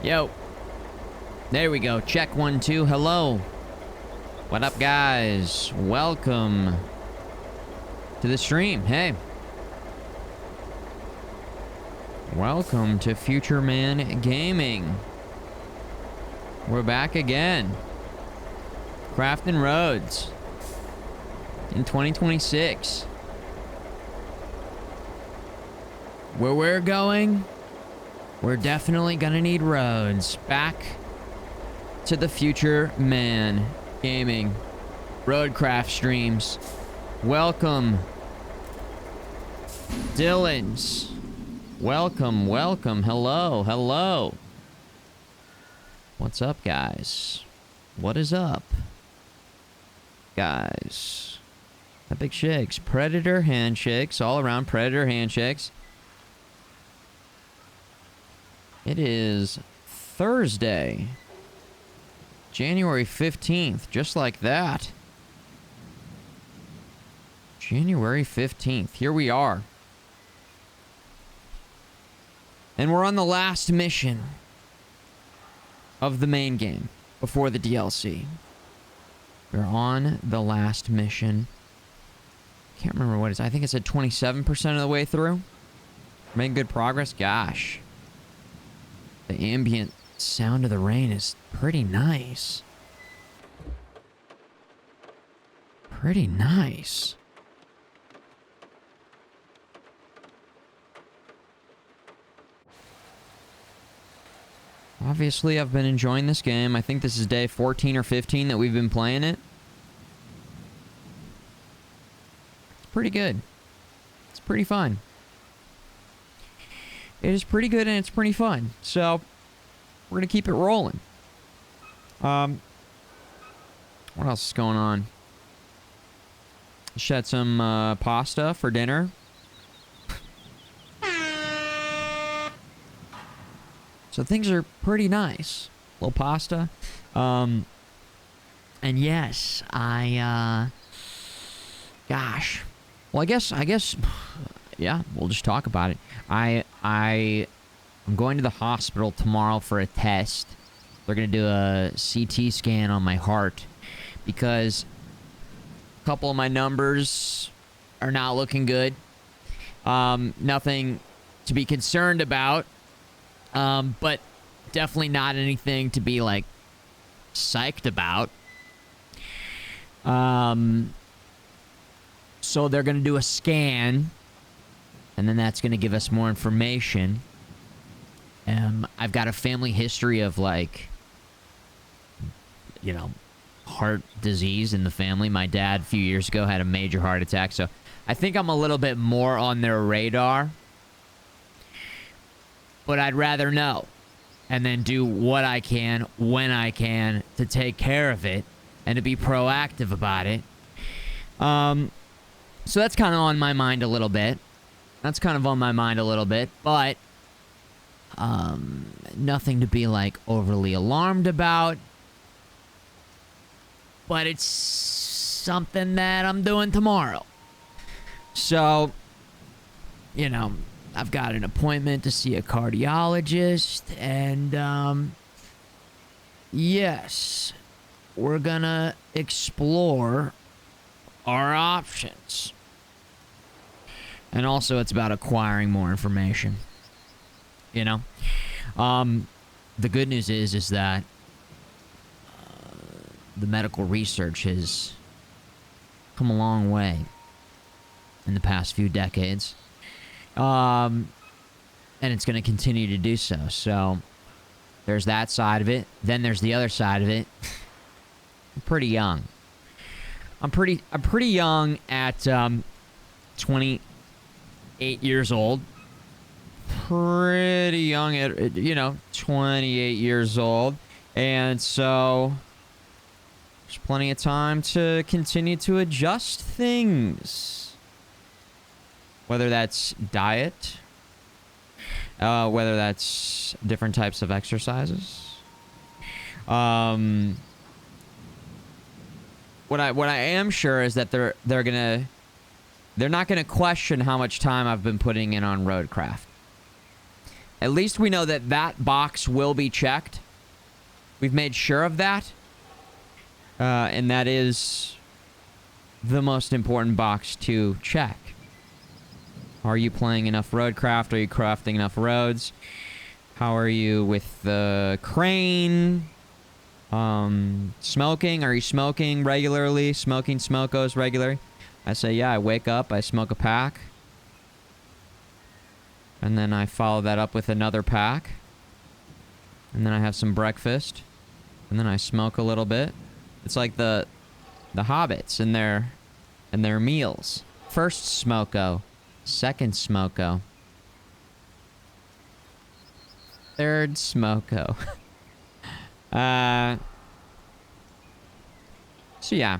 Yo. There we go. Check 1, 2. Hello. What up, guys? Welcome to the stream. Hey. Welcome to Futureman Gaming. We're back again. Crafting roads in 2026. Where we're going, we're definitely gonna need roads. Back to the Futureman Gaming Roadcraft streams. Welcome, Dylan's. Welcome, welcome. Hello, hello. What's up, guys? What is up, guys? Epic shakes, Predator handshakes, all around Predator handshakes. It is Thursday, January 15th, just like that. January 15th, here we are. And we're on the last mission of the main game before the DLC. We're on the last mission. Can't remember what it is. I think it said 27% of the way through. Making good progress. Gosh. The ambient sound of the rain is pretty nice. Pretty nice. Obviously, I've been enjoying this game. I think this is day 14 or 15 that we've been playing it. It's pretty good. It's pretty fun. It is pretty good and it's pretty fun. So we're gonna keep it rolling. What else is going on? Just had some pasta for dinner. So things are pretty nice. Little pasta. And yes, gosh. Well, I guess, yeah, we'll just talk about it. I'm going to the hospital tomorrow for a test. They're going to do a CT scan on my heart because a couple of my numbers are not looking good. Nothing to be concerned about, but definitely not anything to be, like, psyched about. So they're going to do a scan, and then that's going to give us more information. I've got a family history of, like, you know, heart disease in the family. My dad, a few years ago, had a major heart attack, so I think I'm a little bit more on their radar. But I'd rather know, and then do what I can, when I can, to take care of it, and to be proactive about it. So that's kind of on my mind a little bit. But nothing to be, like, overly alarmed about. But it's something that I'm doing tomorrow. So, you know, I've got an appointment to see a cardiologist, and, yes, we're gonna explore our options. And also, it's about acquiring more information, you know? The good news is that the medical research has come a long way in the past few decades. And it's going to continue to do so. So there's that side of it. Then there's the other side of it. I'm pretty young. I'm pretty young at 28 years old. Pretty young at 28 years old. And so there's plenty of time to continue to adjust things. Whether that's diet, whether that's different types of exercises. What I am sure is that they're not gonna question how much time I've been putting in on Roadcraft. At least we know that box will be checked. We've made sure of that. And that is the most important box to check. Are you playing enough Roadcraft? Are you crafting enough roads? How are you with the crane? Smoking? Are you smoking regularly? Smoking smokos regularly? I say, yeah, I wake up, I smoke a pack. And then I follow that up with another pack. And then I have some breakfast. And then I smoke a little bit. It's like the hobbits and their meals. First smoko. Second smoko. Third smoko. So yeah.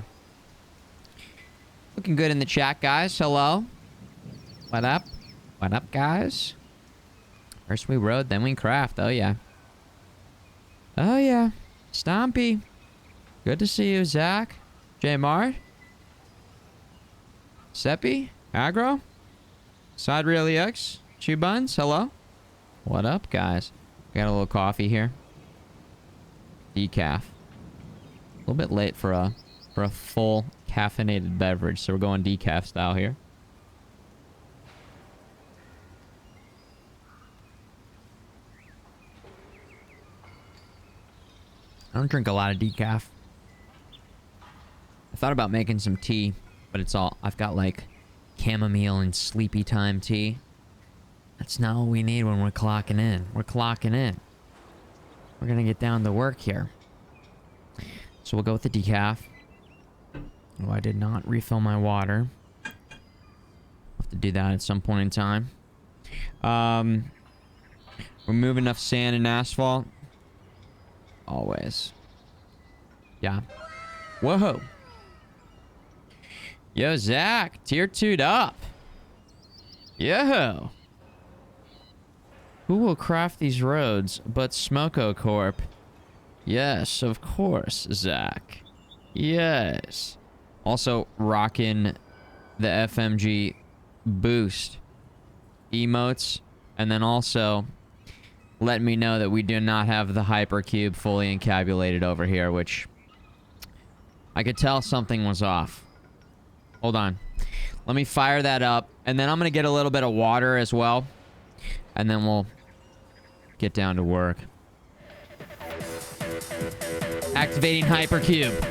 Looking good in the chat, guys. Hello. What up? What up, guys? First we road, then we craft. Oh yeah. Oh yeah. Stompy. Good to see you, Zach. J Mart. Seppi. Aggro. Side Real EX. Chew Buns. Hello. What up, guys? Got a little coffee here. Decaf. A little bit late for a full caffeinated beverage, so we're going decaf style here. I don't drink a lot of decaf. I thought about making some tea, but I've got like chamomile and sleepy time tea. That's not what we need when we're clocking in. We're clocking in. We're gonna get down to work here. So we'll go with the decaf. Oh, I did not refill my water. I'll have to do that at some point in time. Remove enough sand and asphalt. Always. Yeah. Whoa. Yo, Zach. Tier 2'd up. Yo. Who will craft these roads but Smoko Corp? Yes, of course, Zach. Yes. Also, rocking the FMG boost emotes. And then also, let me know that we do not have the hypercube fully encabulated over here, which I could tell something was off. Hold on. Let me fire that up. And then I'm going to get a little bit of water as well. And then we'll get down to work. Activating hypercube.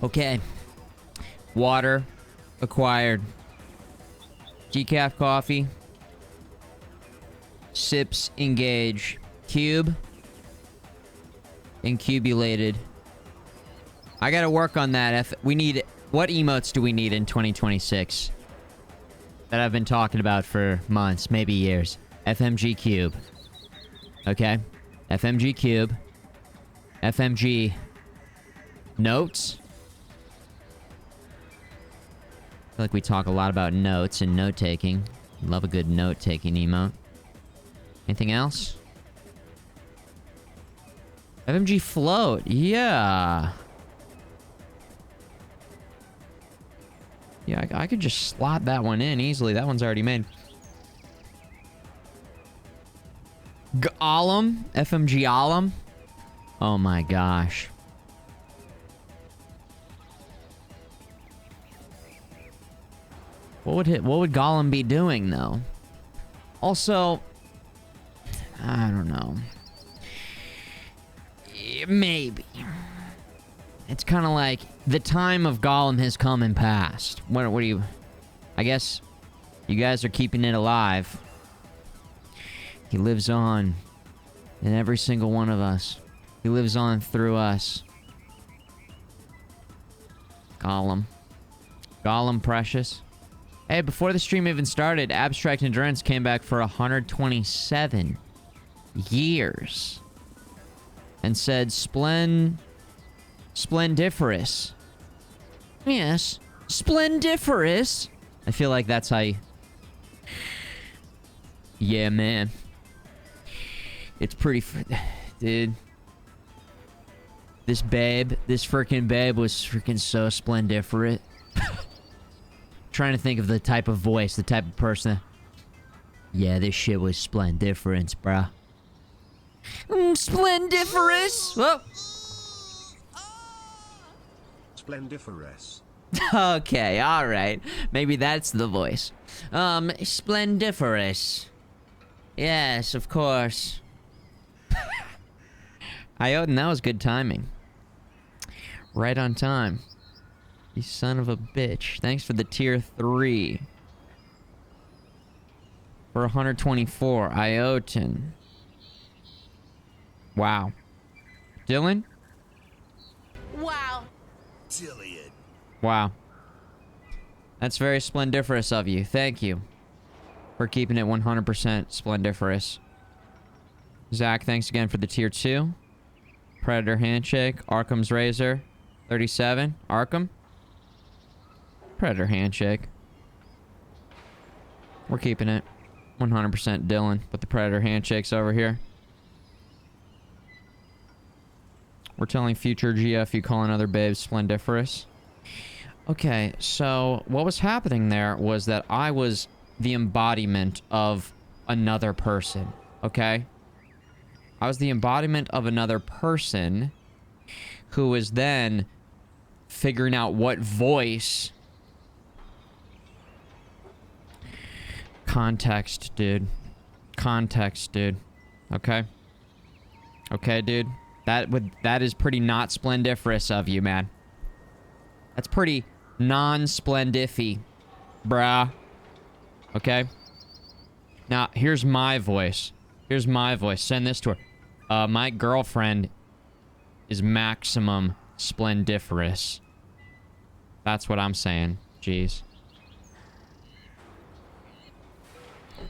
Okay. Water acquired. Decaf coffee. Sips engage. Cube. Incubulated. I gotta work on that. We need... What emotes do we need in 2026? That I've been talking about for months, maybe years. FMG Cube. Okay. FMG Cube. FMG... Notes. I feel like we talk a lot about notes and note-taking. Love a good note-taking emote. Anything else? FMG Float. Yeah. Yeah, I could just slot that one in easily. That one's already made. Golem. FMG Golem. Oh my gosh. What would Golem be doing, though? Also, I don't know. Maybe. It's kind of like the time of Golem has come and passed. What do you... I guess you guys are keeping it alive. He lives on in every single one of us. He lives on through us. Golem. Golem precious. Hey, before the stream even started, Abstract Endurance came back for 127 years. And said, Splendiferous. Yes, Splendiferous. I feel like that's how you... Yeah, man. It's pretty... Dude. This freaking babe was freaking so splendiferous. Trying to think of the type of voice, the type of person. Yeah, this shit was splendiferous, bruh. Splendiferous! Whoa! Splendiferous. Okay, alright. Maybe that's the voice. Splendiferous. Yes, of course. Ioden, that was good timing. Right on time. You son of a bitch. Thanks for the tier 3. For 124, Ioten. Wow. Dylan? Wow. Dillion. Wow. That's very splendiferous of you. Thank you. For keeping it 100% splendiferous. Zach, thanks again for the tier 2. Predator Handshake. Arkham's Razor. 37. Arkham. Predator Handshake. We're keeping it. 100% Dylan. Put the Predator Handshakes over here. We're telling future GF you call another babe splendiferous. Okay, so what was happening there was that I was the embodiment of another person, okay? I was the embodiment of another person who was then figuring out what voice... Context, dude. Context, dude. Okay? Okay, dude? That is pretty not splendiferous of you, man. That's pretty non-splendify, brah. Okay? Now, here's my voice. Here's my voice. Send this to her. My girlfriend is maximum splendiferous. That's what I'm saying. Jeez.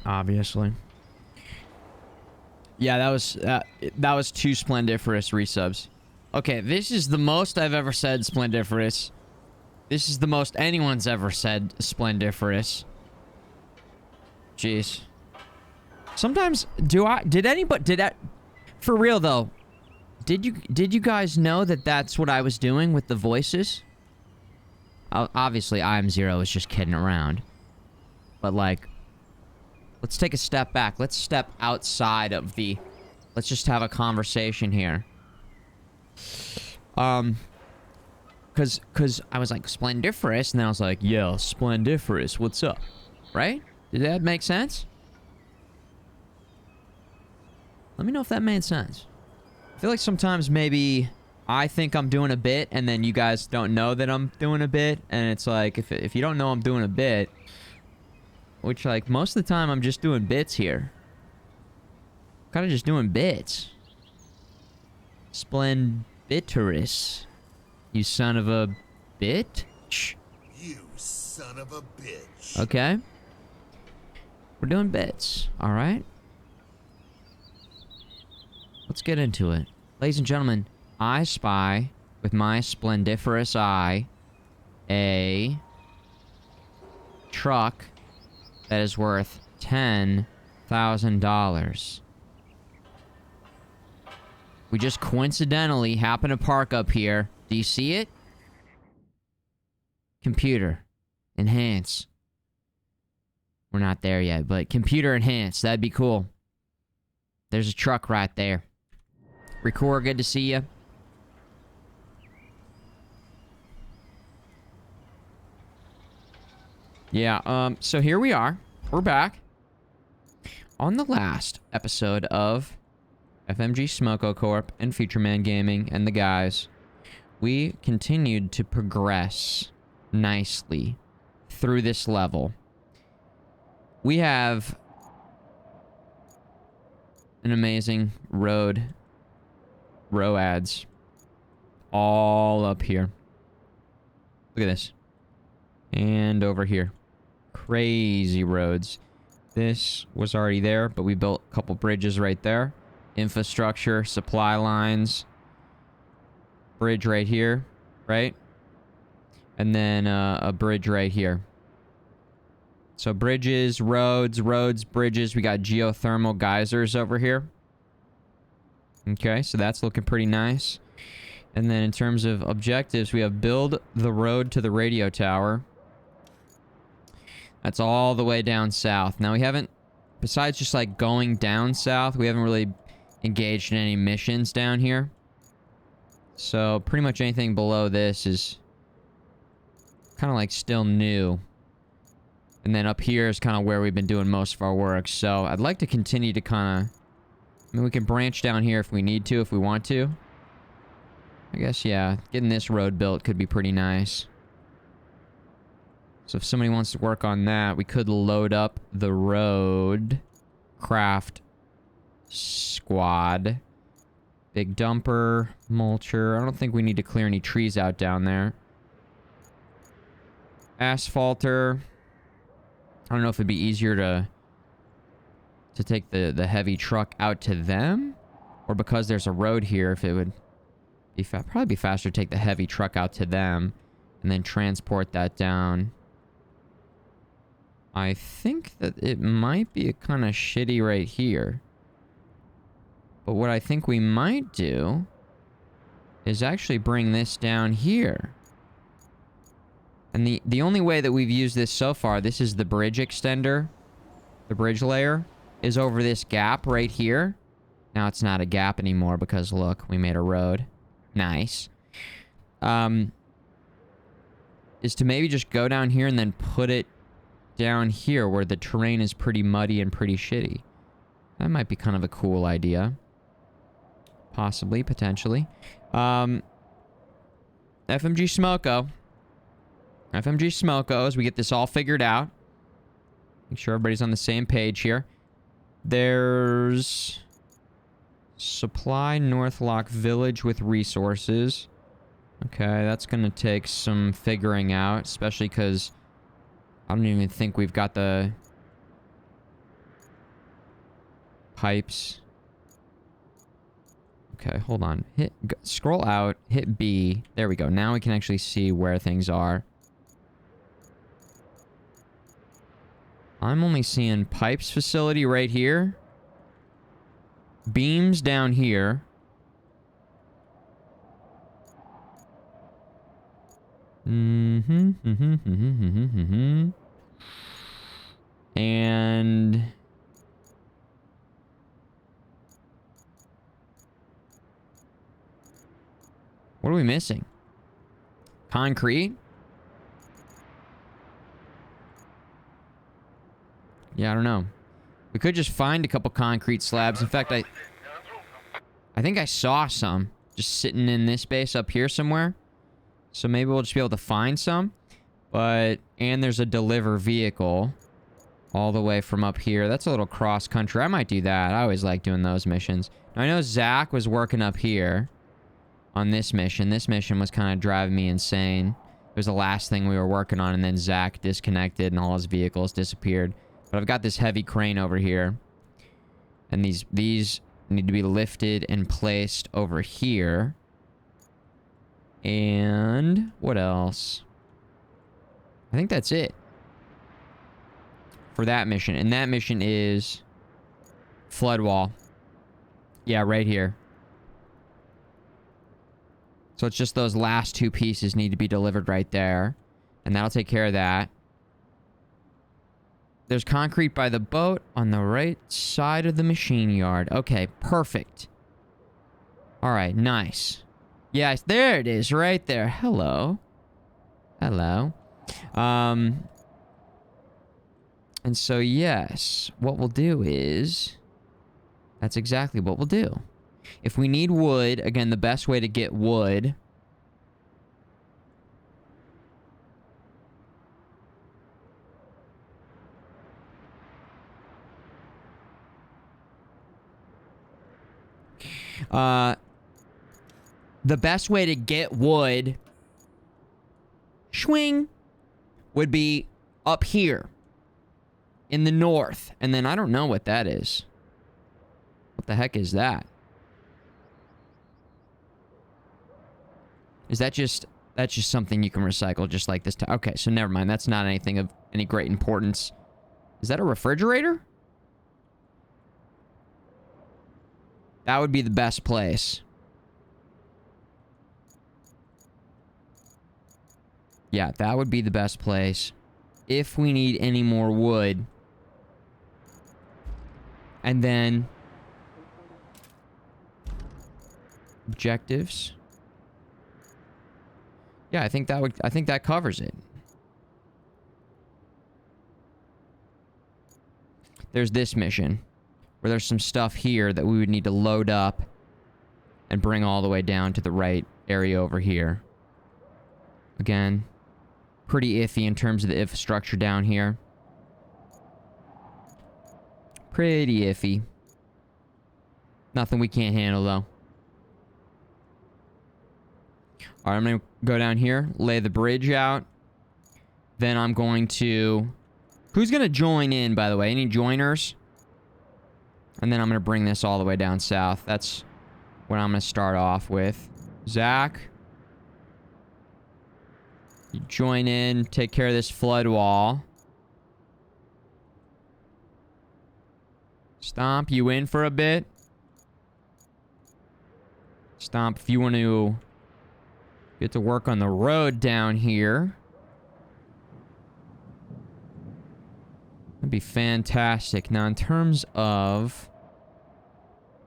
Obviously. Yeah, that was 2 splendiferous resubs. Okay, this is the most I've ever said splendiferous. This is the most anyone's ever said splendiferous. Jeez. Sometimes for real though, did you guys know that that's what I was doing with the voices? Obviously I'm Zero is just kidding around. But like, let's take a step back. Let's step outside of the... Let's just have a conversation here. Cause I was like, splendiferous, and then I was like, yo, splendiferous, what's up? Right? Did that make sense? Let me know if that made sense. I feel like sometimes maybe I think I'm doing a bit, and then you guys don't know that I'm doing a bit, and it's like, if you don't know I'm doing a bit... Which, like, most of the time I'm just doing bits here. Kind of just doing bits. Splendiferous. You son of a bitch. You son of a bitch. Okay. We're doing bits. Alright. Let's get into it. Ladies and gentlemen, I spy, with my splendiferous eye, a truck that is worth $10,000. We just coincidentally happen to park up here. Do you see it? Computer. Enhance. We're not there yet, but computer enhance. That'd be cool. There's a truck right there. Record, good to see you. Yeah, so here we are. We're back. On the last episode of FMG Smoko Corp and Futureman Gaming and the guys, we continued to progress nicely through this level. We have an amazing roads all up here. Look at this. And over here. Crazy roads. This was already there, but we built a couple bridges right there. Infrastructure, supply lines. Bridge right here, right? And then a bridge right here. So bridges, roads, bridges. We got geothermal geysers over here. Okay, so that's looking pretty nice. And then in terms of objectives, we have build the road to the radio tower. That's all the way down south. Now we haven't, besides just like going down south, we haven't really engaged in any missions down here. So pretty much anything below this is kind of like still new. And then up here is kind of where we've been doing most of our work. So I'd like to continue to kind of I mean, we can branch down here if we need to, if we want to. I guess, yeah. Getting this road built could be pretty nice. So if somebody wants to work on that, we could load up the Roadcraft squad. Big dumper, mulcher. I don't think we need to clear any trees out down there. Asphalter. I don't know if it'd be easier to take the heavy truck out to them, or because there's a road here, if it would be probably be faster to take the heavy truck out to them and then transport that down. I think that it might be kind of shitty right here. But what I think we might do is actually bring this down here. And the only way that we've used this so far, this is the bridge extender, the bridge layer, is over this gap right here. Now it's not a gap anymore because, look, we made a road. Nice. Is to maybe just go down here and then put it down here where the terrain is pretty muddy and pretty shitty. That might be kind of a cool idea. Possibly, potentially. FMG Smoko. FMG Smoko, as we get this all figured out. Make sure everybody's on the same page here. There's supply Northlock Village with resources. Okay, that's gonna take some figuring out, especially because I don't even think we've got the pipes. Okay, hold on. Scroll out, hit B. There we go. Now we can actually see where things are. I'm only seeing pipes facility right here. Beams down here. And what are we missing? Concrete? Yeah, I don't know. We could just find a couple concrete slabs. In fact, I think I saw some just sitting in this base up here somewhere. So maybe we'll just be able to find some. And there's a deliver vehicle all the way from up here. That's a little cross country. I might do that. I always like doing those missions. Now, I know Zach was working up here on this mission. This mission was kind of driving me insane. It was the last thing we were working on, and then Zach disconnected and all his vehicles disappeared. But I've got this heavy crane over here. And these need to be lifted and placed over here. And what else? I think that's it for that mission. And that mission is flood wall. Yeah, right here. So it's just those last two pieces need to be delivered right there. And that'll take care of that. There's concrete by the boat on the right side of the machine yard. Okay, perfect. All right, nice. Yes, there it is, right there. Hello. Hello. And so, yes, what we'll do is... That's exactly what we'll do. If we need wood, again, the best way to get wood... the best way to get wood, swing, would be up here in the north. And then I don't know what that is. What the heck is that? Is that just... That's just something you can recycle just like this. Okay, so never mind. That's not anything of any great importance. Is that a refrigerator? That would be the best place. Yeah, that would be the best place. If we need any more wood. And then... Objectives. Yeah, I think that covers it. There's this mission. where there's some stuff here that we would need to load up and bring all the way down to the right area over here. Again, pretty iffy in terms of the infrastructure down here. Pretty iffy. Nothing we can't handle, though. Alright, I'm going to go down here, lay the bridge out. Then I'm going to... Who's going to join in, by the way? Any joiners? And then I'm going to bring this all the way down south. That's what I'm going to start off with. Zach. You join in, take care of this flood wall. Stomp, you in for a bit? Stomp, if you want to get to work on the road down here. That'd be fantastic. Now, in terms of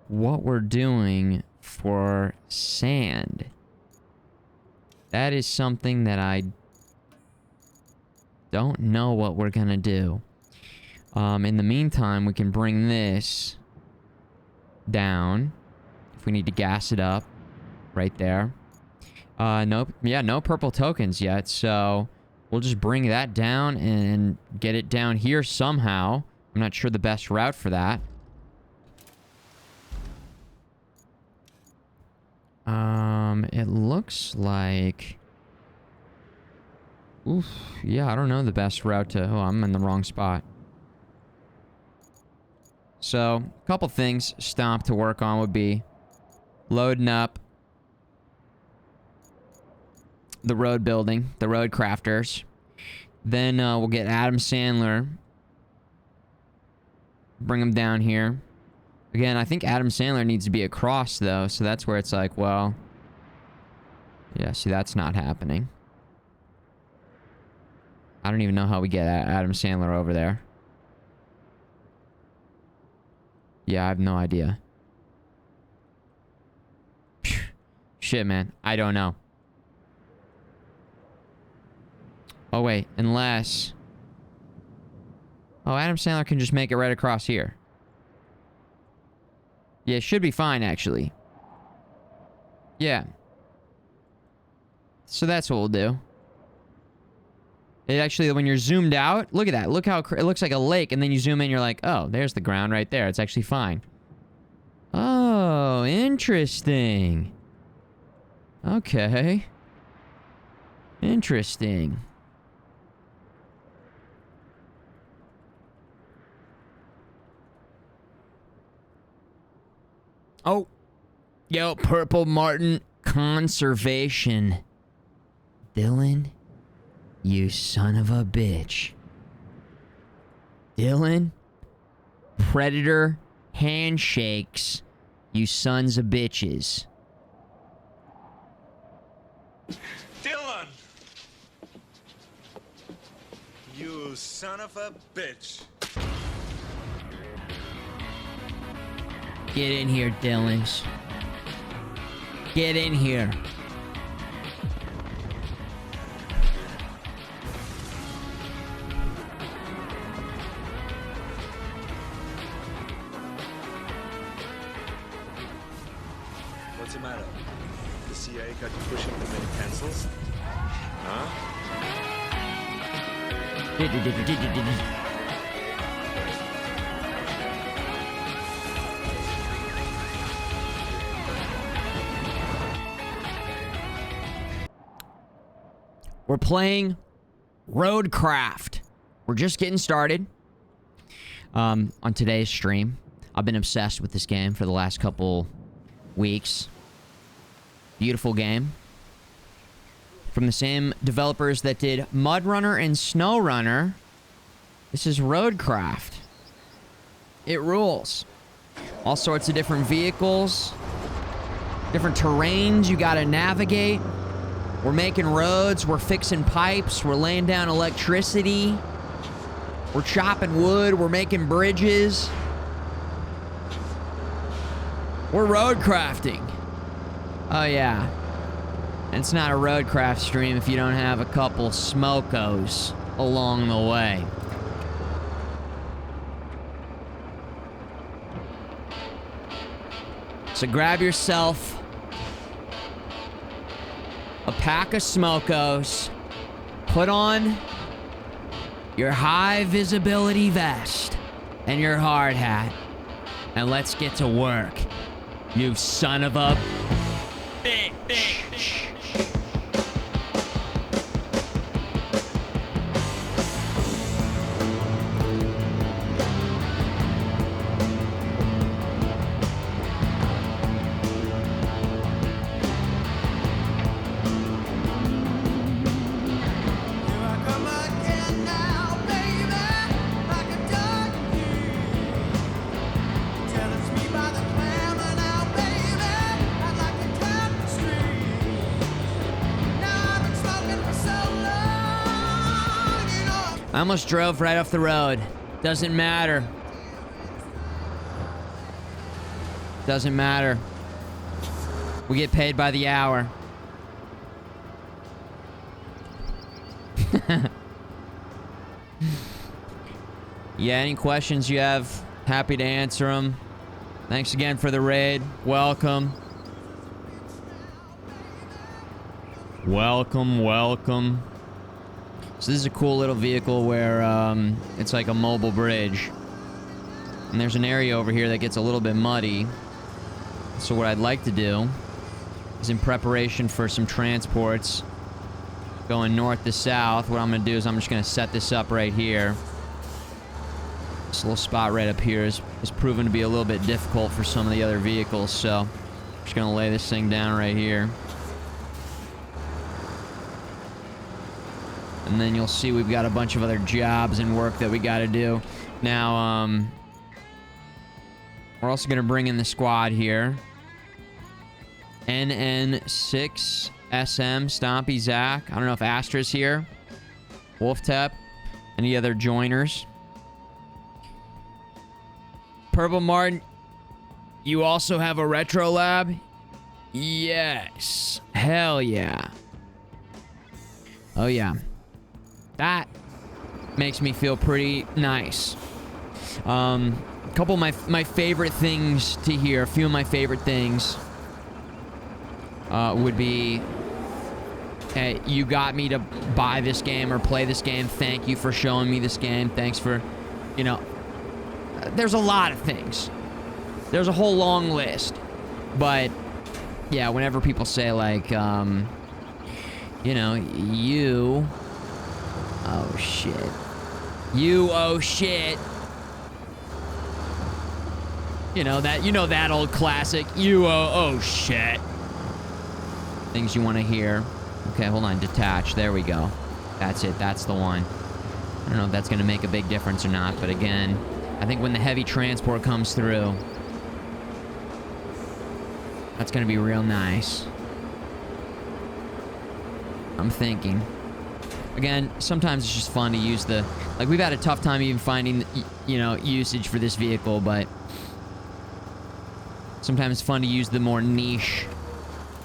what we're doing for sand, that is something that I don't know what we're gonna do. In the meantime, we can bring this down if we need to gas it up right there. Nope. Yeah, no purple tokens yet, so we'll just bring that down and get it down here somehow. I'm not sure the best route for that. It looks like... Oof, yeah, I don't know the best route to... Oh, I'm in the wrong spot. So, a couple things Stomp to work on would be loading up the road building, the road crafters. Then we'll get Adam Sandler. Bring him down here. Again, I think Adam Sandler needs to be across, though, so that's where it's like, well... Yeah, see, that's not happening. I don't even know how we get Adam Sandler over there. Yeah, I have no idea. Shit, man. I don't know. Oh, wait. Unless... Oh, Adam Sandler can just make it right across here. Yeah, it should be fine, actually. Yeah. So that's what we'll do. It actually, when you're zoomed out, look at that. Look how it looks like a lake, and then you zoom in, you're like, oh, there's the ground right there. It's actually fine. Oh, interesting. Okay. Interesting. Oh. Yo, Purple Martin Conservation. Dylan, you son of a bitch. Dylan, Predator handshakes, you sons of bitches. Dylan! You son of a bitch. Get in here, Dylans. Get in here. What's the matter? The CIA got you pushing too many pencils? Huh? We're playing Roadcraft. We're just getting started. On today's stream, I've been obsessed with this game for the last couple weeks. Beautiful game. From the same developers that did Mud Runner and Snow Runner. This is Roadcraft. It rules. All sorts of different vehicles. Different terrains you gotta navigate. We're making roads, we're fixing pipes, we're laying down electricity. We're chopping wood, we're making bridges. We're roadcrafting. Oh yeah. And it's not a roadcraft stream if you don't have a couple smokos along the way. So grab yourself a pack of smokos, put on your high visibility vest and your hard hat, and let's get to work, you son of a bitch. I almost drove right off the road. Doesn't matter. Doesn't matter. We get paid by the hour. Yeah, any questions you have, happy to answer them. Thanks again for the raid. Welcome. Welcome, welcome. So this is a cool little vehicle where it's like a mobile bridge. And there's an area over here that gets a little bit muddy. So what I'd like to do is, in preparation for some transports going north to south, what I'm going to do is I'm just going to set this up right here. This little spot right up here is proven to be a little bit difficult for some of the other vehicles, so I'm just going to lay this thing down right here. And then you'll see we've got a bunch of other jobs and work that we got to do. Now, we're also going to bring in the squad here. NN6SM, Stompy, Zach. I don't know if Astra's here. Wolf Tep. Any other joiners? Purple Martin, you also have a retro lab? Yes. Hell yeah. Oh yeah. That makes me feel pretty nice. A couple of my favorite things to hear, a few of my favorite things would be, hey, you got me to buy this game or play this game. Thank you for showing me this game. Thanks for, you know, there's a lot of things. There's a whole long list. But, yeah, whenever people say, like, you know, you... Oh, shit. You, oh, shit. You know that old classic. You, oh, shit. Things you want to hear. Okay, hold on. Detach. There we go. That's it. That's the one. I don't know if that's going to make a big difference or not, but again, I think when the heavy transport comes through, that's going to be real nice. I'm thinking. Again, sometimes it's just fun to use the... Like, we've had a tough time even finding, you know, usage for this vehicle, but... Sometimes it's fun to use the more niche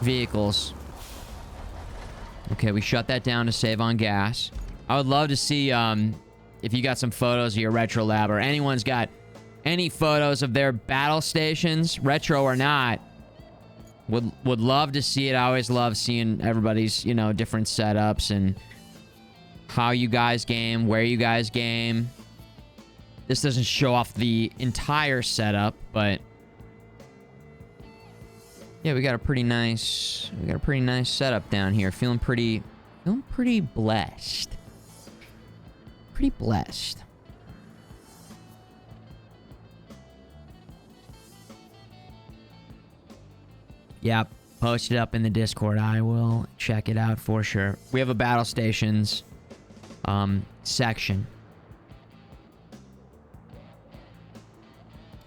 vehicles. Okay, we shut that down to save on gas. I would love to see, if you got some photos of your retro lab, or anyone's got any photos of their battle stations, retro or not. Would love to see it. I always love seeing everybody's, you know, different setups and... how you guys game, where you guys game. This doesn't show off the entire setup, but yeah, we got a pretty nice setup down here. Feeling pretty blessed. Pretty blessed. Yep, post it up in the Discord. I will check it out for sure. We have a battle stations section.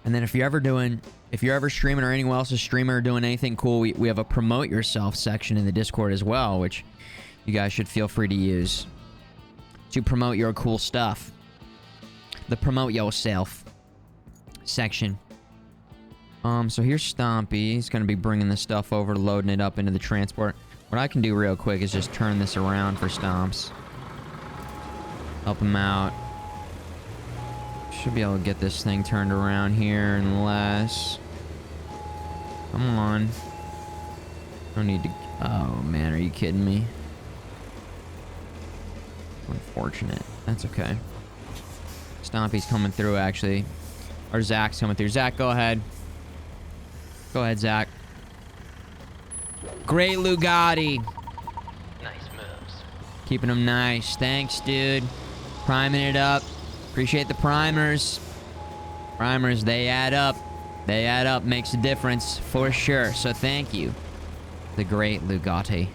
And then if you're ever streaming or anyone else is streaming or doing anything cool, we have a promote yourself section in the Discord as well, which you guys should feel free to use to promote your cool stuff. The promote yourself section. So here's Stompy. He's going to be bringing the stuff over, loading it up into the transport. What I can do real quick is just turn this around for Stomps. Help him out. Should be able to get this thing turned around here unless... Come on. No need to... Oh, man, are you kidding me? Unfortunate. That's okay. Stompy's coming through, actually. Or Zach's coming through. Zach, go ahead. Go ahead, Zach. Great Lugatti. Nice moves. Keeping them nice. Thanks, dude. Priming it up. Appreciate the primers. Primers, they add up. They add up. Makes a difference for sure. So thank you. The great Lugatti.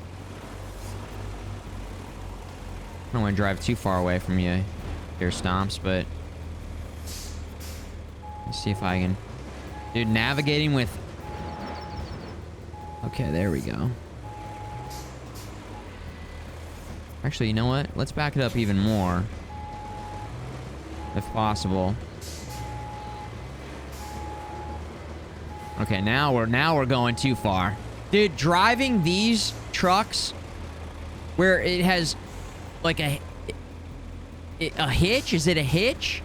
I don't want to drive too far away from you here, Stomps, but... Let's see if I can... Dude, navigating with... Okay, there we go. Actually, you know what? Let's back it up even more. If possible. Okay, now we're going too far. Dude, driving these trucks where it has like a hitch? Is it a hitch?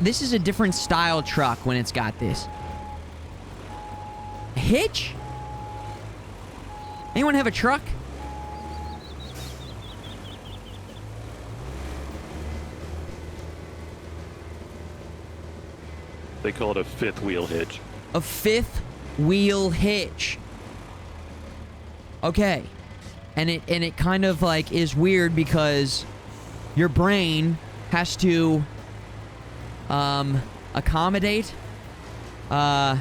This is a different style truck when it's got this. A hitch? Anyone have a truck? They call it a fifth wheel hitch. A fifth wheel hitch. Okay. And it kind of like is weird because your brain has to accommodate oh,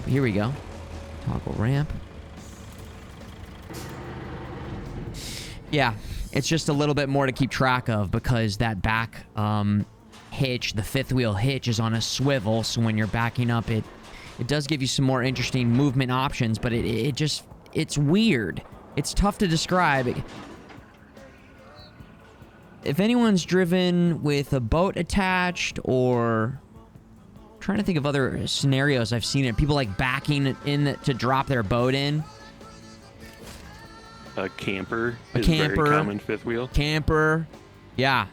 here we go. Toggle ramp. Yeah, it's just a little bit more to keep track of because that back hitch, the fifth wheel hitch, is on a swivel, so when you're backing up, it does give you some more interesting movement options, but it's weird. It's tough to describe. If anyone's driven with a boat attached, or I'm trying to think of other scenarios I've seen it, people like backing in to drop their boat in. A camper is camper, very common fifth wheel. Camper, yeah.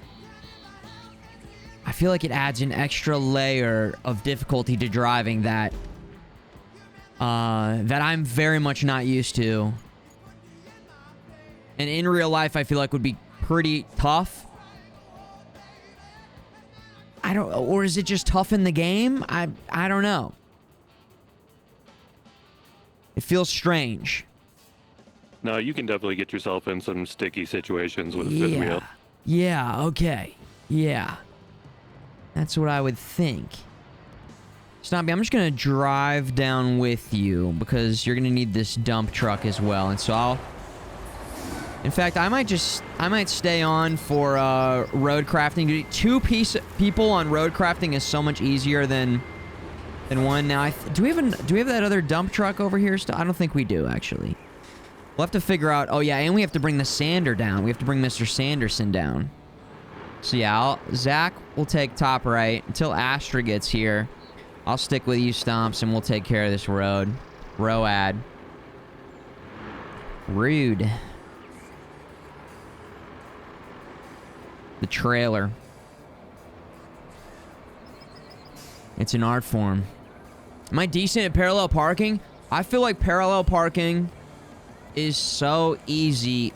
I feel like it adds an extra layer of difficulty to driving that I'm very much not used to. And in real life, I feel like would be pretty tough. Or is it just tough in the game? I don't know. It feels strange. No, you can definitely get yourself in some sticky situations with a fifth wheel. Yeah, okay. Yeah. That's what I would think. Stompy, I'm just going to drive down with you because you're going to need this dump truck as well. And so I'll... In fact, I might stay on for road crafting. Two people on road crafting is so much easier than one. Now, do we have that other dump truck over here? I don't think we do, actually. We'll have to figure out... Oh, yeah, and we have to bring the sander down. We have to bring Mr. Sanderson down. So, yeah, Zach will take top right until Astra gets here. I'll stick with you, Stomps, and we'll take care of this road. Road. Rude. The trailer. It's an art form. Am I decent at parallel parking? I feel like parallel parking is so easy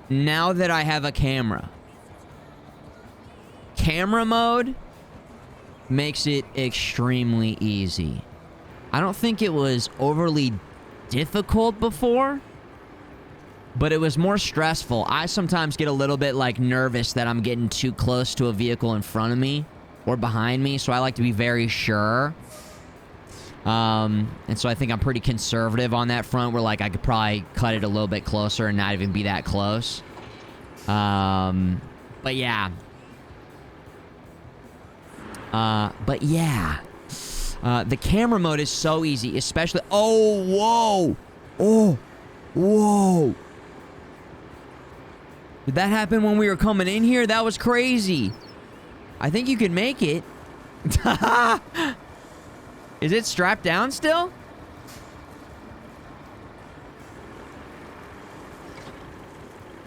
now that I have a camera. Camera mode makes it extremely easy. I don't think it was overly difficult before, but it was more stressful. I sometimes get a little bit like nervous that I'm getting too close to a vehicle in front of me or behind me, so I like to be very sure. And so I think I'm pretty conservative on that front, where like I could probably cut it a little bit closer and not even be that close. But yeah. The camera mode is so easy, especially... Oh, whoa! Oh, whoa! Did that happen when we were coming in here? That was crazy. I think you can make it. Is it strapped down still?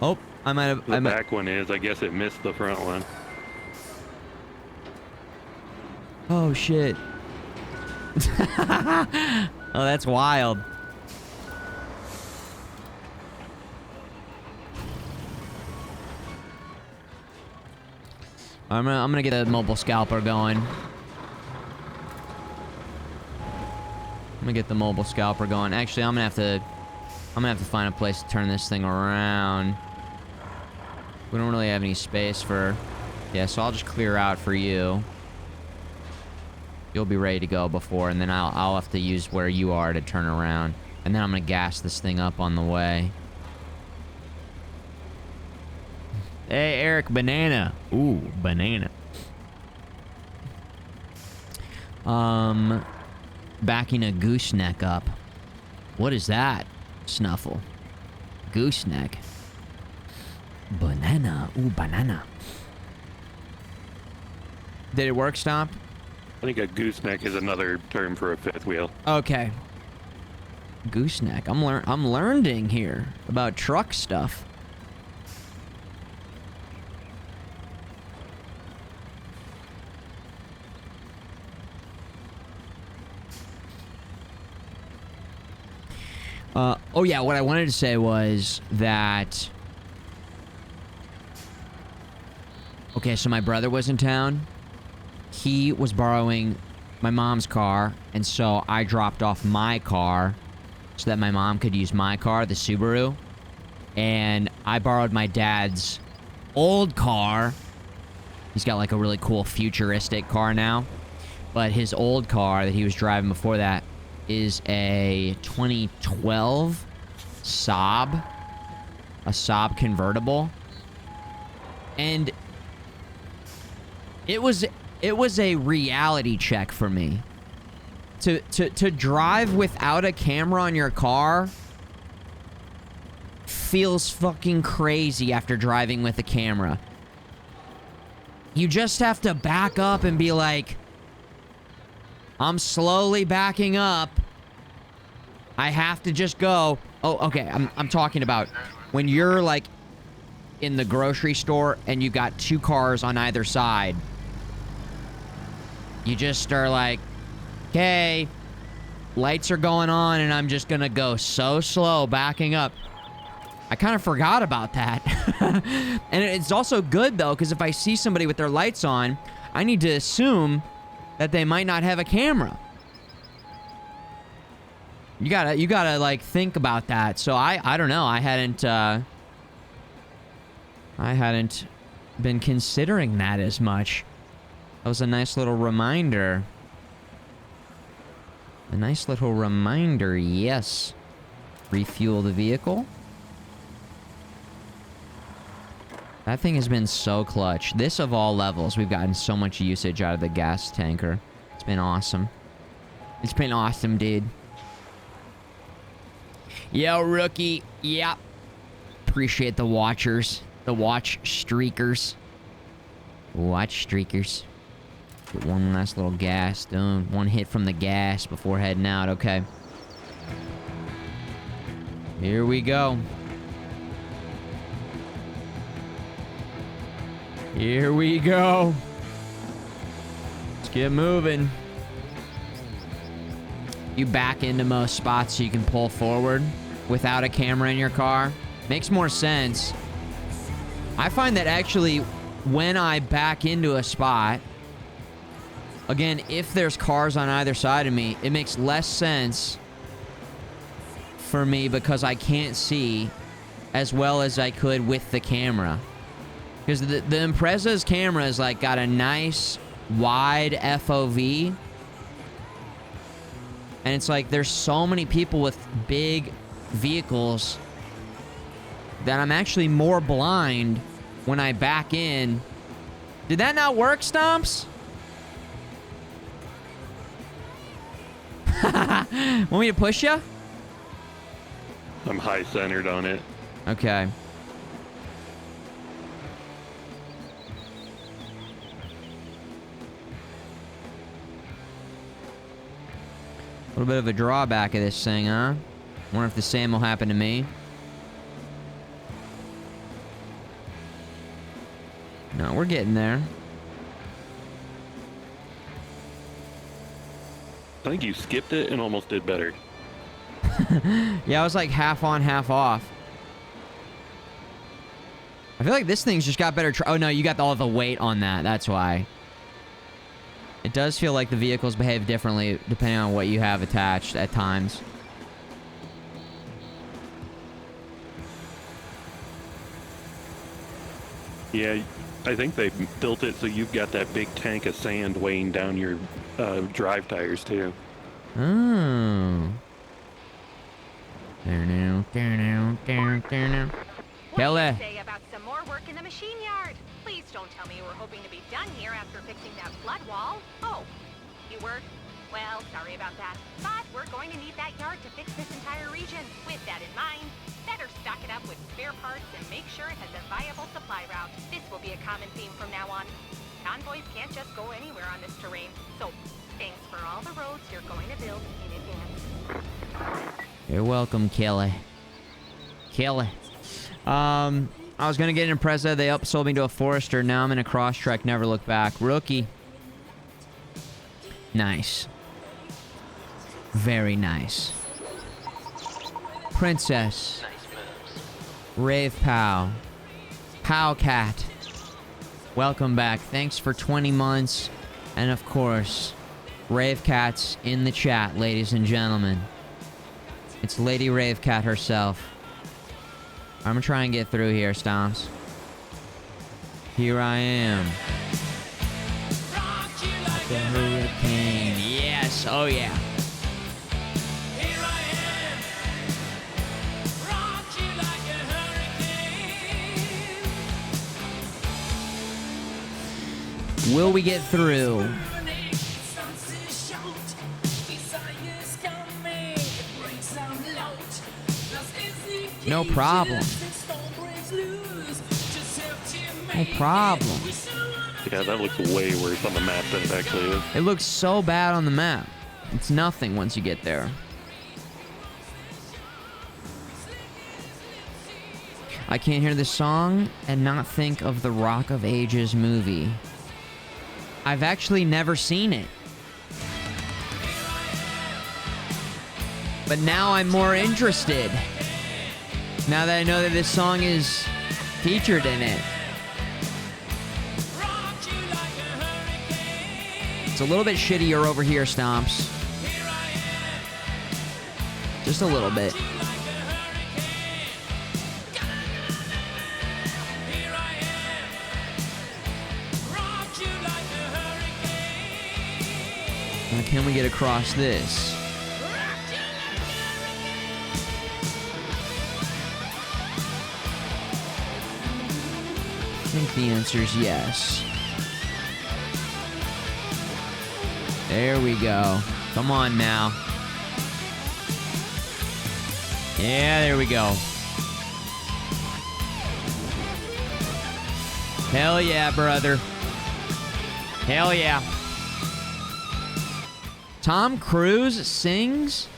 Oh, I might have... The back one is. I guess it missed the front one. Oh, shit. Oh, that's wild. I'm gonna get a mobile scalper going. I'm gonna get the mobile scalper going. Actually, I'm gonna have to find a place to turn this thing around. We don't really have any space for... Yeah, so I'll just clear out for you. You'll be ready to go before, and then I'll have to use where you are to turn around. And then I'm gonna gas this thing up on the way. Hey, Eric, banana. Ooh, banana. Backing a gooseneck up. What is that? Snuffle. Gooseneck. Banana. Ooh, banana. Did it work, Stomp? I think a gooseneck is another term for a fifth wheel. Okay. Gooseneck. I'm learning here about truck stuff. Oh yeah, what I wanted to say was that... Okay, so my brother was in town. He was borrowing my mom's car, and so I dropped off my car so that my mom could use my car, the Subaru. And I borrowed my dad's old car. He's got like a really cool futuristic car now. But his old car that he was driving before that is a 2012 Saab. A Saab convertible. And it was a reality check for me. To drive without a camera on your car feels fucking crazy after driving with a camera. You just have to back up and be like, I'm slowly backing up. I have to just go. Oh, okay. I'm talking about when you're like in the grocery store and you got two cars on either side. You just are like, okay, lights are going on and I'm just gonna go so slow backing up. I kind of forgot about that. And it's also good though, because if I see somebody with their lights on, I need to assume that they might not have a camera. You gotta like think about that. So I don't know. I hadn't been considering that as much. That was a nice little reminder. A nice little reminder, yes. Refuel the vehicle. That thing has been so clutch. This of all levels, we've gotten so much usage out of the gas tanker. It's been awesome. It's been awesome, dude. Yo, rookie. Yep. Appreciate the watchers. The watch streakers. Watch streakers. Get one last little gas. One hit from the gas before heading out. Okay. Here we go. Here we go. Let's get moving. You back into most spots so you can pull forward without a camera in your car. Makes more sense. I find that actually when I back into a spot, again, if there's cars on either side of me, it makes less sense for me because I can't see as well as I could with the camera. Because the Impreza's camera is like got a nice wide FOV. And it's like there's so many people with big vehicles that I'm actually more blind when I back in. Did that not work, Stomps? Want me to push you? I'm high centered on it. Okay. A little bit of a drawback of this thing, huh? Wonder if the same will happen to me. No, we're getting there. I think you skipped it and almost did better. Yeah, I was like half on, half off. I feel like this thing's just got better. Oh no, you got all the weight on that. That's why. It does feel like the vehicles behave differently depending on what you have attached at times. Yeah, I think they built it so you've got that big tank of sand weighing down your drive tires too. Oh. There now. What do you say about some more work in the machine yard? Please don't tell me you were hoping to be done here after fixing that flood wall. Oh, you were? Well, sorry about that. But we're going to need that yard to fix this entire region. With that in mind, better stock it up with spare parts and make sure it has a viable supply route. This will be a common theme from now on. Convoys can't just go anywhere on this terrain. So, thanks for all the roads you're going to build in advance. You're welcome, Kelly. Kelly. I was gonna get an Impreza. They upsold me to a Forester. Now I'm in a Crosstrek. Never look back. Rookie. Nice. Very nice. Princess. Nice moves. Rave Pow. Pow Cat. Welcome back. Thanks for 20 months. And of course, Rave Cat's in the chat, ladies and gentlemen. It's Lady Rave Cat herself. I'm gonna try and get through here, Stomps. Here I am. Like a hurricane. Yes, oh yeah. Here I am, rock you like a hurricane. Will we get through? No problem. No problem. Yeah, that looks way worse on the map than it actually is. It looks so bad on the map. It's nothing once you get there. I can't hear this song and not think of the Rock of Ages movie. I've actually never seen it. But now I'm more interested. Now that I know that this song is featured in it. It's a little bit shittier over here, Stomps. Just a little bit. Now can we get across this? I think the answer is yes. There we go. Come on now. Yeah, there we go. Hell yeah, brother. Hell yeah. Tom Cruise sings?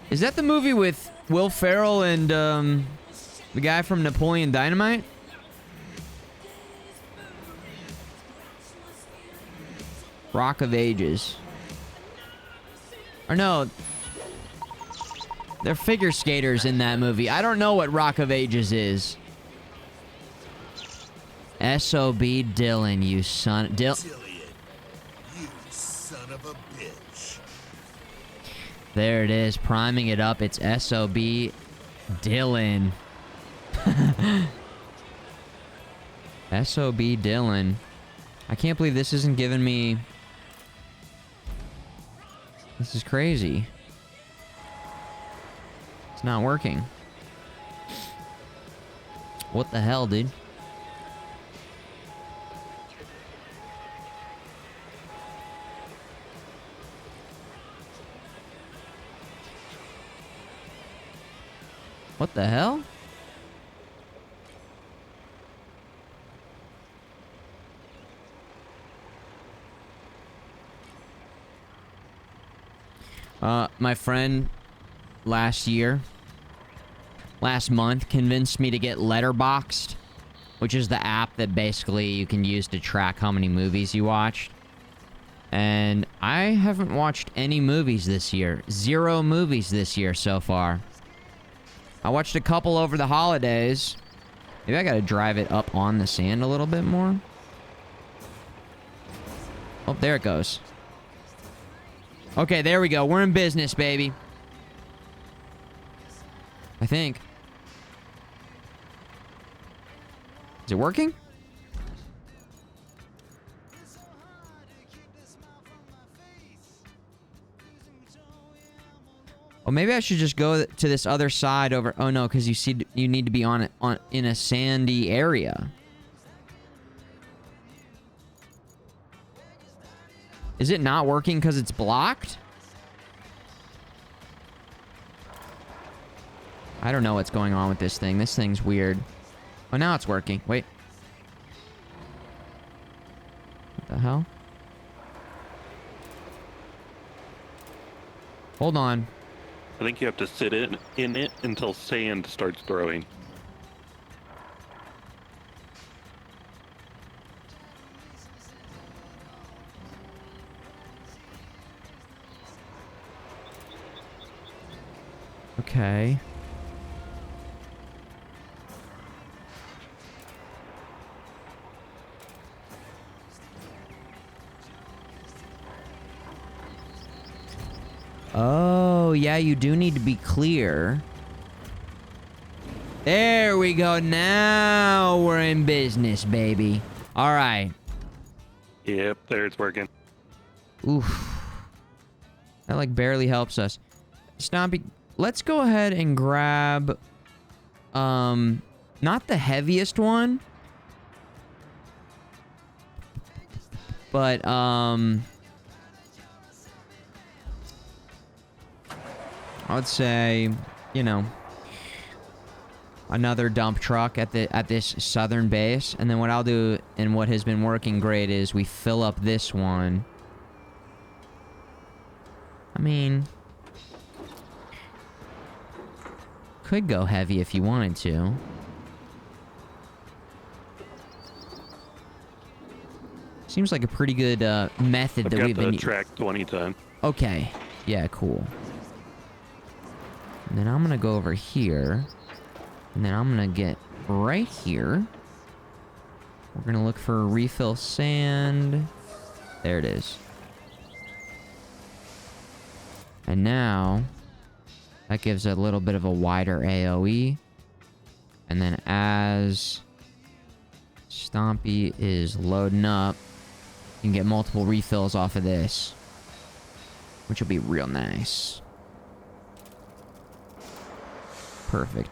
Is that the movie with Will Ferrell and the guy from Napoleon Dynamite? Rock of Ages. Or no. They're figure skaters in that movie. I don't know what Rock of Ages is. S.O.B. Dylan, you son... Dillian, you son of a bitch. There it is, priming it up. It's S.O.B. Dylan. S.O.B. Dylan. I can't believe this isn't giving me... This is crazy. It's not working. What the hell, dude? What the hell? My friend last month convinced me to get Letterboxd which is the app that basically you can use to track how many movies you watched. And I haven't watched any movies this year. 0 movies this year so far. I watched a couple over the holidays. Maybe I gotta drive it up on the sand a little bit more. Oh, there it goes. Okay, there we go. We're in business, baby. I think. Is it working? Oh, maybe I should just go to this other side over. Oh no, because you need to be on in a sandy area. Is it not working because it's blocked? I don't know what's going on with this thing. This thing's weird. Oh, now it's working. Wait. What the hell? Hold on. I think you have to sit in it until sand starts throwing. Okay. Oh, yeah, you do need to be clear. There we go. Now we're in business, baby. All right. Yep, there it's working. Oof. That, like, barely helps us. Stompy, let's go ahead and grab, not the heaviest one, but, I would say, you know, another dump truck at this southern base. And then what I'll do, and what has been working great, is we fill up this one. I mean, could go heavy if you wanted to. Seems like a pretty good method that we've been. I've got the track 20 ton. Okay. Yeah, cool. And then I'm gonna go over here. And then I'm gonna get right here. We're gonna look for refill sand. There it is. And now, that gives a little bit of a wider AoE. And then as Stompy is loading up, you can get multiple refills off of this, which will be real nice. Perfect.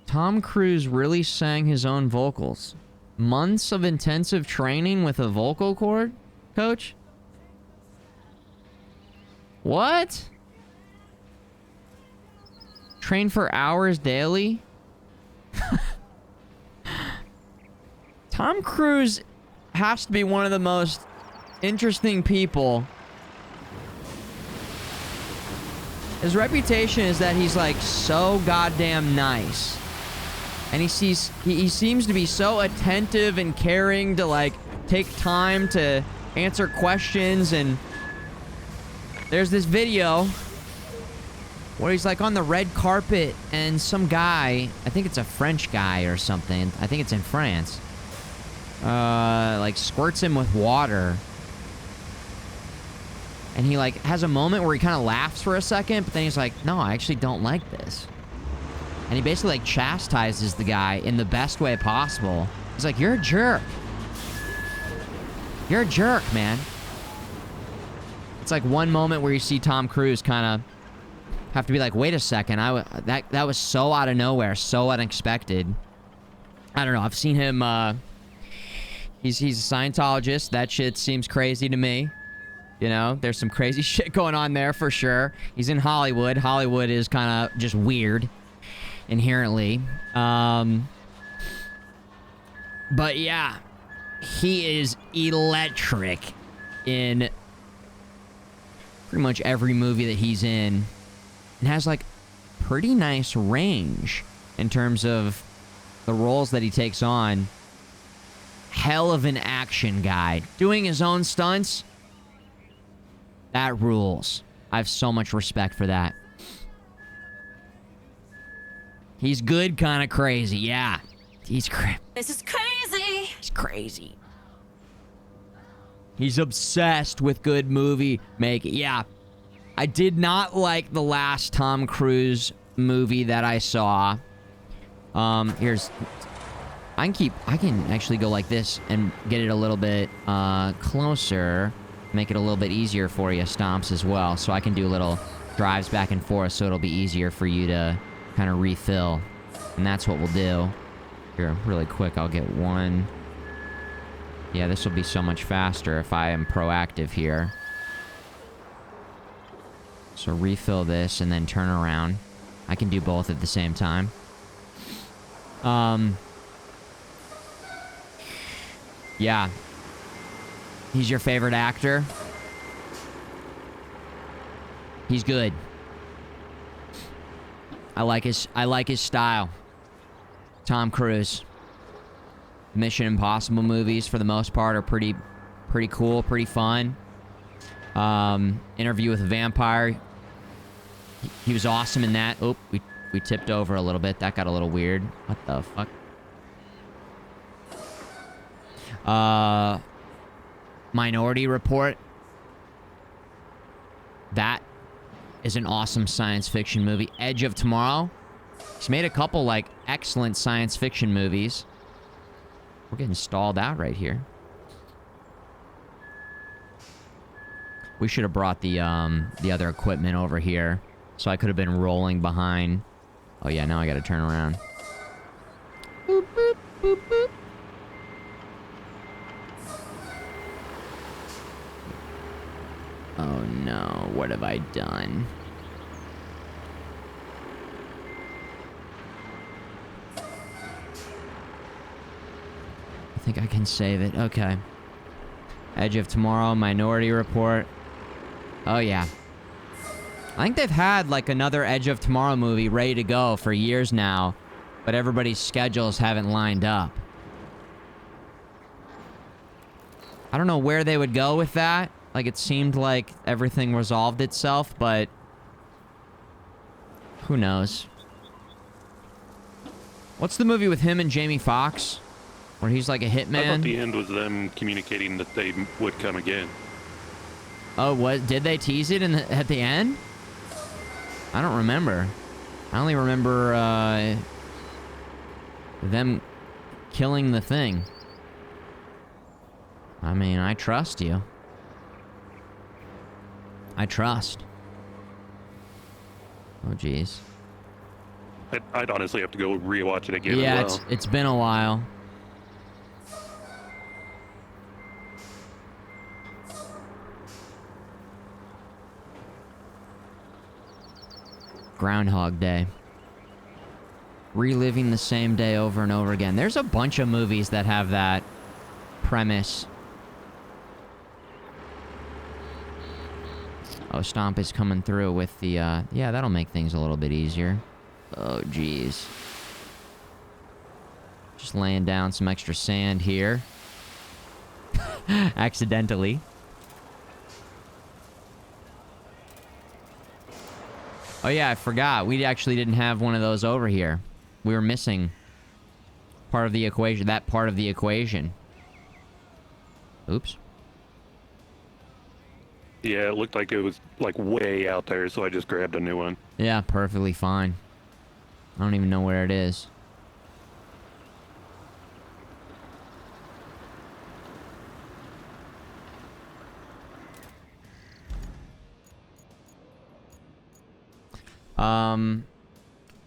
Tom Cruise really sang his own vocals. Months of intensive training with a vocal cord coach? What? Train for hours daily? Tom Cruise has to be one of the most interesting people. His reputation is that he's like so goddamn nice. And he seems to be so attentive and caring to like take time to answer questions. And there's this video where he's like on the red carpet and some guy, I think it's a French guy or something, I think it's in France, like squirts him with water. And he like has a moment where he kind of laughs for a second, but then he's like, no, I actually don't like this. And he basically like chastises the guy in the best way possible. He's like, you're a jerk. You're a jerk, man. It's like one moment where you see Tom Cruise kind of have to be like, wait a second, that was so out of nowhere, so unexpected. I don't know, I've seen him, he's a Scientologist. That shit seems crazy to me. You know, there's some crazy shit going on there for sure. He's in Hollywood. Hollywood is kind of just weird inherently. But yeah, he is electric in pretty much every movie that he's in, and has like pretty nice range in terms of the roles that he takes on. Hell of an action guy. Doing his own stunts, that rules. I have so much respect for that. He's good, kind of crazy. Yeah. He's This is crazy. He's crazy. He's obsessed with good movie making. Yeah. I did not like the last Tom Cruise movie that I saw. Here's... I can actually go like this and get it a little bit closer. Make it a little bit easier for you, Stomps, as well. So I can do little drives back and forth so it'll be easier for you to kind of refill. And that's what we'll do. Here, really quick, I'll get one. Yeah, this will be so much faster if I am proactive here. So refill this and then turn around. I can do both at the same time. Yeah. He's your favorite actor? He's good. I like his style. Tom Cruise. Mission Impossible movies, for the most part, are pretty cool, pretty fun. Interview with a Vampire. He was awesome in that. Oh, we tipped over a little bit. That got a little weird. What the fuck? Minority Report. That is an awesome science fiction movie. Edge of Tomorrow. He's made a couple, like, excellent science fiction movies. We're getting stalled out right here. We should have brought the other equipment over here, so I could have been rolling behind. Oh yeah, now I gotta turn around. Boop, boop, boop, boop. Oh no, what have I done? I think I can save it. Okay. Edge of Tomorrow, Minority Report. Oh yeah. I think they've had like another Edge of Tomorrow movie ready to go for years now, but everybody's schedules haven't lined up. I don't know where they would go with that. Like, it seemed like everything resolved itself, but who knows? What's the movie with him and Jamie Foxx, where he's like a hitman? I thought the end was them communicating that they would come again. Oh, what? Did they tease it at the end? I don't remember. I only remember them killing the thing. I mean, I trust you. I trust. Oh, jeez. I'd honestly have to go rewatch it again Yeah, as well. it's been a while. Groundhog Day. Reliving the same day over and over again. There's a bunch of movies that have that premise. Oh, Stomp is coming through with the, yeah, that'll make things a little bit easier. Oh, jeez. Just laying down some extra sand here. Accidentally. Oh, yeah, I forgot. We actually didn't have one of those over here. We were missing part of the equation. That part of the equation. Oops. Yeah, it looked like it was like way out there, so I just grabbed a new one. Yeah, perfectly fine. I don't even know where it is.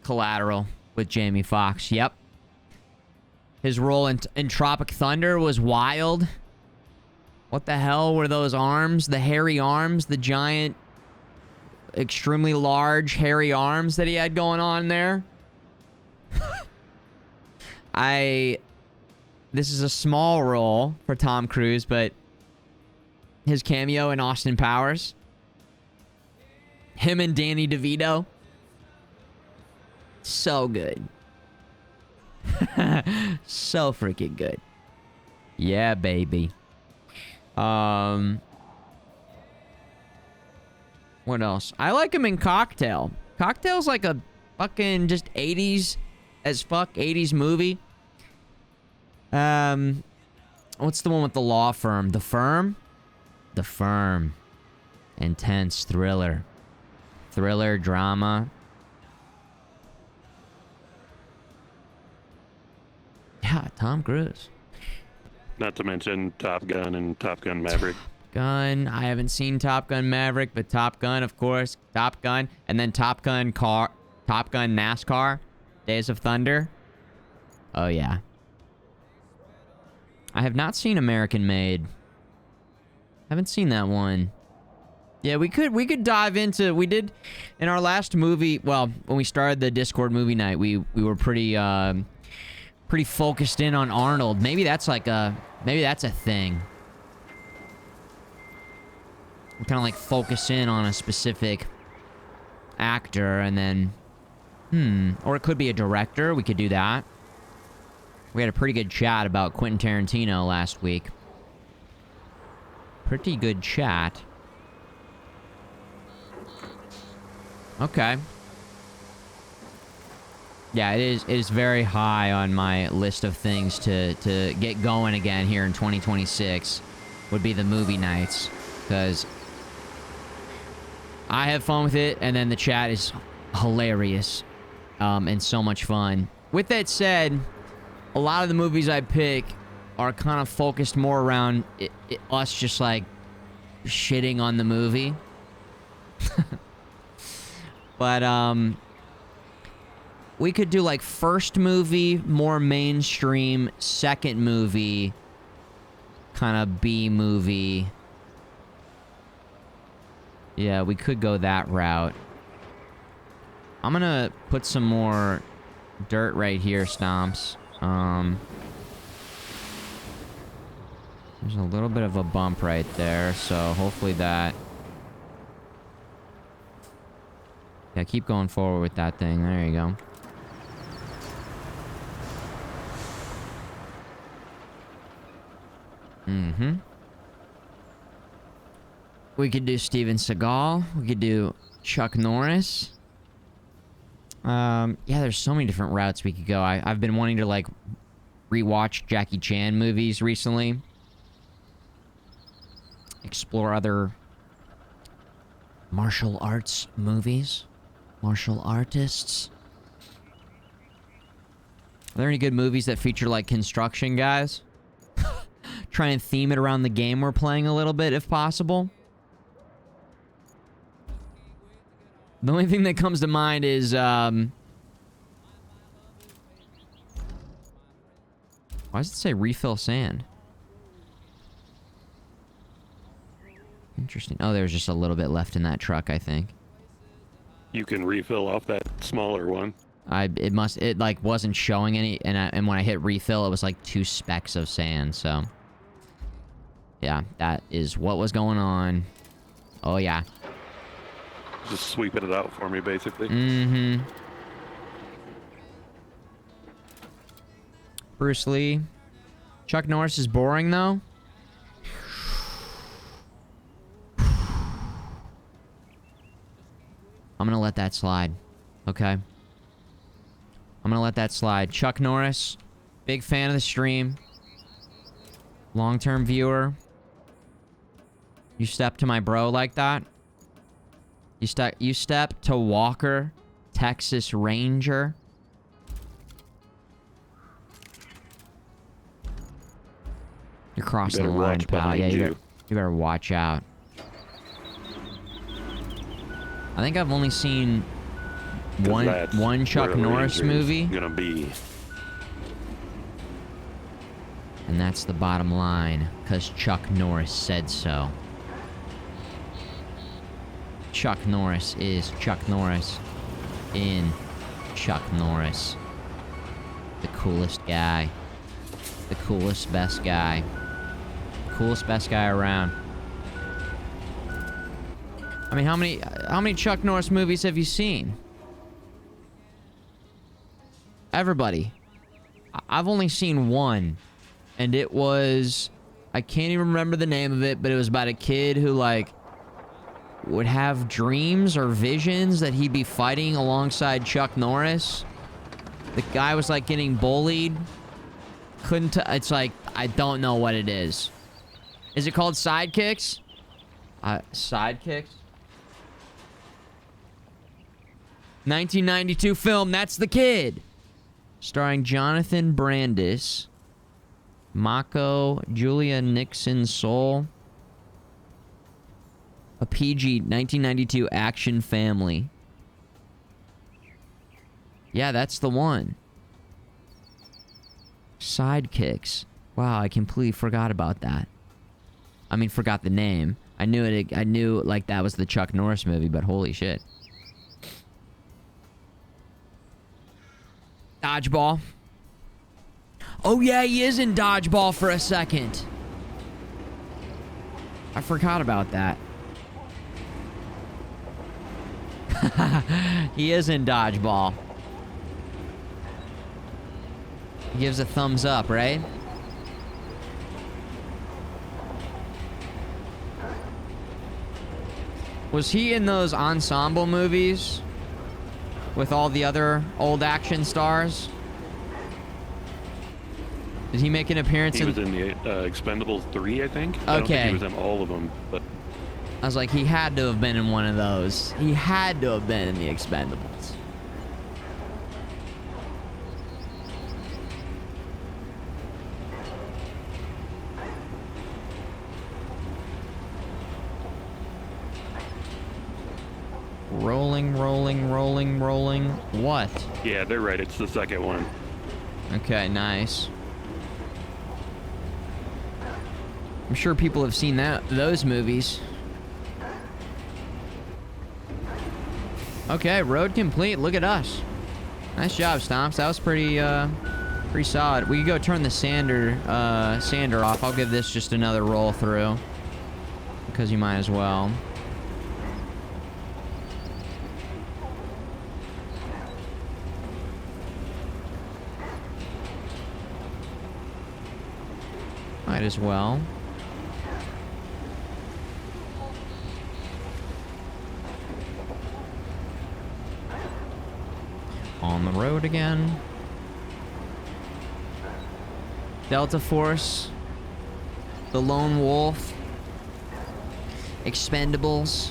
Collateral with Jamie Foxx. Yep. His role in Tropic Thunder was wild. What the hell were those arms? The hairy arms? The giant, extremely large, hairy arms that he had going on there? I this is a small role for Tom Cruise, but his cameo in Austin Powers. Him and Danny DeVito. So good. So freaking good. Yeah, baby. What else? I like him in Cocktail. Cocktail's like a fucking just 80s as fuck 80s movie. What's the one with the law firm? The Firm? The Firm. Intense thriller. Thriller, drama. Yeah, Tom Cruise. Not to mention Top Gun and Top Gun Maverick. Gun. I haven't seen Top Gun Maverick, but Top Gun, of course. Top Gun. And then Top Gun NASCAR. Days of Thunder. Oh, yeah. I have not seen American Made. Haven't seen that one. Yeah, we could dive into... We did... In our last movie... Well, when we started the Discord movie night, we were pretty focused in on Arnold. Maybe that's like a... Maybe that's a thing. We kind of like focus in on a specific actor and then... Or it could be a director. We could do that. We had a pretty good chat about Quentin Tarantino last week. Pretty good chat. Okay. Yeah, it is very high on my list of things to get going again here in 2026. Would be the movie nights. Because I have fun with it, and then the chat is hilarious. And so much fun. With that said, a lot of the movies I pick are kind of focused more around us just like shitting on the movie. But we could do like first movie, more mainstream, second movie, kind of B movie. Yeah, we could go that route. I'm gonna put some more dirt right here, Stomps. There's a little bit of a bump right there, so hopefully that... Yeah, keep going forward with that thing. There you go. We could do Steven Seagal. We could do Chuck Norris. Yeah, there's so many different routes we could go. I've been wanting to, like, rewatch Jackie Chan movies recently. Explore other martial arts movies. Martial artists. Are there any good movies that feature, like, construction guys? Try and theme it around the game we're playing a little bit, if possible. The only thing that comes to mind is, why does it say refill sand? Interesting. Oh, there's just a little bit left in that truck, I think. You can refill off that smaller one. It like wasn't showing any, and when I hit refill, it was like 2 specks of sand, so. Yeah, that is what was going on. Oh, yeah. Just sweeping it out for me, basically. Bruce Lee. Chuck Norris is boring, though. I'm gonna let that slide. Okay. I'm gonna let that slide. Chuck Norris. Big fan of the stream. Long-term viewer. You step to my bro like that? You step to Walker, Texas Ranger. You're crossing the line, pal. Yeah, you better watch out. I think I've only seen one Chuck Norris movie. Gonna be. And that's the bottom line, because Chuck Norris said so. Chuck Norris is Chuck Norris in Chuck Norris. The coolest guy. The coolest, best guy. Coolest, best guy around. I mean, how many Chuck Norris movies have you seen? Everybody. I've only seen one. And it was... I can't even remember the name of it, but it was about a kid who, like, would have dreams or visions that he'd be fighting alongside Chuck Norris. The guy was, like, getting bullied. Couldn't... It's like, I don't know what it is. Is it called Sidekicks? Sidekicks? 1992 film, that's the kid. Starring Jonathan Brandis, Mako, Julia Nixon Soul. A PG 1992 action family. Yeah, that's the one. Sidekicks. Wow, I completely forgot about that. I mean, forgot the name. I knew it. I knew, like, that was the Chuck Norris movie, but holy shit. Dodgeball. Oh, yeah, he is in Dodgeball for a second. I forgot about that. He is in Dodgeball. He gives a thumbs up, right? Was he in those ensemble movies with all the other old action stars? Did he make an appearance He was in the Expendables 3, I think. I don't think he was in all of them, but... I was like, he had to have been in one of those. He had to have been in the Expendables. Rolling, rolling, rolling, rolling. What? Yeah, they're right. It's the second one. Okay, nice. I'm sure people have seen those movies. Okay, road complete. Look at us. Nice job, Stomps. That was pretty solid. We can go turn the sander off. I'll give this just another roll through, because you might as well. Might as well. On the road again. Delta Force. The Lone Wolf. Expendables.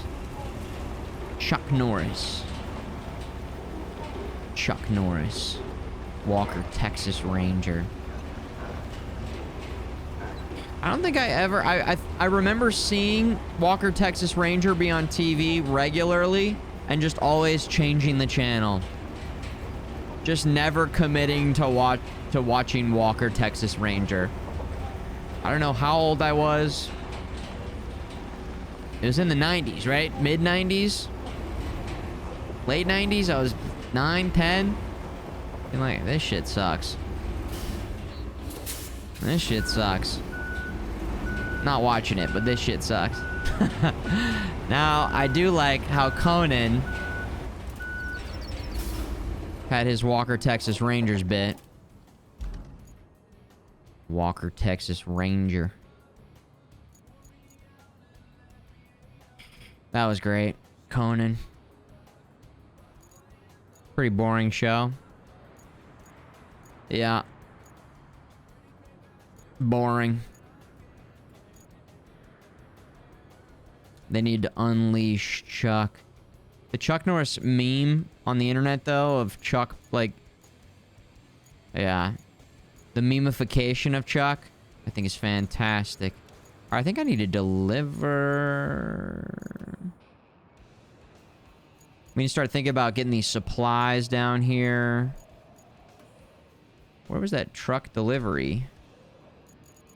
Chuck Norris. Chuck Norris. Walker, Texas Ranger. I don't think I ever... I remember seeing Walker, Texas Ranger be on TV regularly and just always changing the channel. Just never committing to watching Walker, Texas Ranger. I don't know how old I was. It was in the 90s, right? Mid-90s? Late 90s? I was 9, 10. And like, this shit sucks. This shit sucks. Not watching it, but this shit sucks. Now, I do like how Conan had his Walker, Texas Rangers bit. Walker, Texas Ranger. That was great. Conan. Pretty boring show. Yeah. Boring. They need to unleash Chuck. The Chuck Norris meme on the internet, though, of Chuck, like... Yeah. The memification of Chuck, I think is fantastic. Alright, I think I need to deliver... We need to start thinking about getting these supplies down here. Where was that truck delivery?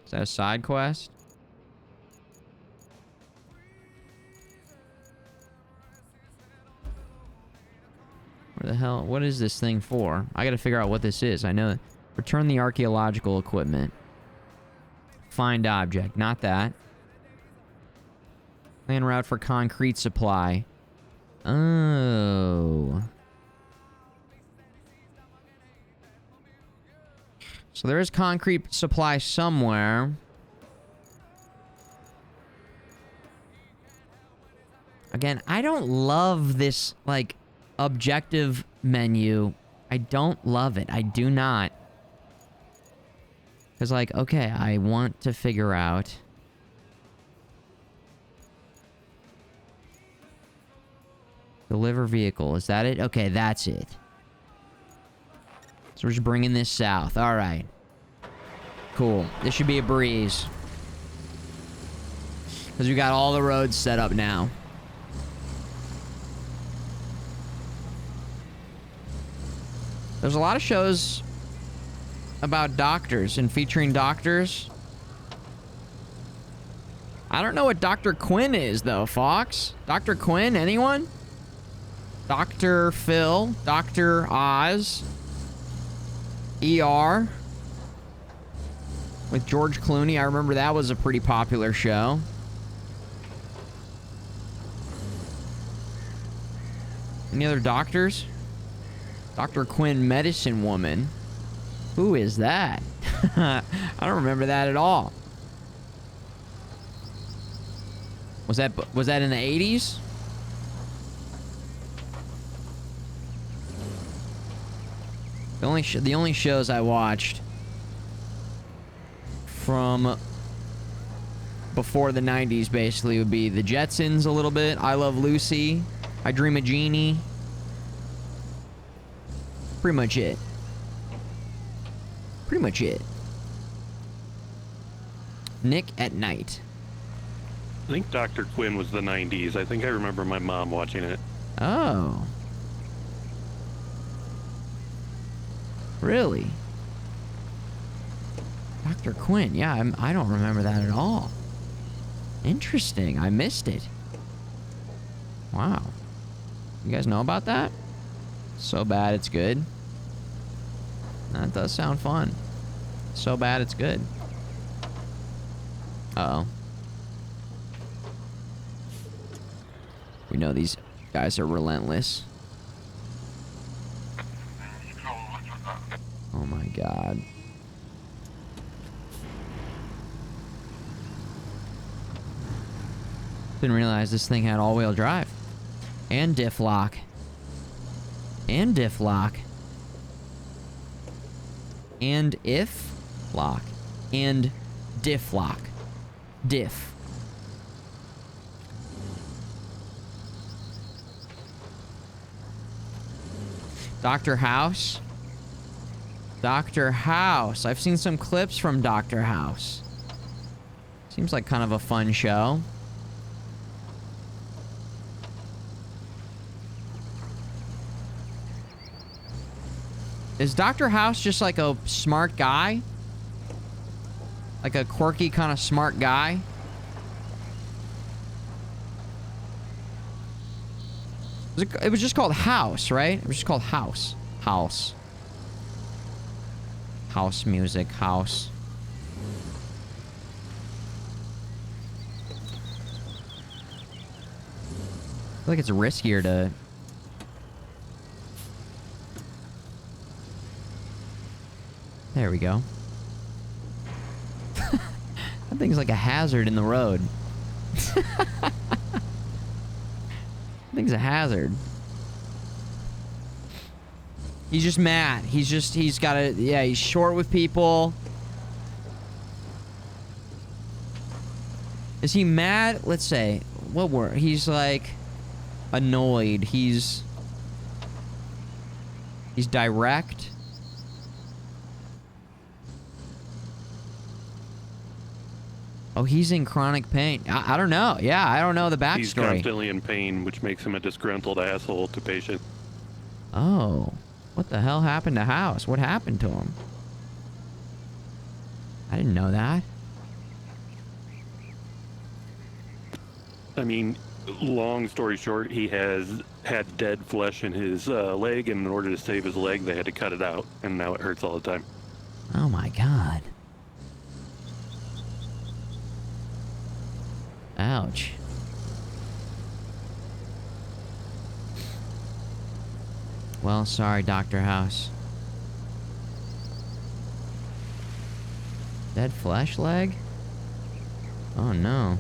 Is that a side quest? Where the hell? What is this thing for? I gotta figure out what this is. I know. Return the archaeological equipment. Find object. Not that. Plan route for concrete supply. Oh. So there is concrete supply somewhere. Again, I don't love this, like, objective menu. I don't love it. I do not. Because, like, okay, I want to figure out... Deliver vehicle. Is that it? Okay, that's it. So we're just bringing this south. All right. Cool. This should be a breeze. Because we got all the roads set up now. There's a lot of shows about doctors and featuring doctors. I don't know what Dr. Quinn is, though, Fox. Dr. Quinn, anyone? Dr. Phil, Dr. Oz, ER, with George Clooney. I remember that was a pretty popular show. Any other doctors? Dr. Quinn, Medicine Woman. Who is that? I don't remember that at all. Was that in the 80s? The only shows I watched from before the 90s basically would be The Jetsons a little bit, I Love Lucy, I Dream of Jeannie. Pretty much it. Pretty much it. Nick at Night. I think Dr. Quinn was the 90s. I think I remember my mom watching it. Oh. Really? Dr. Quinn. Yeah, I don't remember that at all. Interesting. I missed it. Wow. You guys know about that? So bad it's good. That does sound fun. So bad it's good. Uh-oh. We know these guys are relentless. Oh my god. Didn't realize this thing had all-wheel drive. And diff lock. And diff lock. And if lock. And diff lock. Diff. Dr. House. Dr. House. I've seen some clips from Dr. House. Seems like kind of a fun show. Is Dr. House just like a smart guy? Like a quirky kind of smart guy? It was just called House, right? It was just called House. House. House music. House. I feel like it's riskier to... There we go. That thing's like a hazard in the road. That thing's a hazard. He's just mad. He's got a... Yeah, he's short with people. Is he mad? Let's say. What word? He's like... annoyed. He's direct. Oh, he's in chronic pain. I don't know. Yeah, I don't know the backstory. He's constantly in pain, which makes him a disgruntled asshole to patients. Oh. What the hell happened to House? What happened to him? I didn't know that. I mean, long story short, he has had dead flesh in his leg, and in order to save his leg, they had to cut it out, and now it hurts all the time. Oh my god. Ouch. Well, sorry, Dr. House. Dead flesh leg? Oh no.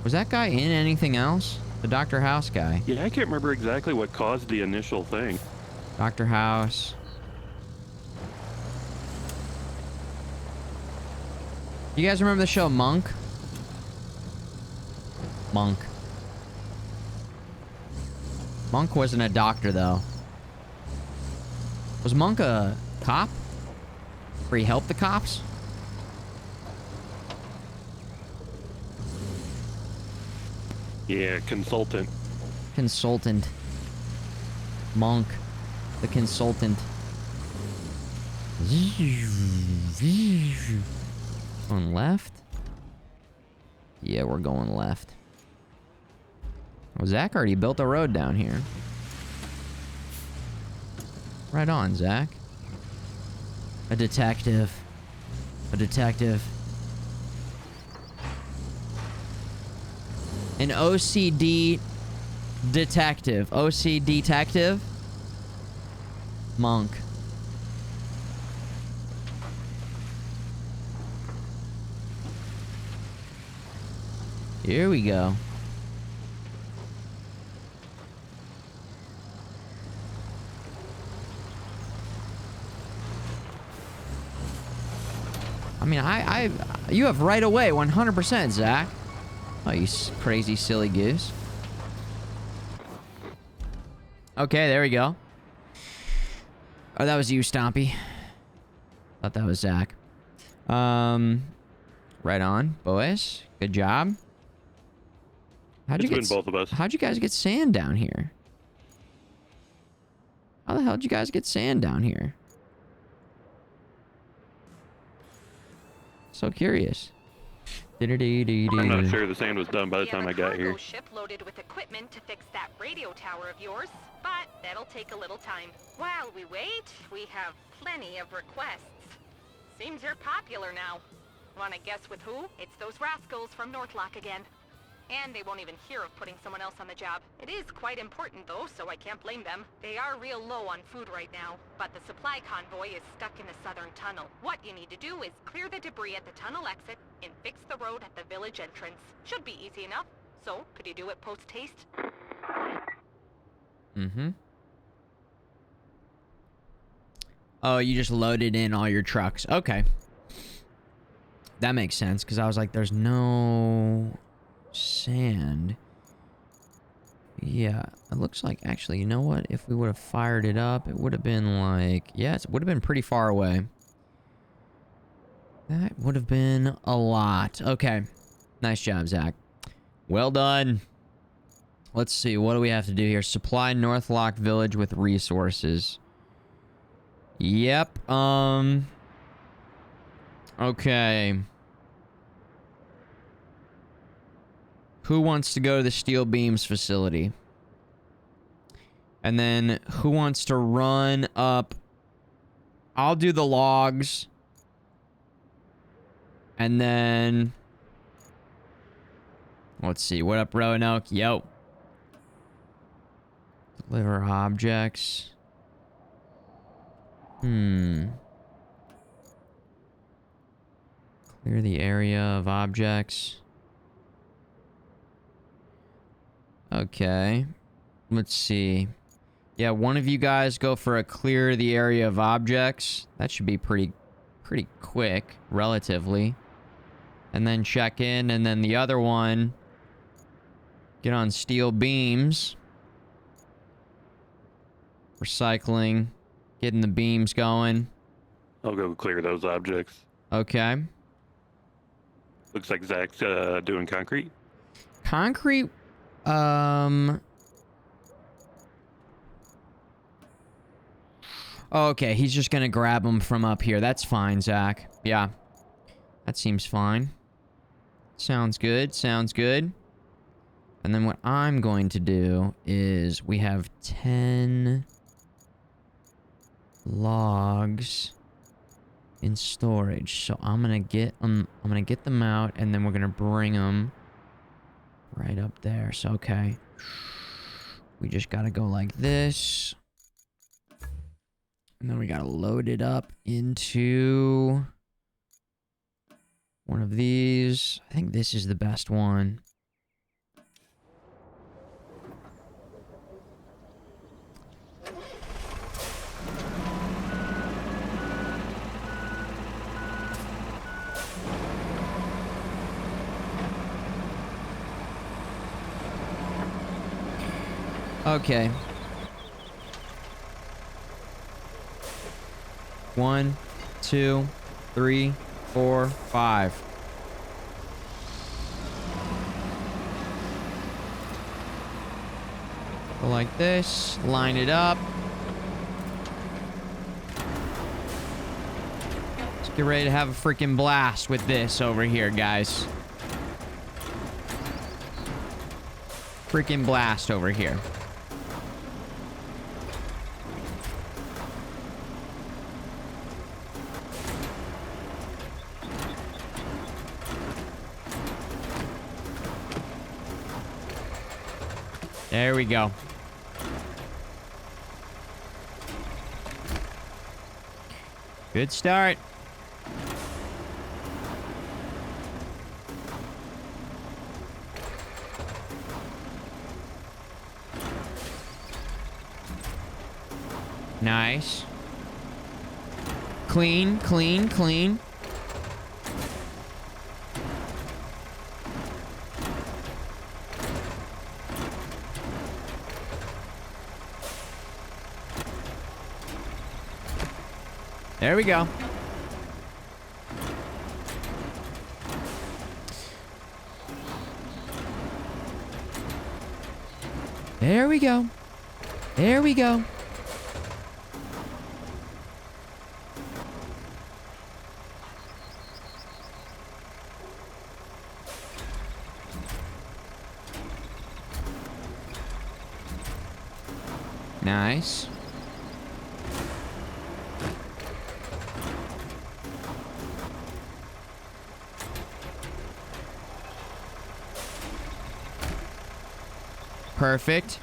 Was that guy in anything else? The Dr. House guy. Yeah, I can't remember exactly what caused the initial thing. Dr. House. You guys remember the show Monk? Monk. Monk wasn't a doctor, though. Was Monk a cop? Where he helped the cops? Yeah, consultant. Consultant. Monk. The consultant. Going left? Yeah, we're going left. Oh, Zach already built a road down here. Right on, Zach. A detective. A detective. An OCD detective. OC detective? Monk. Here we go. I mean, you have right away, 100%, Zach. Oh, you crazy silly goose. Okay, there we go. Oh, that was you, Stompy. Thought that was Zach. Right on, boys. Good job. It's been both of us. How'd you guys get sand down here? How the hell did you guys get sand down here? So curious. I'm not sure the sand was done by the time I got here. Ship loaded with equipment to fix that radio tower of yours, but that'll take a little time. While we wait, we have plenty of requests. Seems you're popular now. Wanna guess with who? It's those rascals from Northlock again. And they won't even hear of putting someone else on the job. It is quite important though, so I can't blame them. They are real low on food right now, but the supply convoy is stuck in the southern tunnel. What you need to do is clear the debris at the tunnel exit and fix the road at the village entrance. Should be easy enough. So, could you do it post-haste? Mm-hmm. Oh, you just loaded in all your trucks. Okay. That makes sense, because I was like, there's no sand. Yeah, it looks like, actually, you know what? If we would have fired it up, it would have been like, yes, it would have been pretty far away. That would have been a lot. Okay. Nice job, Zach. Well done. Let's see, what do we have to do here? Supply Northlock Village with resources. Yep, okay. Who wants to go to the steel beams facility? And then who wants to run up? I'll do the logs. And then let's see. What up, Roanoke? Yo. Deliver objects. Clear the area of objects. Okay. Let's see. Yeah, one of you guys go for a clear the area of objects. That should be pretty quick, relatively. And then check in, and then the other one, get on steel beams. Recycling. Getting the beams going. I'll go clear those objects. Okay. Looks like Zach's doing concrete. Concrete, okay, he's just gonna grab them from up here. That's fine, Zach. Yeah. That seems fine. Sounds good, sounds good. And then what I'm going to do is we have 10 logs. in storage. So I'm gonna get them. I'm gonna get them out, and then we're gonna bring them right up there. So okay, we just gotta go like this, and then we gotta load it up into one of these. I think this is the best one. Okay. 1, 2, 3, 4, 5. Go like this. Line it up. Let's get ready to have a freaking blast with this over here, guys. Freaking blast over here. There we go. Good start. Nice. Clean, clean, clean. There we go. There we go. There we go. Nice. Perfect.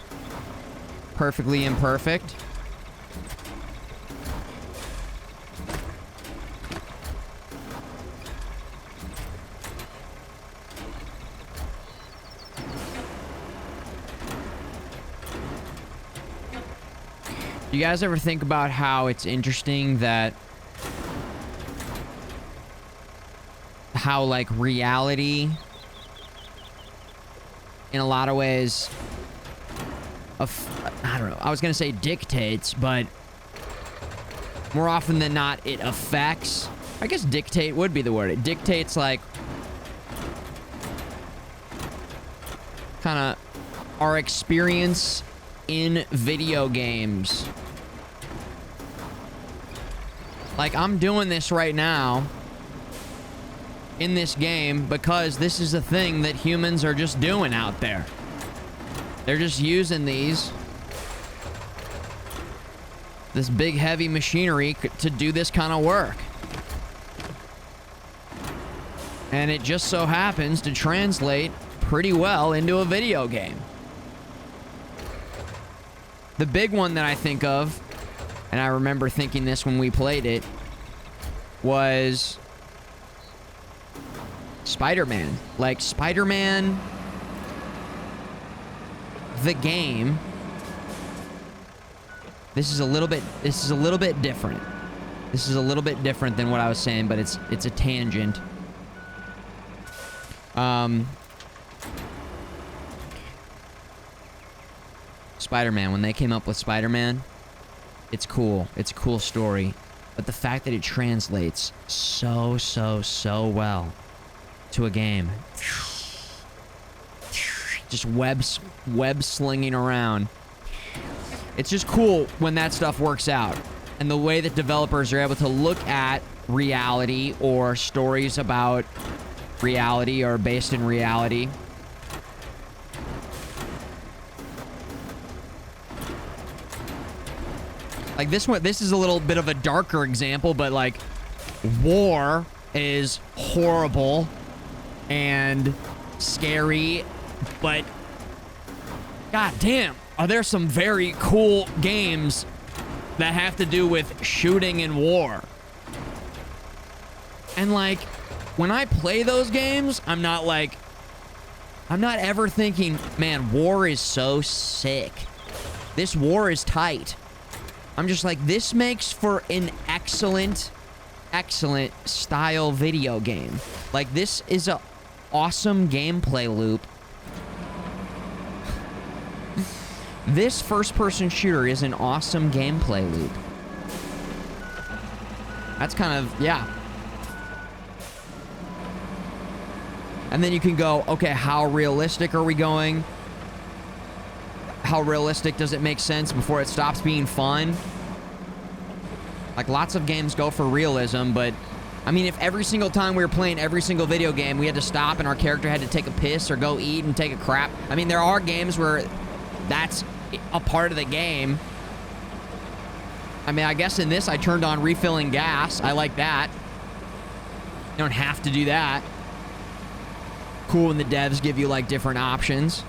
Perfectly imperfect. You guys ever think about how it's interesting that how like reality in a lot of ways I don't know, I was gonna say dictates, but more often than not it affects. I guess dictate would be the word. It dictates like kind of our experience in video games. Like, I'm doing this right now in this game because this is a thing that humans are just doing out there. They're just using this big heavy machinery to do this kind of work. And it just so happens to translate pretty well into a video game. The big one that I think of, and I remember thinking this when we played it, was Spider-Man. Like, Spider-Man, the game. This is a little bit different. This is a little bit different than what I was saying, but it's a tangent. Spider-Man, when they came up with Spider-Man, it's cool. It's a cool story. But the fact that it translates so well to a game. Just web slinging around. It's just cool when that stuff works out. And the way that developers are able to look at reality or stories about reality or based in reality. Like this one, this is a little bit of a darker example, but like war is horrible and scary, but god damn, are there some very cool games that have to do with shooting and war. And like, when I play those games, I'm not ever thinking, man, war is so sick. This war is tight. I'm just like, this makes for an excellent style video game. Like, this is a awesome gameplay loop. This first-person shooter is an awesome gameplay loop. That's kind of, yeah. And then you can go, okay, how realistic are we going? How realistic does it make sense before it stops being fun? Like, lots of games go for realism, but I mean, if every single time we were playing every single video game, we had to stop and our character had to take a piss or go eat and take a crap. I mean, there are games where that's a part of the game. I mean, I guess in this, I turned on refilling gas. I like that. You don't have to do that. Cool when the devs give you, like, different options.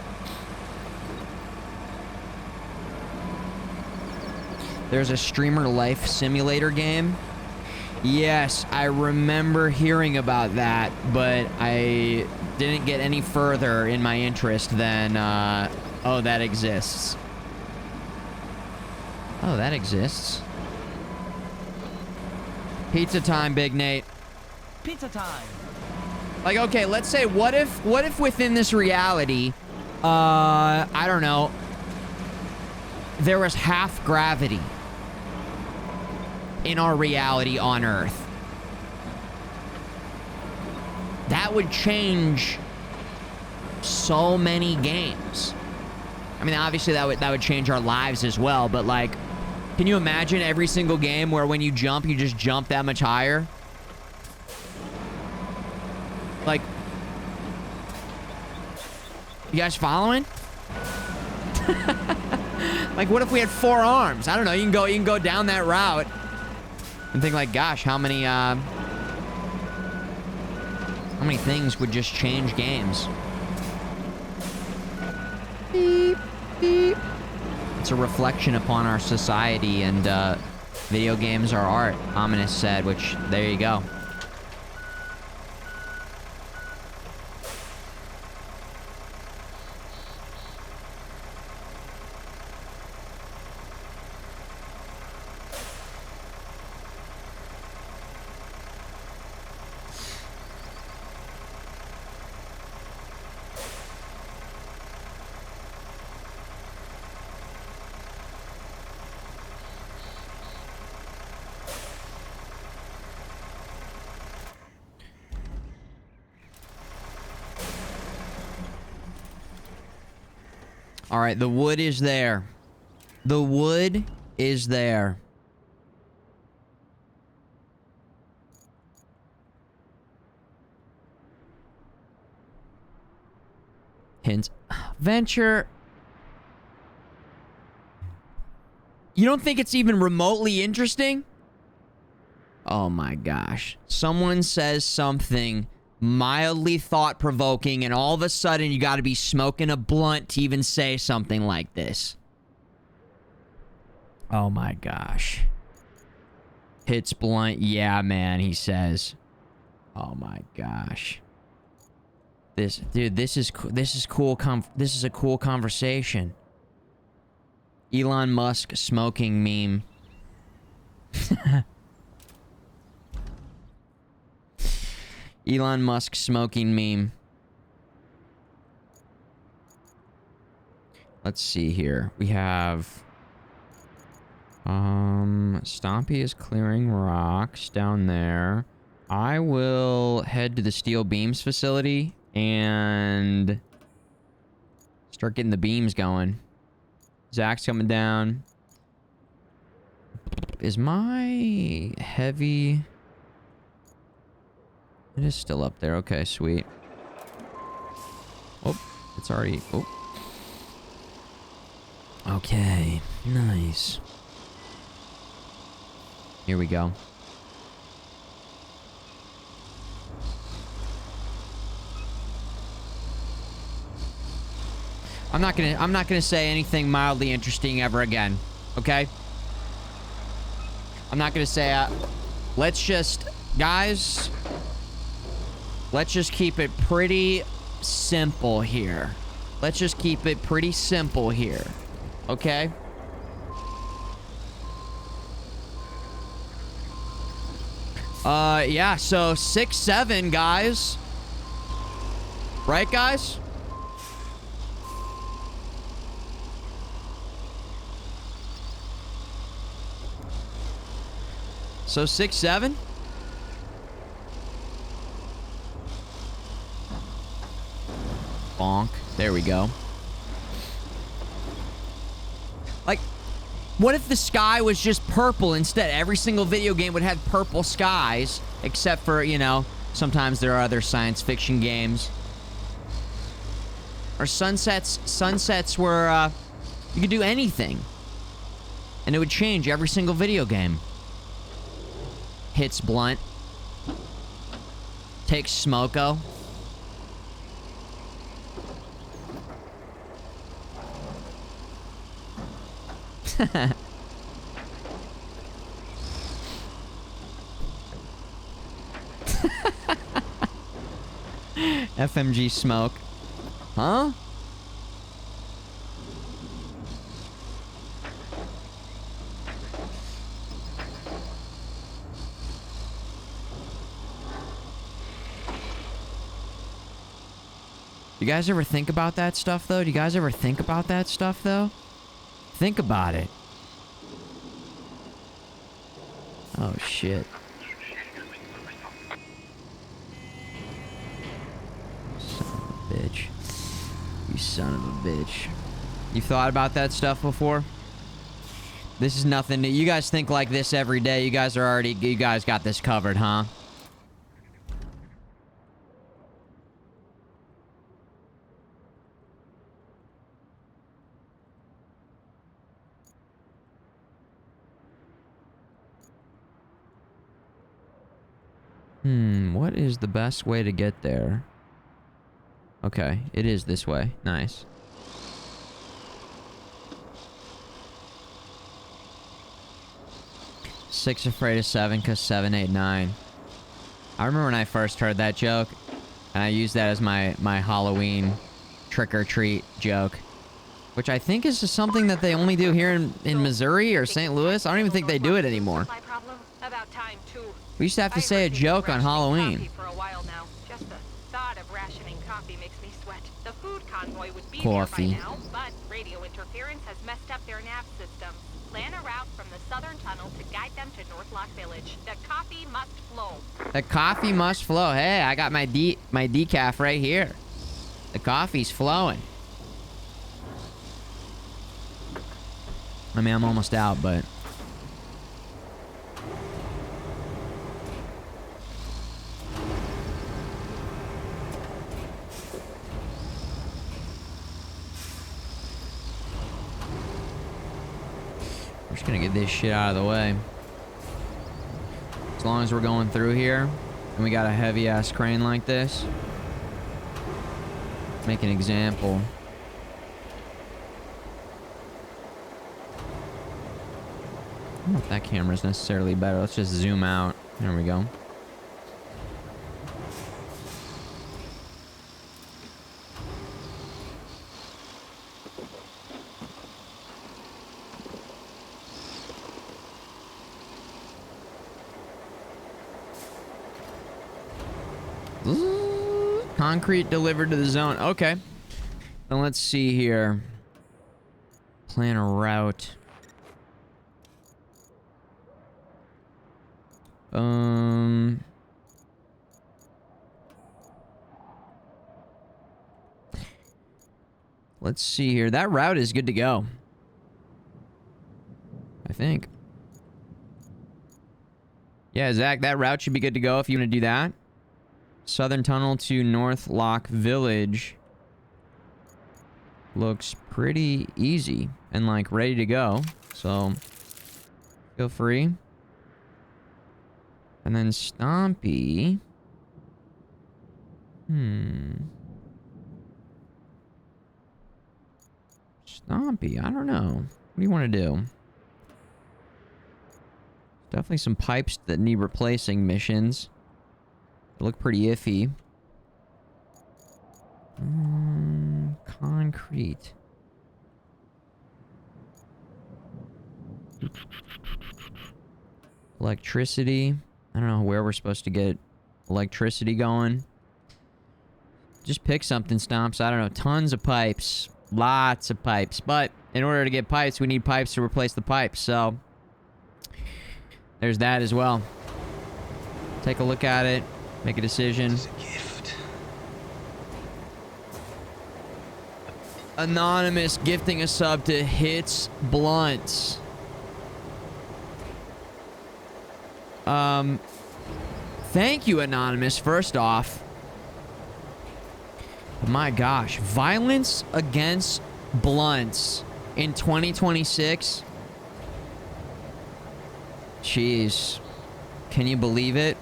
There's a streamer life simulator game. Yes, I remember hearing about that, but I didn't get any further in my interest than, oh, that exists. Oh, that exists. Pizza time, Big Nate. Pizza time. Like, okay, let's say, what if within this reality, I don't know, there was half gravity in our reality on Earth? That would change so many games. I mean, obviously that would change our lives as well, but like, can you imagine every single game where when you jump, you just jump that much higher? Like, you guys following? Like, what if we had 4 arms? I don't know, you can go down that route and think like, gosh, how many things would just change games? Beep, beep. It's a reflection upon our society, and video games are art, Ominous said, which, there you go. All right, the wood is there. The wood is there. Hint. Venture. You don't think it's even remotely interesting? Oh my gosh. Someone says something mildly thought-provoking, and all of a sudden you gotta be smoking a blunt to even say something like this. Oh my gosh. Hits blunt, yeah, man, he says. Oh my gosh. This is cool. This is a cool conversation. Elon Musk smoking meme. Elon Musk smoking meme. Let's see here. We have Stompy is clearing rocks down there. I will head to the steel beams facility and start getting the beams going. Zach's coming down. Is my heavy... It is still up there. Okay, sweet. Oh, it's already... Oh. Okay, nice. Here we go. I'm not gonna say anything mildly interesting ever again. Okay? I'm not gonna say let's just, guys, let's just keep it pretty simple here. Let's just keep it pretty simple here. Okay? Yeah, so 6-7, guys. Right, guys? So 6-7? Bonk. There we go. Like, what if the sky was just purple instead? Every single video game would have purple skies, except for, you know, sometimes there are other science fiction games. Or sunsets where, you could do anything. And it would change every single video game. Hits blunt. Takes smoko. FMG smoke. Huh? You guys ever think about that stuff, though? Do you guys ever think about that stuff, though? Think about it. Oh, shit. Son of a bitch. You son of a bitch. You thought about that stuff before? This is nothing new. You guys think like this every day. You guys got this covered, huh? What is the best way to get there? Okay, it is this way. Nice. Six afraid of seven because 7, 8, 9. I remember when I first heard that joke, and I used that as my Halloween trick-or-treat joke. Which I think is just something that they only do here in Missouri or St. Louis. I don't even think they do it anymore. About time, too. We used to have to say a joke on Halloween. For a while now. Just the thought of rationing coffee makes me sweat. The food convoy would be Coffee. there by now, but radio interference has messed up their nav system. Plan a route from the southern tunnel to guide them to North Lock Village. The coffee must flow. The coffee must flow. Hey, I got my decaf right here. The coffee's flowing. I mean, I'm almost out, but... we're just gonna get this shit out of the way. As long as we're going through here, and we got a heavy-ass crane like this. Make an example. I don't know if that camera's necessarily better. Let's just zoom out. There we go. Concrete delivered to the zone. Okay. Then let's see here. Plan a route. Let's see here. That route is good to go. I think. Yeah, Zach, that route should be good to go if you want to do that. Southern Tunnel to North Lock Village. Looks pretty easy and, like, ready to go. So, feel free. And then Stompy. Stompy, I don't know. What do you want to do? Definitely some pipes that need replacing missions. They look pretty iffy. Concrete. Electricity. I don't know where we're supposed to get electricity going. Just pick something, Stomps. I don't know. Tons of pipes. Lots of pipes. But in order to get pipes, we need pipes to replace the pipes. So there's that as well. Take a look at it. Make a decision. It's a gift. Anonymous gifting a sub to Hits Blunts. Thank you, Anonymous, first off. My gosh. Violence against blunts in 2026. Jeez. Can you believe it?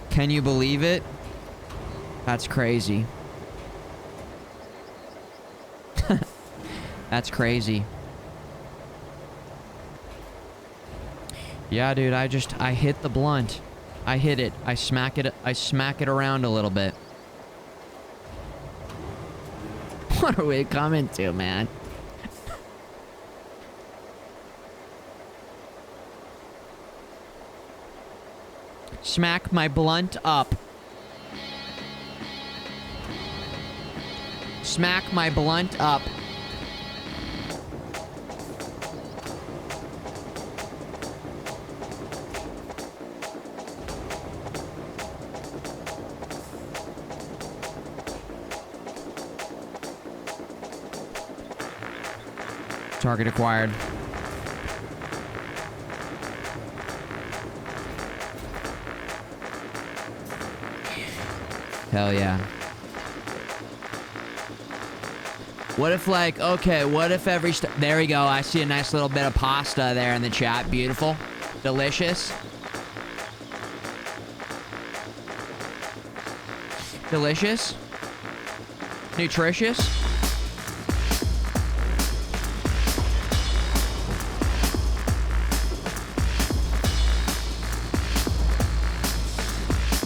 Can you believe it? That's crazy. That's crazy. Yeah, dude, I hit the blunt. I hit it. I smack it around a little bit. What are we coming to, man? Smack my blunt up. Smack my blunt up. Target acquired. Hell yeah. What if, like, okay, what if every... There we go. I see a nice little bit of pasta there in the chat. Beautiful. Delicious. Delicious. Nutritious.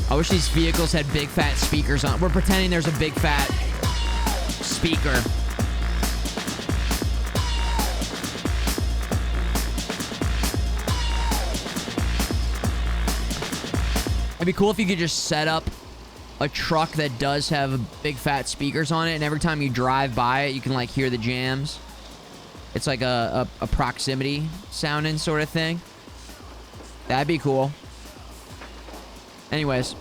I wish these vehicles had big fat speakers on. We're pretending there's a big fat speaker. It'd be cool if you could just set up a truck that does have big fat speakers on it, and every time you drive by it, you can like hear the jams. It's like a proximity sounding sort of thing. That'd be cool. Anyways.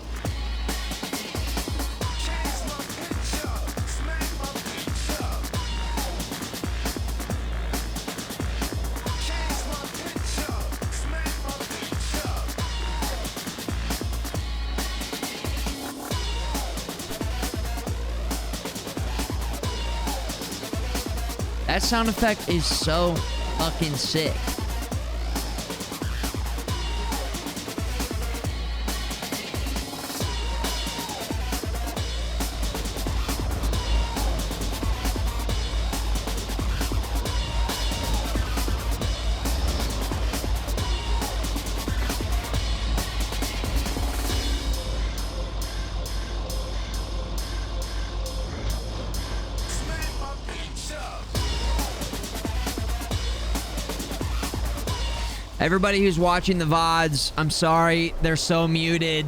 That sound effect is so fucking sick. Everybody who's watching the VODs, I'm sorry, they're so muted.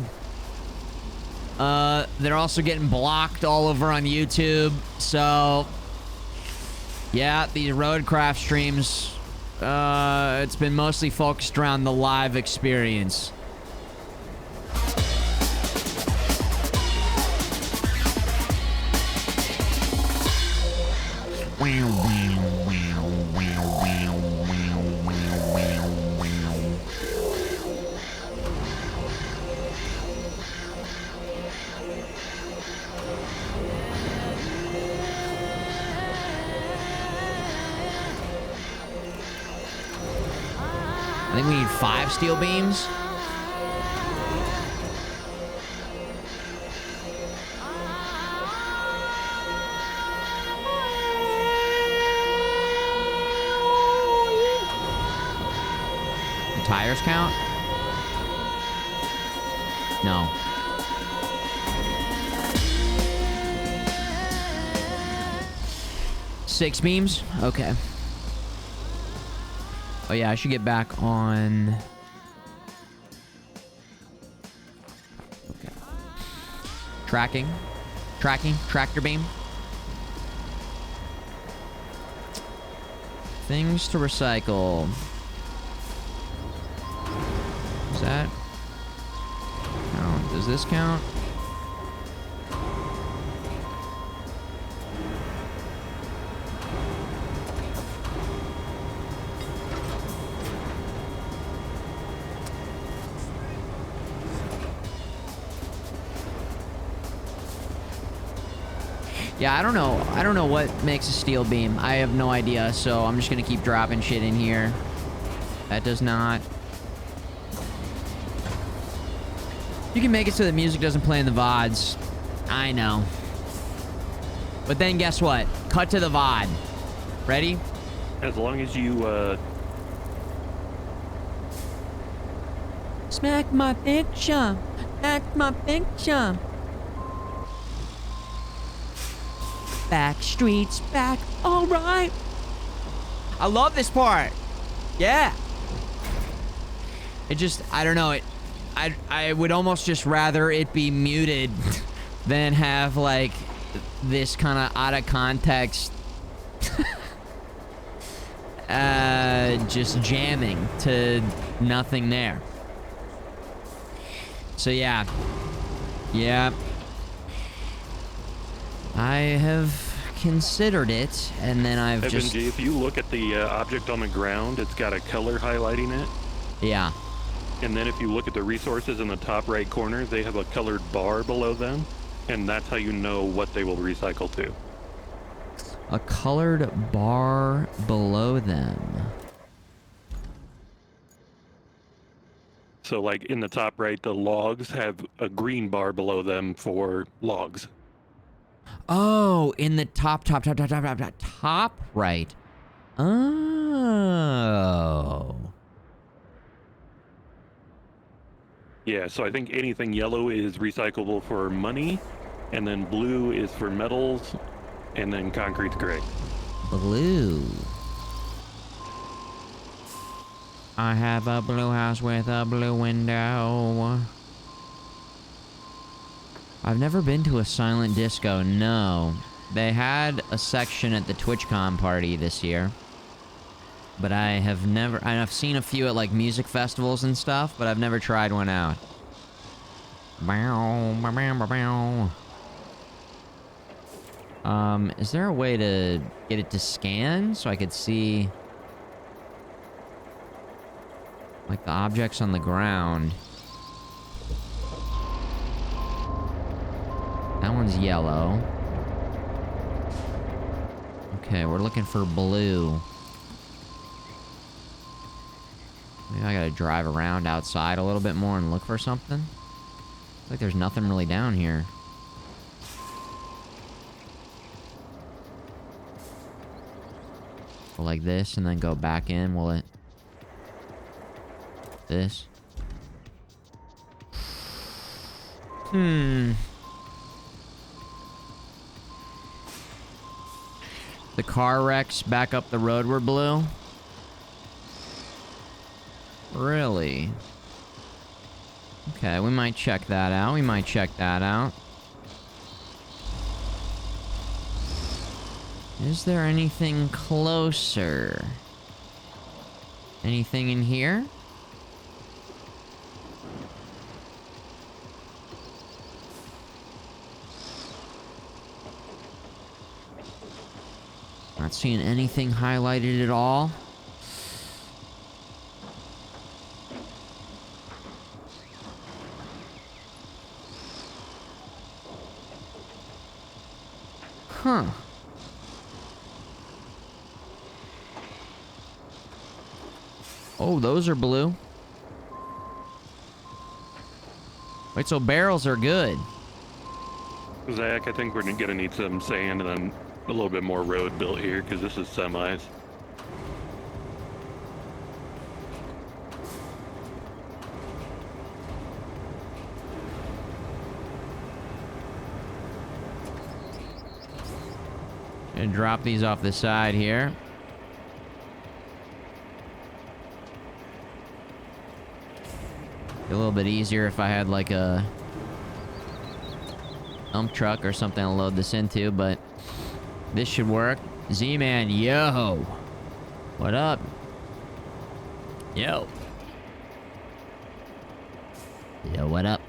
They're also getting blocked all over on YouTube. So, yeah, these Roadcraft streams, it's been mostly focused around the live experience. I think we need 5 steel beams. tires count? No. Six beams? Okay. Oh yeah, I should get back on... Okay. Tracking, tractor beam. Things to recycle. Is that... count? Does this count? Yeah, I don't know. I don't know what makes a steel beam. I have no idea, so I'm just gonna keep dropping shit in here. That does not. You can make it so the music doesn't play in the VODs. I know. But then guess what? Cut to the VOD. Ready? As long as you, Smack my picture. Smack my picture. Back streets back. All right. I love this part. Yeah. It just, I don't know. I would almost just rather it be muted than have like this kind of out of context just jamming to nothing there. So yeah. Yeah. I have considered it, and then I've FNG, just... if you look at the object on the ground, it's got a color highlighting it. Yeah. And then if you look at the resources in the top right corner, they have a colored bar below them, and that's how you know what they will recycle to. A colored bar below them. So like in the top right, the logs have a green bar below them for logs. Oh, in the top right. Oh. Yeah, so I think anything yellow is recyclable for money, and then blue is for metals, and then concrete's gray. Blue. I have a blue house with a blue window. I've never been to a silent disco, no. They had a section at the TwitchCon party this year. But I have never... I've seen a few at, like, music festivals and stuff, but I've never tried one out. Is there a way to get it to scan so I could see... like, the objects on the ground? That one's yellow. Okay, we're looking for blue. Maybe I gotta drive around outside a little bit more and look for something. Like there's nothing really down here. Go like this and then go back in, will it? This? The car wrecks back up the road were blue? Really? Okay, we might check that out. We might check that out. Is there anything closer? Anything in here? Not seeing anything highlighted at all. Huh. Oh, those are blue. Wait, so barrels are good. Zach, I think we're gonna need some sand and then a little bit more road built here because this is semis. Gonna drop these off the side here. Be a little bit easier if I had like a dump truck or something to load this into, but this should work. Z-Man, yo. What up? Yo. Yo, what up?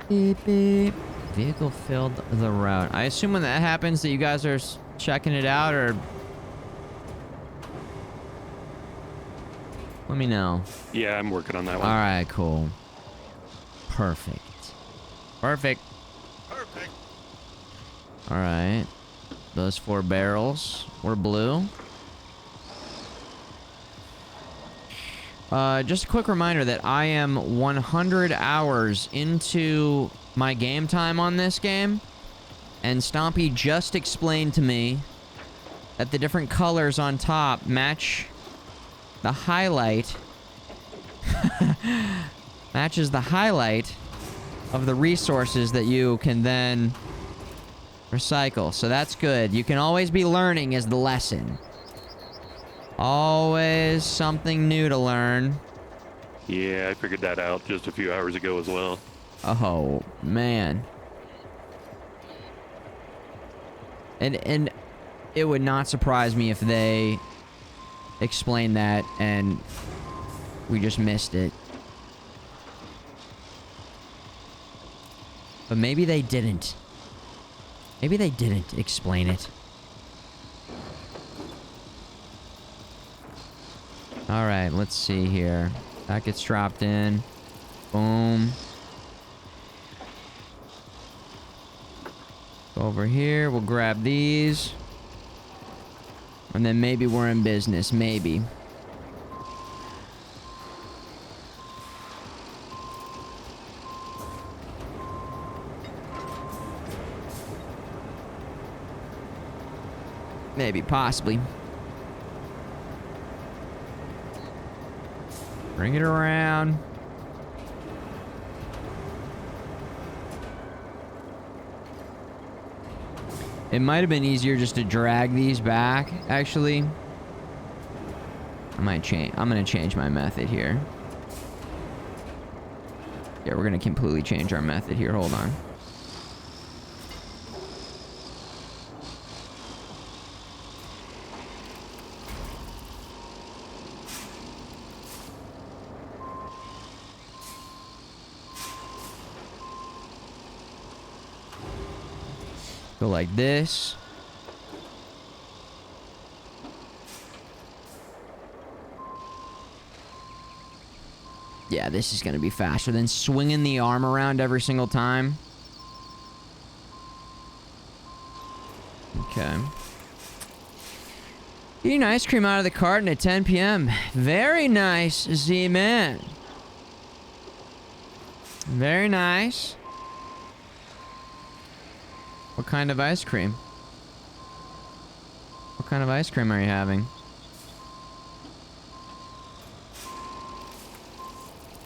Beep, beep. Vehicle filled the route. I assume when that happens that you guys are checking it out, or... Let me know. Yeah, I'm working on that one. Alright, cool. Perfect. Perfect. Perfect. Alright. Those 4 barrels were blue. Just a quick reminder that I am 100 hours into my game time on this game. And Stompy just explained to me that the different colors on top match the highlight. Matches the highlight of the resources that you can then recycle. So that's good. You can always be learning is the lesson. Always something new to learn. Yeah, I figured that out just a few hours ago as well. Oh, man. And it would not surprise me if they explained that and we just missed it. But maybe they didn't. Maybe they didn't explain it. Alright, let's see here. That gets dropped in. Boom. Go over here, we'll grab these. And then maybe we're in business, maybe. Maybe, possibly. Bring it around. It might have been easier just to drag these back, actually. I'm gonna change my method here. Yeah, we're gonna completely change our method here. Hold on. Go like this. Yeah, this is gonna be faster than swinging the arm around every single time. Okay. Eating ice cream out of the carton at 10 p.m. Very nice, Z-Man. Very nice. What kind of ice cream? What kind of ice cream are you having?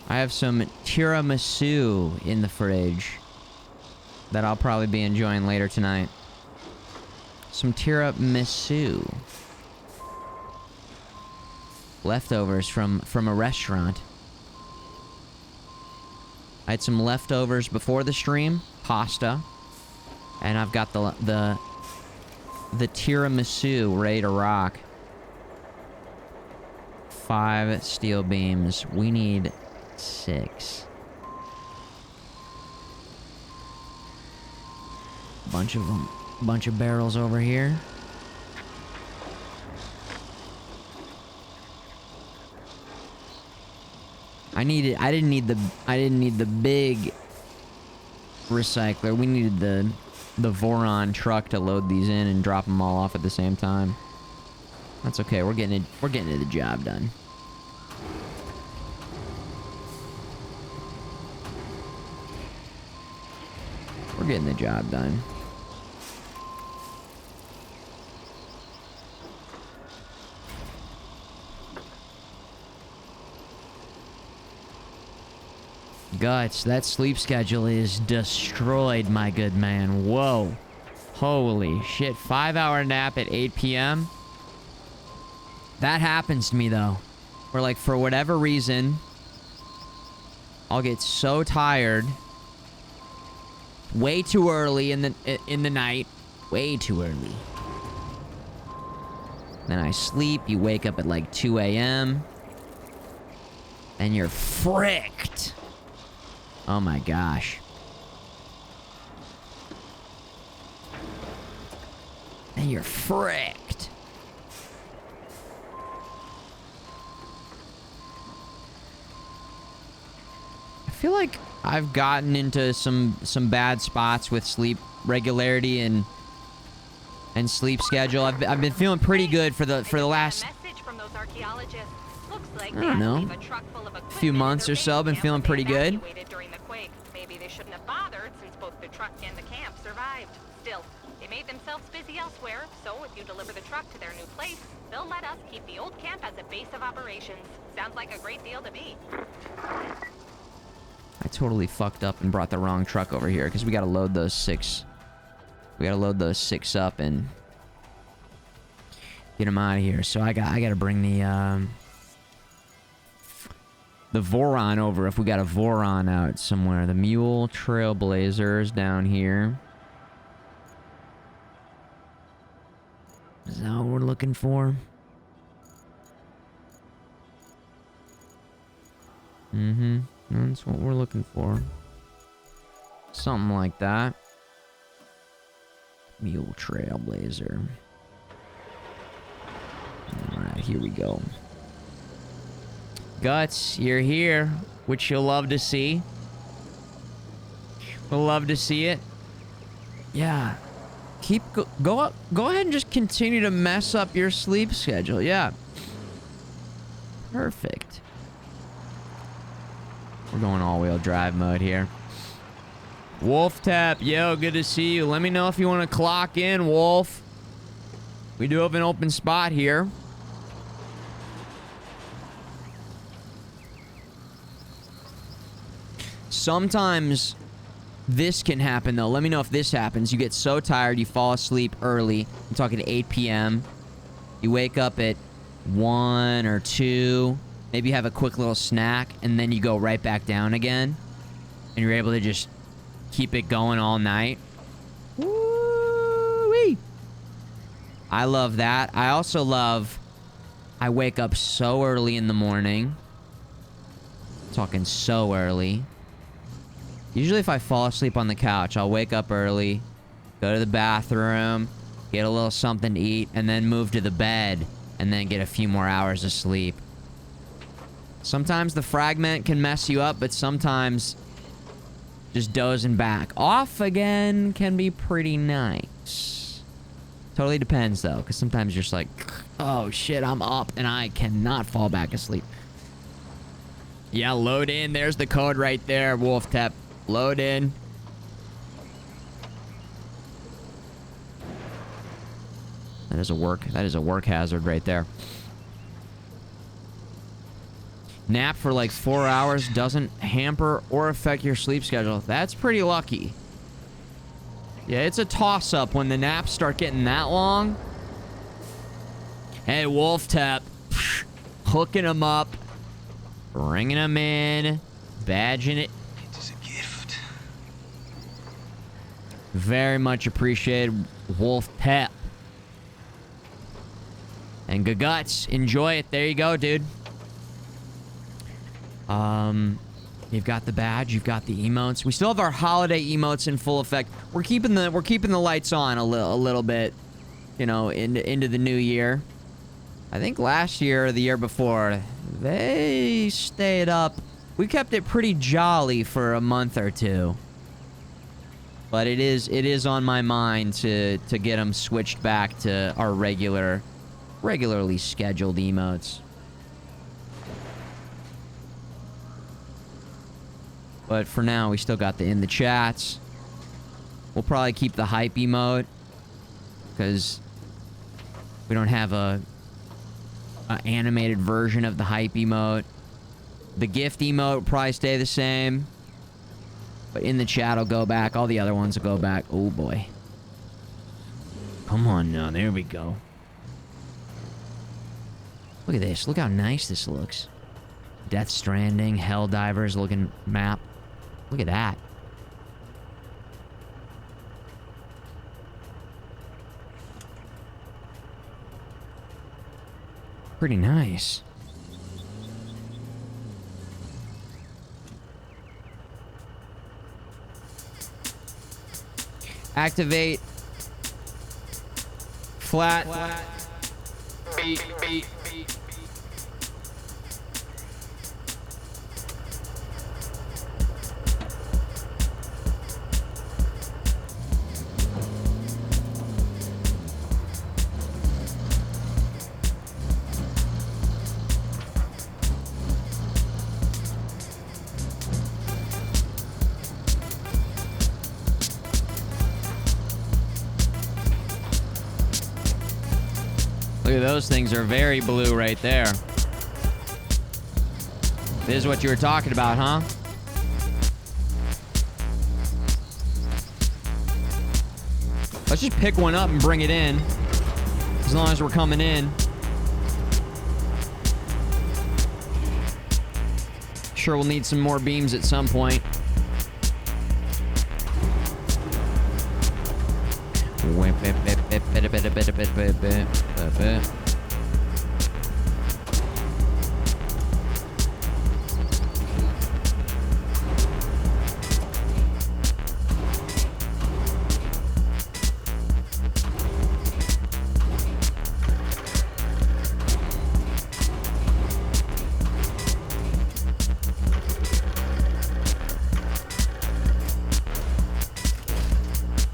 I have some tiramisu in the fridge that I'll probably be enjoying later tonight. Some tiramisu. Leftovers from a restaurant. I had some leftovers before the stream, pasta. And I've got the tiramisu ready to rock. 5 steel beams. We need 6. Bunch of them. Bunch of barrels over here. I didn't need the big recycler. We needed the Voron truck to load these in and drop them all off at the same time. That's okay. We're getting the job done. We're getting the job done. Guts, that sleep schedule is destroyed, my good man. Whoa. Holy shit. 5-hour nap at 8 p.m. That happens to me, though. Where, like, for whatever reason, I'll get so tired way too early in the night. Way too early. Then I sleep. You wake up at, like, 2 a.m. And you're fricked. Oh my gosh. And you're fricked. I feel like I've gotten into some bad spots with sleep regularity and sleep schedule. I've been feeling pretty good for the last, I don't know, few months or so. I've been feeling pretty good. Maybe they shouldn't have bothered since both the truck and the camp survived. Still, they made themselves busy elsewhere, so if you deliver the truck to their new place, they'll let us keep the old camp as a base of operations. Sounds like a great deal to me. I totally fucked up and brought the wrong truck over here because we gotta load those 6. We gotta load those 6 up and get them out of here. So I gotta bring the Voron over if we got a Voron out somewhere. The Mule Trailblazers down here. Is that what we're looking for? Mm-hmm. That's what we're looking for. Something like that. Mule Trailblazer. Alright, here we go. Guts, you're here, which you'll love to see. We'll love to see it. Yeah. Go ahead and just continue to mess up your sleep schedule. Yeah. Perfect. We're going all-wheel drive mode here. Wolf Tap, yo, good to see you. Let me know if you want to clock in, Wolf. We do have an open spot here. Sometimes this can happen, though. Let me know if this happens. You get so tired, you fall asleep early. I'm talking 8 p.m. You wake up at 1 or 2. Maybe you have a quick little snack, and then you go right back down again. And you're able to just keep it going all night. Woo-wee! I love that. I also love... I wake up so early in the morning. Talking so early. Usually if I fall asleep on the couch, I'll wake up early, go to the bathroom, get a little something to eat, and then move to the bed, and then get a few more hours of sleep. Sometimes the fragment can mess you up, but sometimes just dozing back off again can be pretty nice. Totally depends, though, because sometimes you're just like, oh shit, I'm up, and I cannot fall back asleep. Yeah, load in. There's the code right there, Wolf Tap. Load in. That is a work hazard right there. Nap for like 4 hours doesn't hamper or affect your sleep schedule. That's pretty lucky. Yeah, it's a toss-up when the naps start getting that long. Hey, Wolf Tap. Hooking them up. Bringing them in. Badging it. It is a gift. Very much appreciated, Wolf Tap. And Guts, enjoy it. There you go, dude. You've got the badge, you've got the emotes. We still have our holiday emotes in full effect. We're keeping the lights on a little bit, you know, into the new year. I think last year or the year before, they stayed up. We kept it pretty jolly for a month or two. But it is on my mind to get them switched back to our regularly scheduled emotes. But for now, we still got the in the chats. We'll probably keep the hype emote because we don't have a animated version of the hype emote. The gift emote will probably stay the same. But In the Chat will go back. All the other ones will go back. Oh, boy. Come on now. There we go. Look at this. Look how nice this looks. Death Stranding, Helldivers looking map. Look at that. Pretty nice. Activate. Flat. Beat. Look at those things are very blue right there. This is what you were talking about, huh? Let's just pick one up and bring it in. As long as we're coming in. Sure, we'll need some more beams at some point.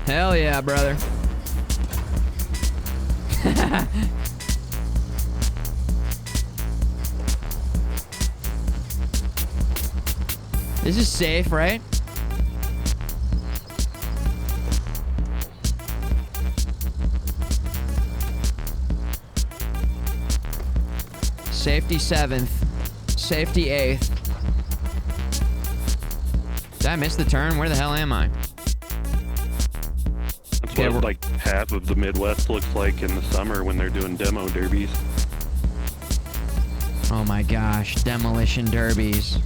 Hell yeah, brother. This is safe, right? Safety 7th. Safety 8th. Did I miss the turn? Where the hell am I? That's what like half of the Midwest looks like in the summer when they're doing demo derbies. Oh my gosh, demolition derbies.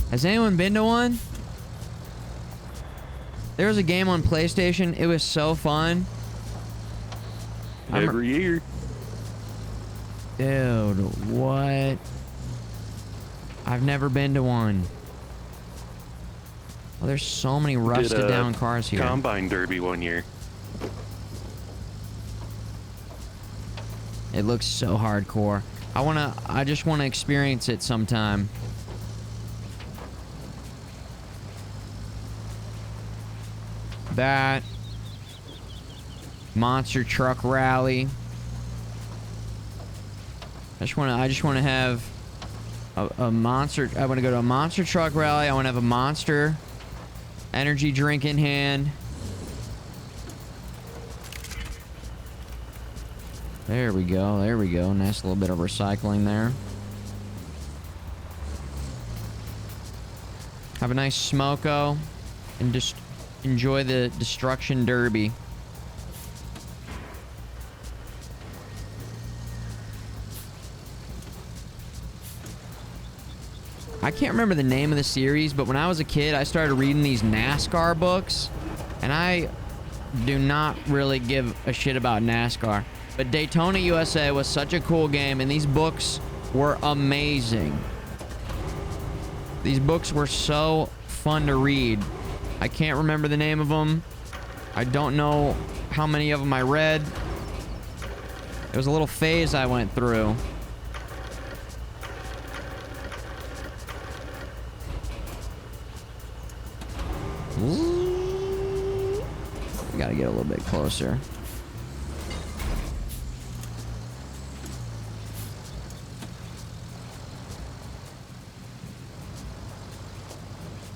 Has anyone been to one? There was a game on PlayStation. It was so fun. Every year. Dude, what? I've never been to one. Oh, there's so many rusted down cars here. Combine derby one year. It looks so hardcore. I just wanna experience it sometime. That monster truck rally. I just wanna have a monster. I wanna go to a monster truck rally. I wanna have a monster energy drink in hand. There we go. There we go. Nice little bit of recycling there. Have a nice smoko and just enjoy the destruction derby. I can't remember the name of the series, but when I was a kid, I started reading these NASCAR books, and I do not really give a shit about NASCAR. But Daytona USA was such a cool game, and these books were amazing. These books were so fun to read. I can't remember the name of them. I don't know how many of them I read. It was a little phase I went through. Gotta get a little bit closer.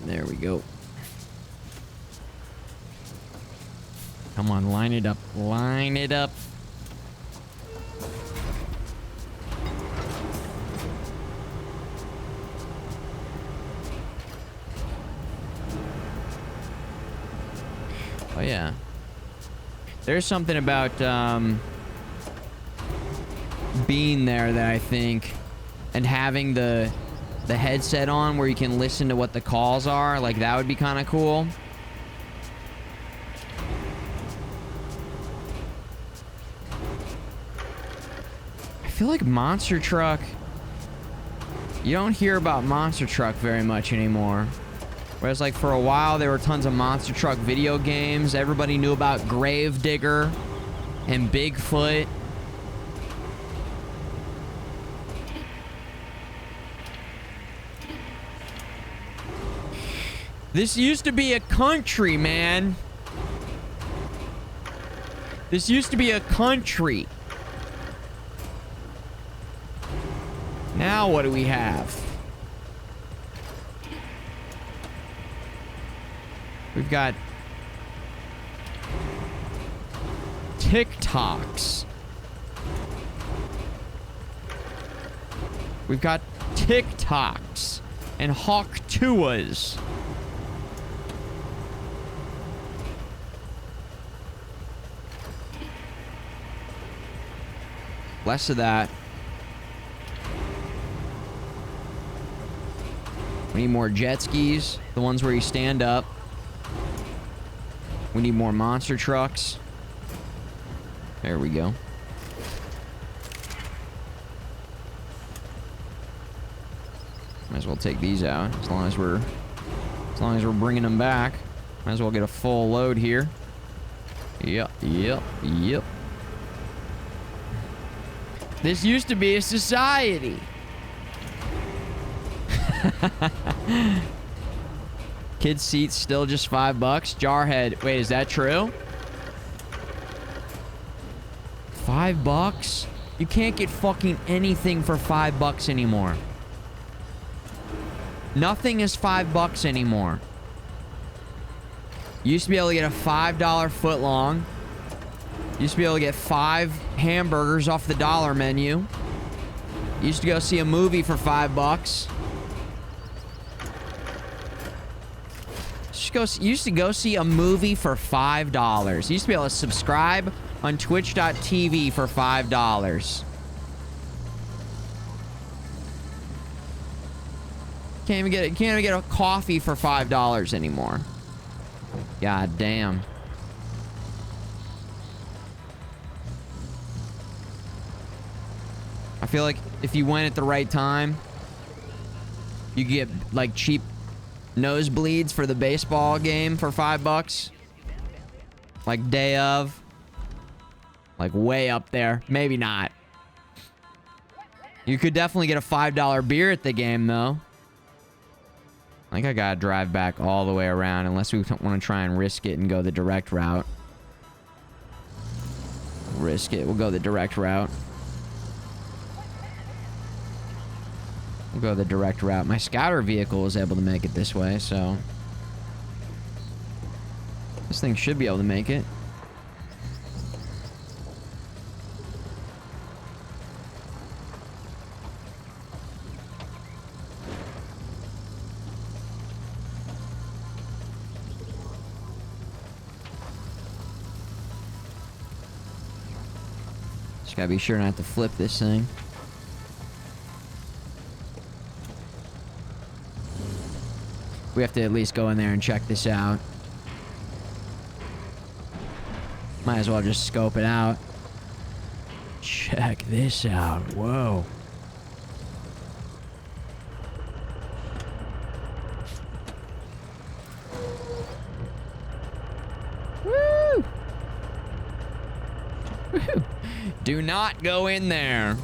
There we go. Come on, line it up. Line it up. Yeah. There's something about being there that I think, and having the headset on where you can listen to what the calls are, like that would be kind of cool. I feel like Monster Truck, you don't hear about Monster Truck very much anymore. Whereas, like, for a while, there were tons of Monster Truck video games. Everybody knew about Gravedigger and Bigfoot. This used to be a country, man. This used to be a country. Now what do we have? We've got TikToks. We've got TikToks and Hawk Tuas. Less of that. We need more jet skis, the ones where you stand up. We need more monster trucks. There we go. Might as well take these out as long as we're bringing them back. Might as well get a full load here. Yep. This used to be a society. Kids seats still just $5. Jarhead. Wait, is that true? $5? You can't get fucking anything for $5 anymore. Nothing is $5 anymore. You used to be able to get a $5 footlong. You used to be able to get 5 hamburgers off the dollar menu. You used to go see a movie for $5. You used to go see a movie for $5. You used to be able to subscribe on twitch.tv for $5. Can't even get a coffee for $5 anymore. God damn. I feel like if you went at the right time, you get like cheap nosebleeds for the baseball game for $5. Like day of. Like way up there. Maybe not. You could definitely get a $5 beer at the game though. I think I gotta drive back all the way around unless we want to try and risk it and go the direct route. Risk it. We'll go the direct route. We'll go the direct route. My scouter vehicle was able to make it this way, so this thing should be able to make it. Just gotta be sure not to flip this thing. We have to at least go in there and check this out. Might as well just scope it out. Check this out. Whoa. Woo! Woo! Do not go in there.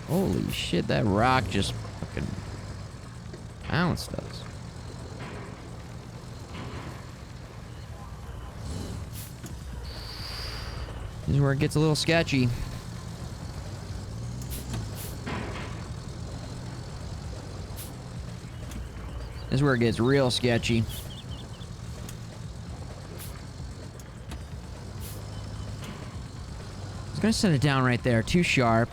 Holy shit, that rock just fucking bounced us. This is where it gets a little sketchy. This is where it gets real sketchy. I was gonna set it down right there, too sharp.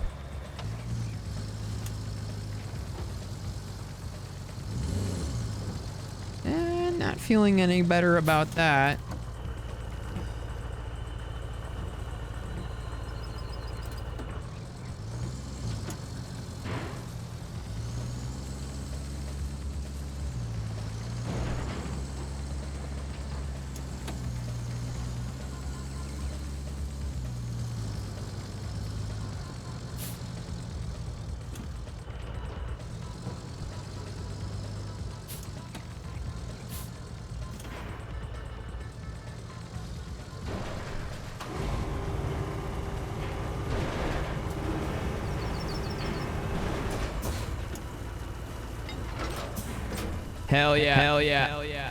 feeling any better about that. Hell yeah. Hell yeah. Hell yeah.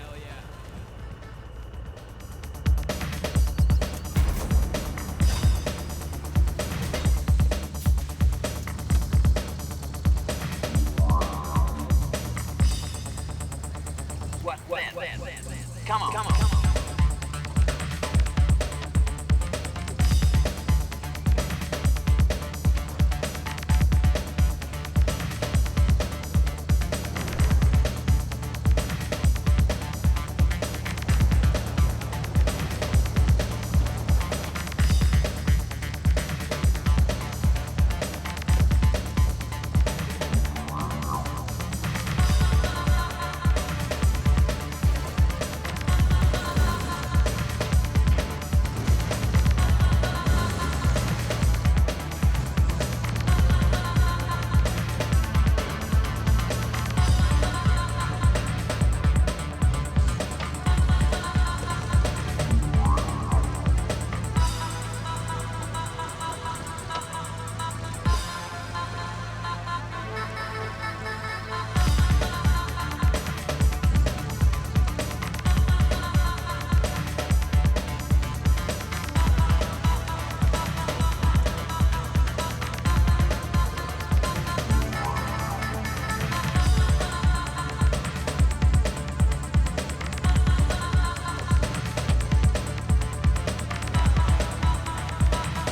Come on.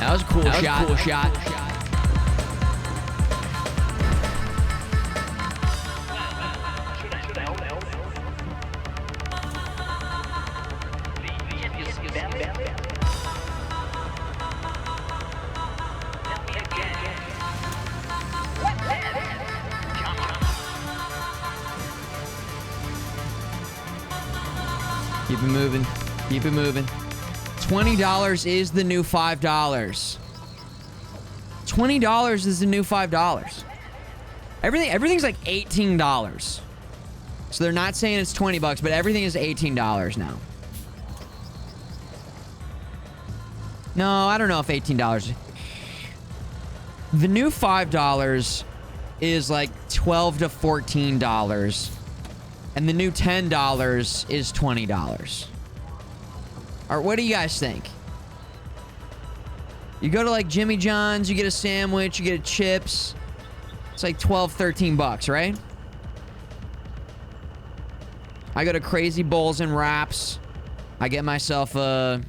That was a cool shot. Cool shot. Keep it moving. Keep it moving. $20 is the new $5. $20 is the new $5. Everything's like $18. So they're not saying it's 20 bucks, but everything is $18 now. No, I don't know if $18. The new $5 is like $12 to $14. And the new $10 is $20. Or what do you guys think? You go to like Jimmy John's, you get a sandwich, you get chips. It's like 12, 13 bucks, right? I go to Crazy Bowls and Wraps. I get myself a...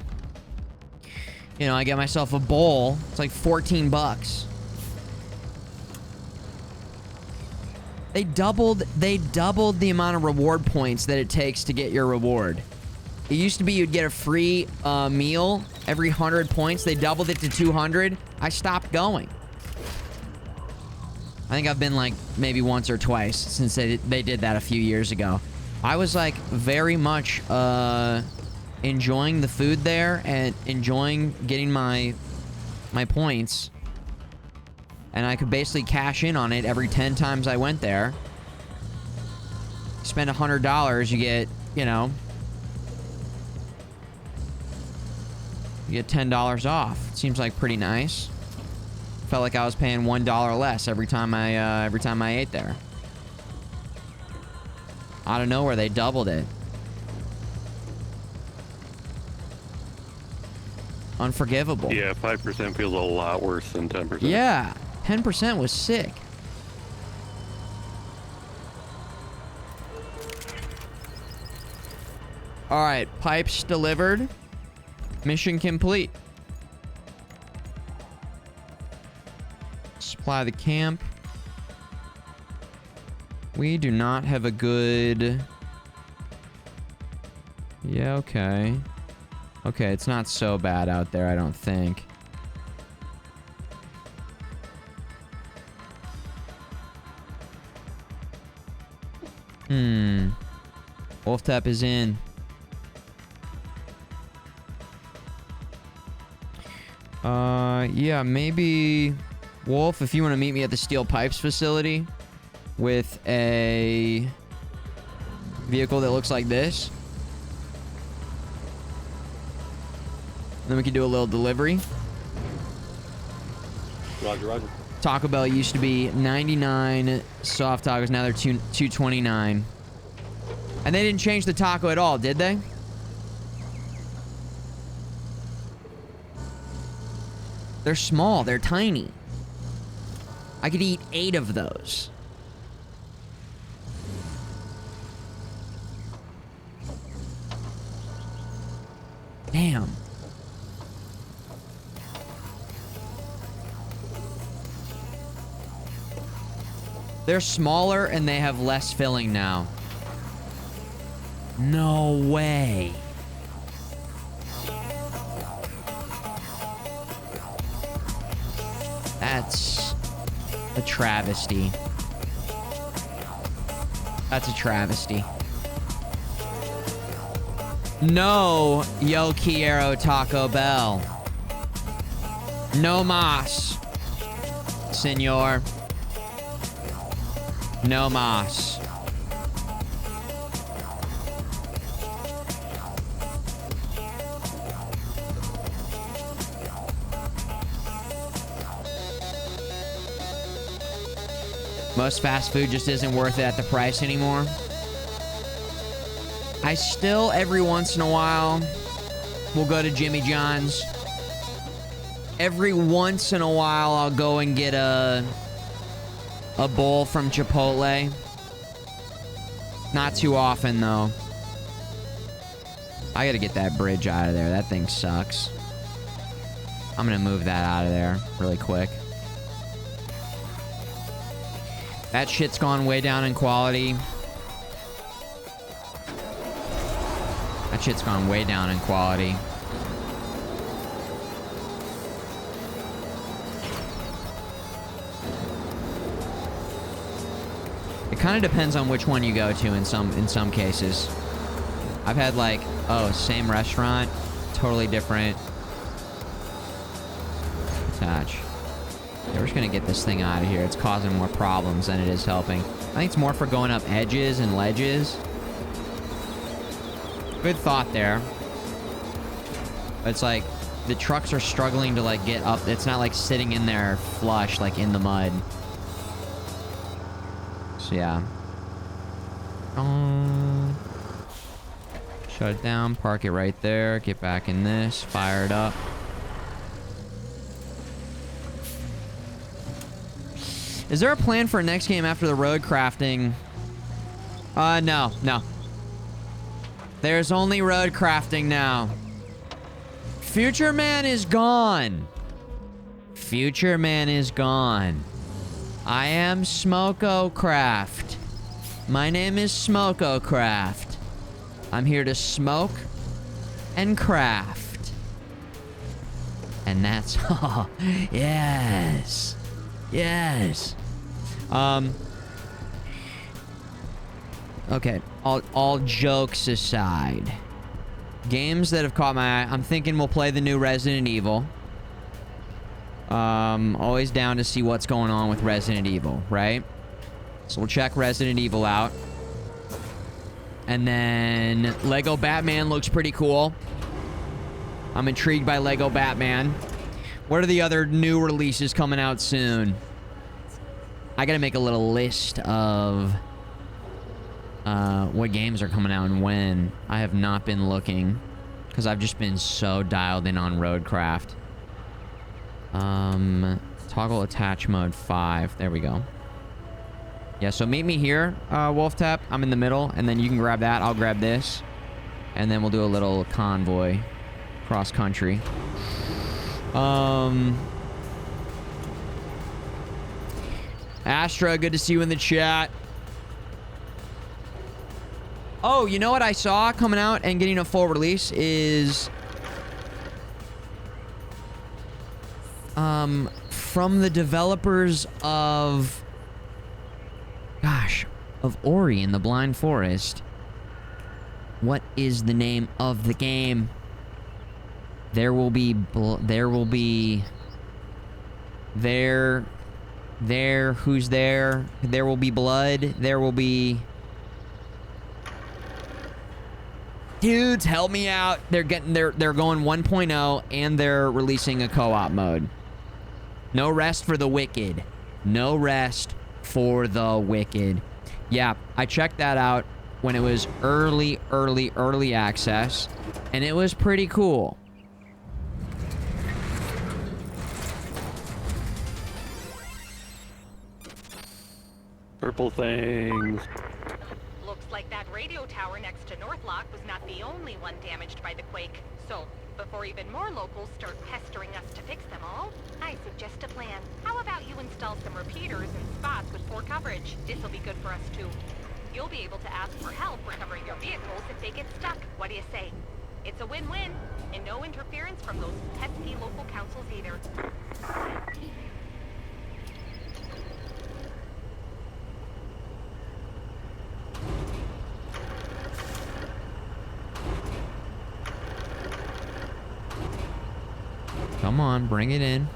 I get myself a bowl. It's like 14 bucks. They doubled the amount of reward points that it takes to get your reward. It used to be you'd get a free meal every 100 points. They doubled it to 200. I stopped going. I think I've been like maybe once or twice since they did that a few years ago. I was like very much enjoying the food there and enjoying getting my points. And I could basically cash in on it every 10 times I went there. Spend $100, you get, you get $10 off. Seems like pretty nice. Felt like I was paying $1 less every time I ate there. Out of nowhere, they doubled it. Unforgivable. Yeah, 5% feels a lot worse than 10%. Yeah, 10% was sick. All right, pipes delivered. Mission complete. Supply the camp. We do not have a good Yeah, okay. Okay, it's not so bad out there, I don't think. Wolf Tap is in. Yeah, maybe... Wolf, if you want to meet me at the Steel Pipes facility with a vehicle that looks like this. Then we can do a little delivery. Roger, roger. Taco Bell used to be 99 soft tacos. Now they're 229. And they didn't change the taco at all, did they? They're small. They're tiny. I could eat 8 of those. Damn. They're smaller and they have less filling now. No way. That's a travesty. That's a travesty. No, Yo Quiero Taco Bell. No mas, senor. No mas. Most fast food just isn't worth it at the price anymore. I still, every once in a while, will go to Jimmy John's. Every once in a while, I'll go and get a bowl from Chipotle. Not too often, though. I gotta get that bridge out of there. That thing sucks. I'm gonna move that out of there really quick. That shit's gone way down in quality. That shit's gone way down in quality. It kind of depends on which one you go to in some cases. I've had like, oh, same restaurant, totally different. Attach. Yeah, we're just gonna get this thing out of here. It's causing more problems than it is helping. I think it's more for going up edges and ledges. Good thought there. But it's like, the trucks are struggling to like get up. It's not like sitting in there flush, like in the mud. So yeah. Shut it down, park it right there, get back in this, fire it up. Is there a plan for a next game after the road crafting? No. There's only road crafting now. Futureman is gone. Futureman is gone. I am Smoko-Craft. My name is Smoko-Craft. I'm here to smoke and craft. And that's all. Yes. Yes. Okay, all jokes aside. Games that have caught my eye. I'm thinking we'll play the new Resident Evil. Always down to see what's going on with Resident Evil, right? So we'll check Resident Evil out. And then Lego Batman looks pretty cool. I'm intrigued by Lego Batman. What are the other new releases coming out soon? I gotta make a little list of what games are coming out and when. I have not been looking because I've just been so dialed in on Roadcraft. Toggle attach mode 5. There we go. Yeah, so meet me here, Wolf Tap. I'm in the middle, and then you can grab that. I'll grab this. And then we'll do a little convoy cross country. Astra, good to see you in the chat. Oh, you know what I saw coming out and getting a full release is... from the developers of... Gosh, of Ori and the Blind Forest. What is the name of the game? There will be... who's there? There will be blood. There will be... Dudes, help me out. They're going 1.0 and they're releasing a co-op mode. No rest for the wicked. No rest for the wicked. Yeah, I checked that out when it was early access, and it was pretty cool. Purple things. Looks like that radio tower next to Northlock was not the only one damaged by the quake. So, before even more locals start pestering us to fix them all, I suggest a plan. How about you install some repeaters in spots with poor coverage? This'll be good for us too. You'll be able to ask for help recovering your vehicles if they get stuck. What do you say? It's a win-win, and no interference from those pesky local councils either. Come on, bring it in.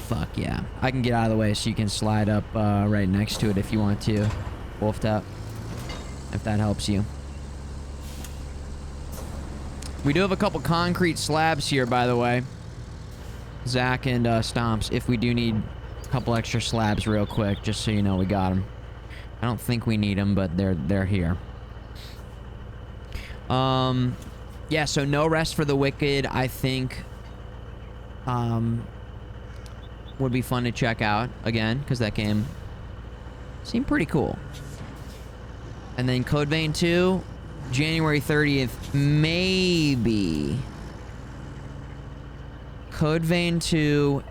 Fuck yeah. I can get out of the way so you can slide up right next to it if you want to. Wolfed up. If that helps you. We do have a couple concrete slabs here, by the way. Zach and Stomps, if we do need a couple extra slabs real quick, just so you know we got them. I don't think we need them, but they're here. Yeah, so no rest for the wicked, I think, would be fun to check out again, because that game seemed pretty cool. And then Code Vein 2, January 30th, maybe. Code Vein 2,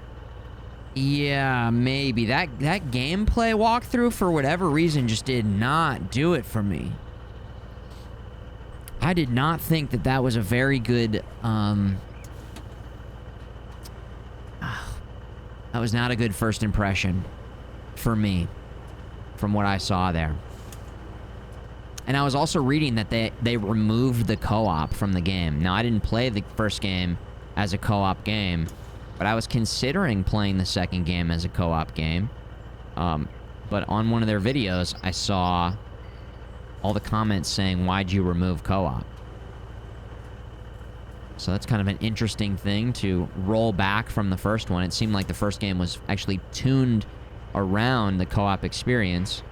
yeah, maybe. That gameplay walkthrough, for whatever reason, just did not do it for me. I did not think that was a very good, that was not a good first impression for me, from what I saw there. And I was also reading that they removed the co-op from the game. Now, I didn't play the first game as a co-op game, but I was considering playing the second game as a co-op game. But on one of their videos, I saw all the comments saying, why'd you remove co-op? So that's kind of an interesting thing to roll back from the first one. It seemed like the first game was actually tuned around the co-op experience.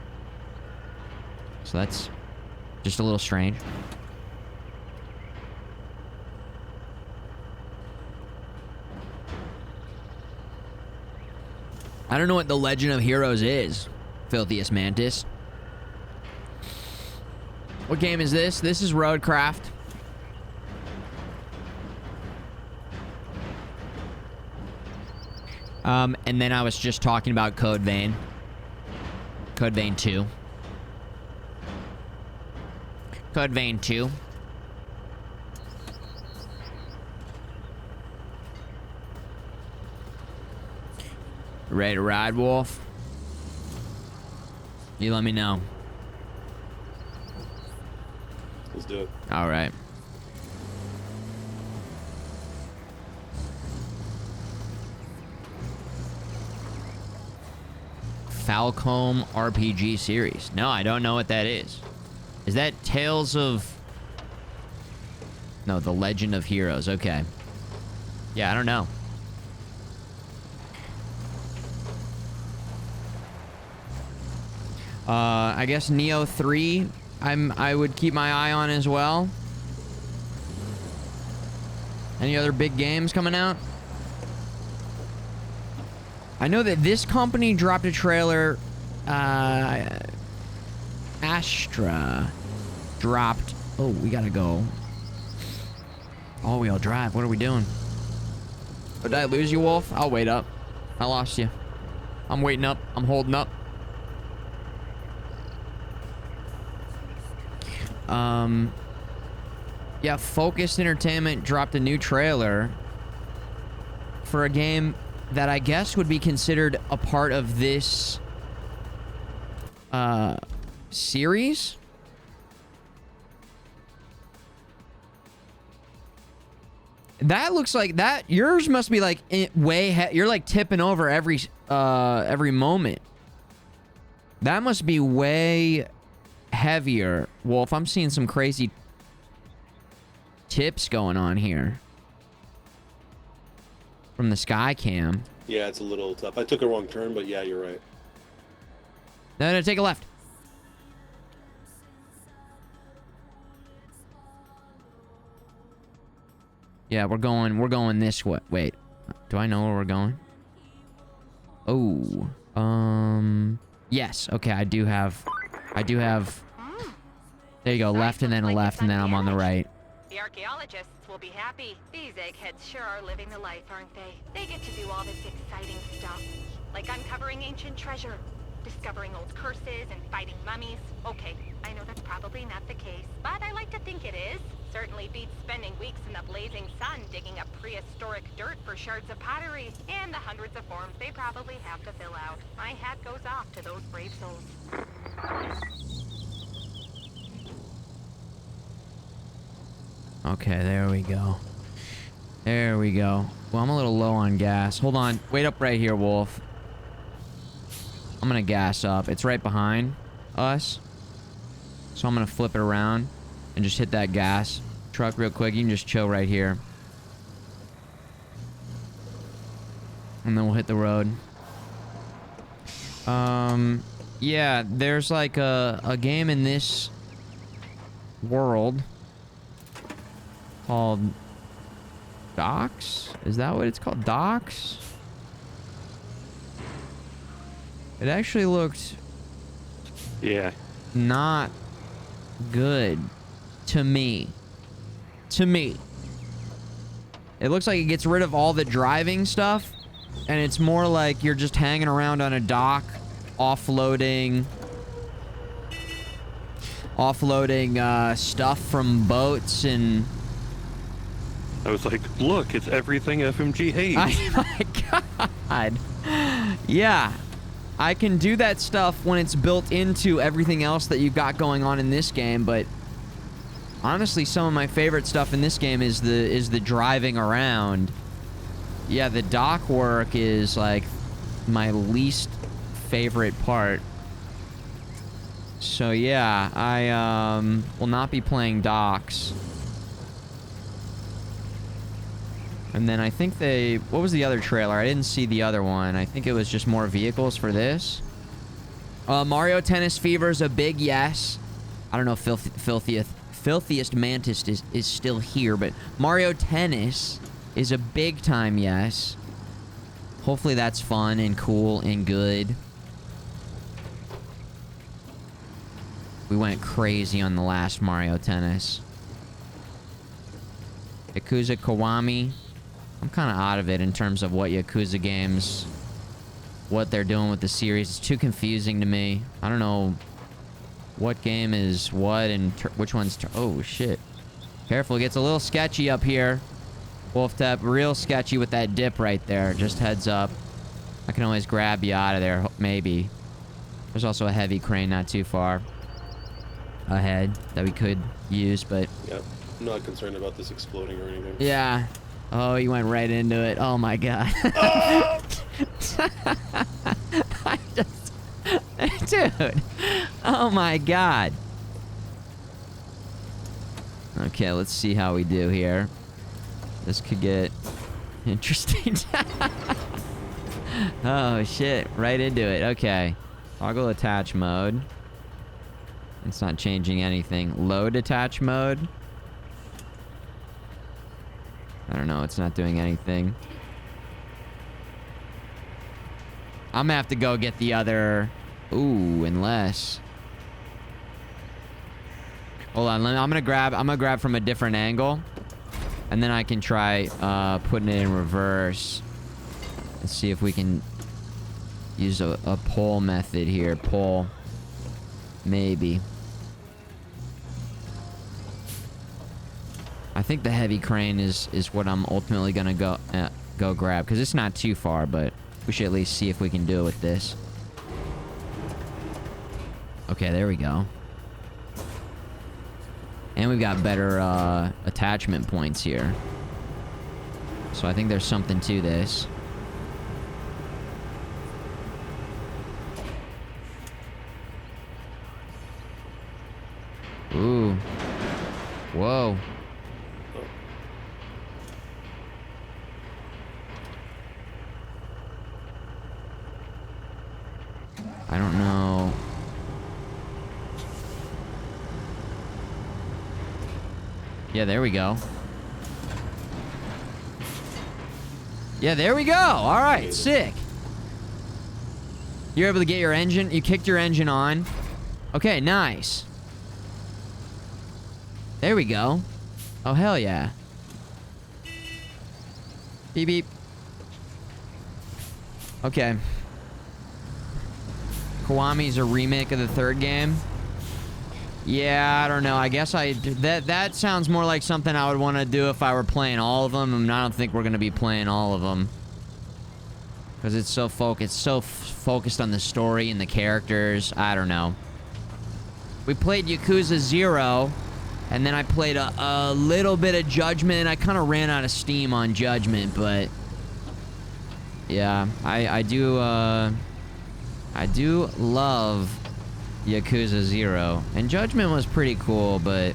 So that's just a little strange. I don't know what the Legend of Heroes is, Filthiest Mantis. What game is this? This is Roadcraft. And then I was just talking about Code Vein. Code Vein 2. Code Vein 2. Ready to ride, Wolf? You let me know. Let's do it. All right. Falcom RPG series. No, I don't know what that is. Is that Tales of... No, The Legend of Heroes. Okay. Yeah, I don't know. I guess Neo 3, I would keep my eye on as well. Any other big games coming out? I know that this company dropped a trailer. Astra dropped. Oh, we gotta go. All-wheel drive. What are we doing? Oh, did I lose you, Wolf? I'll wait up. I lost you. I'm waiting up. I'm holding up. Yeah, Focus Entertainment dropped a new trailer for a game that I guess would be considered a part of this series. That looks like that. Yours must be like you're like tipping over every moment. That must be way heavier. Wolf, I'm seeing some crazy tips going on here from the sky cam. Yeah, it's a little tough. I took a wrong turn, but yeah, you're right. No, take a left. Yeah, we're going this way. Wait, do I know where we're going? Oh, yes. Okay, I do have. There you go, left and then a left, and then I'm on the right. The archaeologists will be happy. These eggheads sure are living the life, aren't they? They get to do all this exciting stuff, like uncovering ancient treasure, discovering old curses, and fighting mummies. Okay, I know that's probably not the case, but I like to think it is. Certainly beats spending weeks in the blazing sun digging up prehistoric dirt for shards of pottery, and the hundreds of forms they probably have to fill out. My hat goes off to those brave souls. Okay, there we go. There we go. Well, I'm a little low on gas. Hold on. Wait up right here, Wolf. I'm gonna gas up. It's right behind us. So I'm gonna flip it around and just hit that gas truck real quick. You can just chill right here. And then we'll hit the road. Yeah, there's like a game in this world called Docks? Is that what it's called? Docks? It actually looked... Yeah. not good. To me. To me. It looks like it gets rid of all the driving stuff, and it's more like you're just hanging around on a dock, offloading stuff from boats and... I was like, look, it's everything FMG hates. Oh my god. Yeah. I can do that stuff when it's built into everything else that you've got going on in this game, but honestly, some of my favorite stuff in this game is the driving around. Yeah, the dock work is like my least favorite part. So yeah, I will not be playing Docks. And then I think what was the other trailer? I didn't see the other one. I think it was just more vehicles for this. Mario Tennis Fever is a big yes. I don't know if Filthiest Mantis is still here, but Mario Tennis is a big time yes. Hopefully that's fun and cool and good. We went crazy on the last Mario Tennis. Yakuza Kiwami. I'm kind of out of it in terms of what Yakuza games, what they're doing with the series. It's too confusing to me. I don't know what game is what and which one's... oh, shit. Careful, it gets a little sketchy up here. Wolf Tap, real sketchy with that dip right there. Just heads up. I can always grab you out of there, maybe. There's also a heavy crane not too far ahead that we could use, but... Yep. I'm not concerned about this exploding or anything. Yeah. Oh, you went right into it. Oh my god. I just... dude. Oh my god. Okay, let's see how we do here. This could get interesting. Oh shit. Right into it. Okay. Toggle attach mode. It's not changing anything. Load attach mode. I don't know. It's not doing anything. I'm gonna have to go get the other... Ooh, unless... Hold on. I'm gonna grab from a different angle. And then I can try putting it in reverse. Let's see if we can use a pull method here. Pull. Maybe. I think the heavy crane is what I'm ultimately gonna go grab, because it's not too far, but we should at least see if we can do it with this. Okay, there we go. And we've got better attachment points here. So I think there's something to this. Ooh. Whoa. I don't know. Yeah, there we go. Yeah, there we go. All right, sick. You're able to get your engine. You kicked your engine on. Okay, nice. There we go. Oh, hell yeah. Beep, beep. Okay. Kiwami's a remake of the third game. Yeah, I don't know. I guess that sounds more like something I would want to do if I were playing all of them, and I don't think we're going to be playing all of them. Because it's so focused on the story and the characters. I don't know. We played Yakuza 0, and then I played a little bit of Judgment. I kind of ran out of steam on Judgment, but yeah, I do love Yakuza 0. And Judgment was pretty cool, but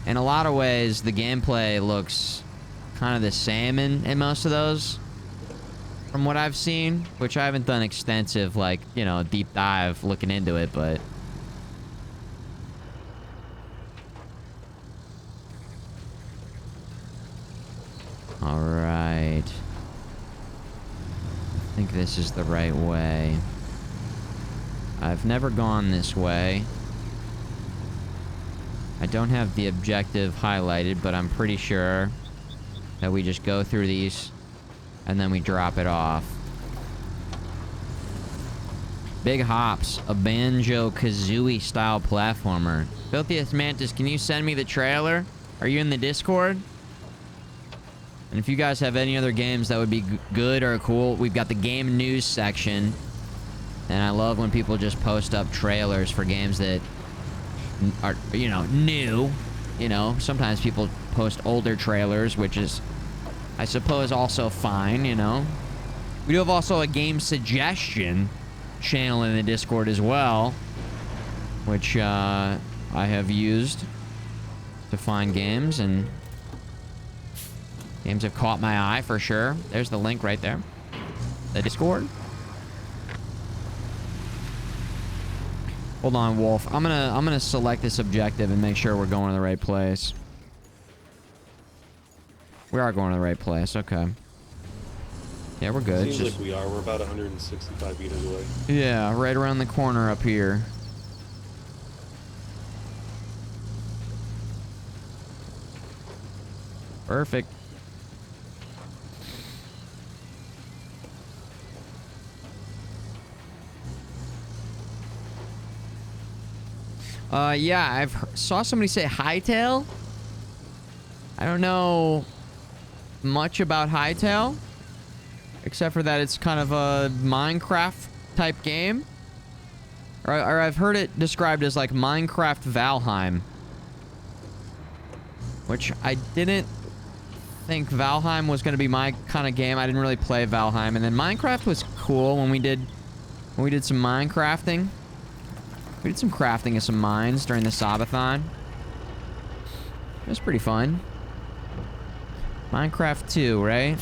in a lot of ways, the gameplay looks kind of the same in most of those, from what I've seen, which I haven't done extensive, like, you know, deep dive looking into it, but all right. I think this is the right way. I've never gone this way. I don't have the objective highlighted, but I'm pretty sure that we just go through these and then we drop it off. Big Hops, a Banjo-Kazooie style platformer. Filthiest Mantis, can you send me the trailer? Are you in the Discord? And if you guys have any other games that would be good or cool, we've got the game news section. And I love when people just post up trailers for games that are, you know, new. You know, sometimes people post older trailers, which is, I suppose, also fine, you know. We do have also a game suggestion channel in the Discord as well, which I have used to find games, and games have caught my eye for sure. There's the link right there. The Discord. Hold on, Wolf. I'm gonna select this objective and make sure we're going to the right place. We are going to the right place. Okay. Yeah, we're good. Seems like we are. We're about 165 meters away. Yeah, right around the corner up here. Perfect. Yeah, saw somebody say Hightail. I don't know much about Hightail, except for that it's kind of a Minecraft type game. Or I've heard it described as like Minecraft Valheim, which I didn't think Valheim was going to be my kind of game. I didn't really play Valheim, and then Minecraft was cool when we did some Minecrafting. We did some crafting of some mines during the Sabathon. It was pretty fun. Minecraft 2, right?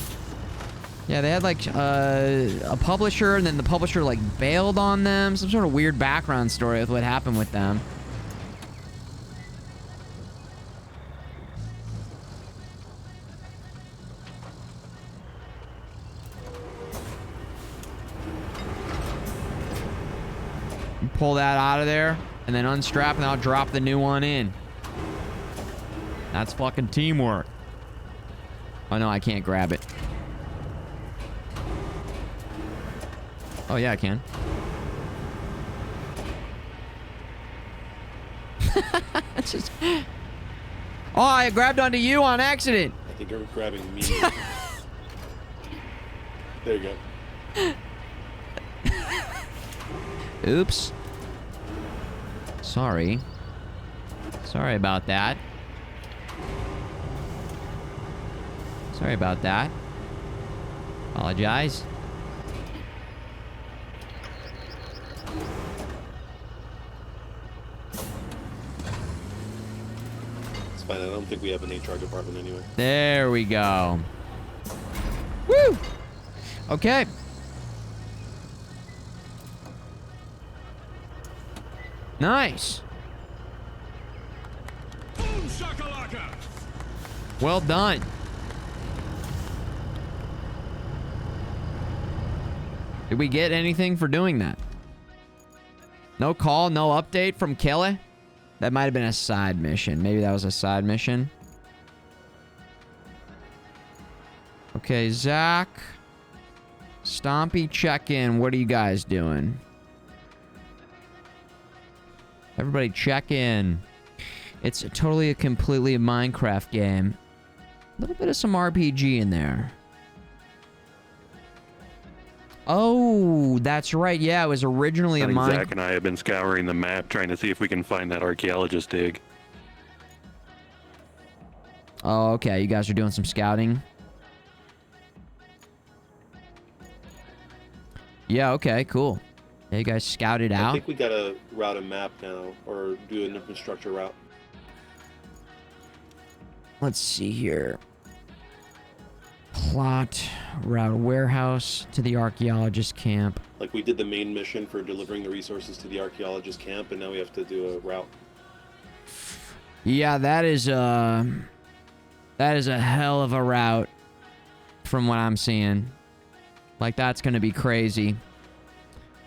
Yeah, they had like a publisher, and then the publisher like bailed on them. Some sort of weird background story with what happened with them. Pull that out of there, and then unstrap, and I'll drop the new one in. That's fucking teamwork. Oh, no, I can't grab it. Oh, yeah, I can. It's just... Oh, I grabbed onto you on accident. I think you're grabbing me. There you go. Oops. Sorry. Sorry about that. Sorry about that. Apologize. It's fine. I don't think we have an HR department anyway. There we go. Woo! Okay. Nice. Well done. Did we get anything for doing that? No call, no update from Kelly? That might have been a side mission. Maybe that was a side mission. Okay, Zach. Stompy, check in. What are you guys doing? Everybody check in. It's totally a completely Minecraft game. A little bit of some RPG in there. Oh, that's right. Yeah, it was originally a Minecraft. Zach and I have been scouring the map trying to see if we can find that archaeologist dig. Oh, okay. You guys are doing some scouting. Yeah, okay, cool. Yeah, you guys scouted out. I think we gotta route a map now, or do an infrastructure route. Let's see here. Plot, route warehouse to the archaeologist camp. Like we did the main mission for delivering the resources to the archaeologist camp, and now we have to do a route. Yeah, that is a hell of a route from what I'm seeing. Like, that's gonna be crazy.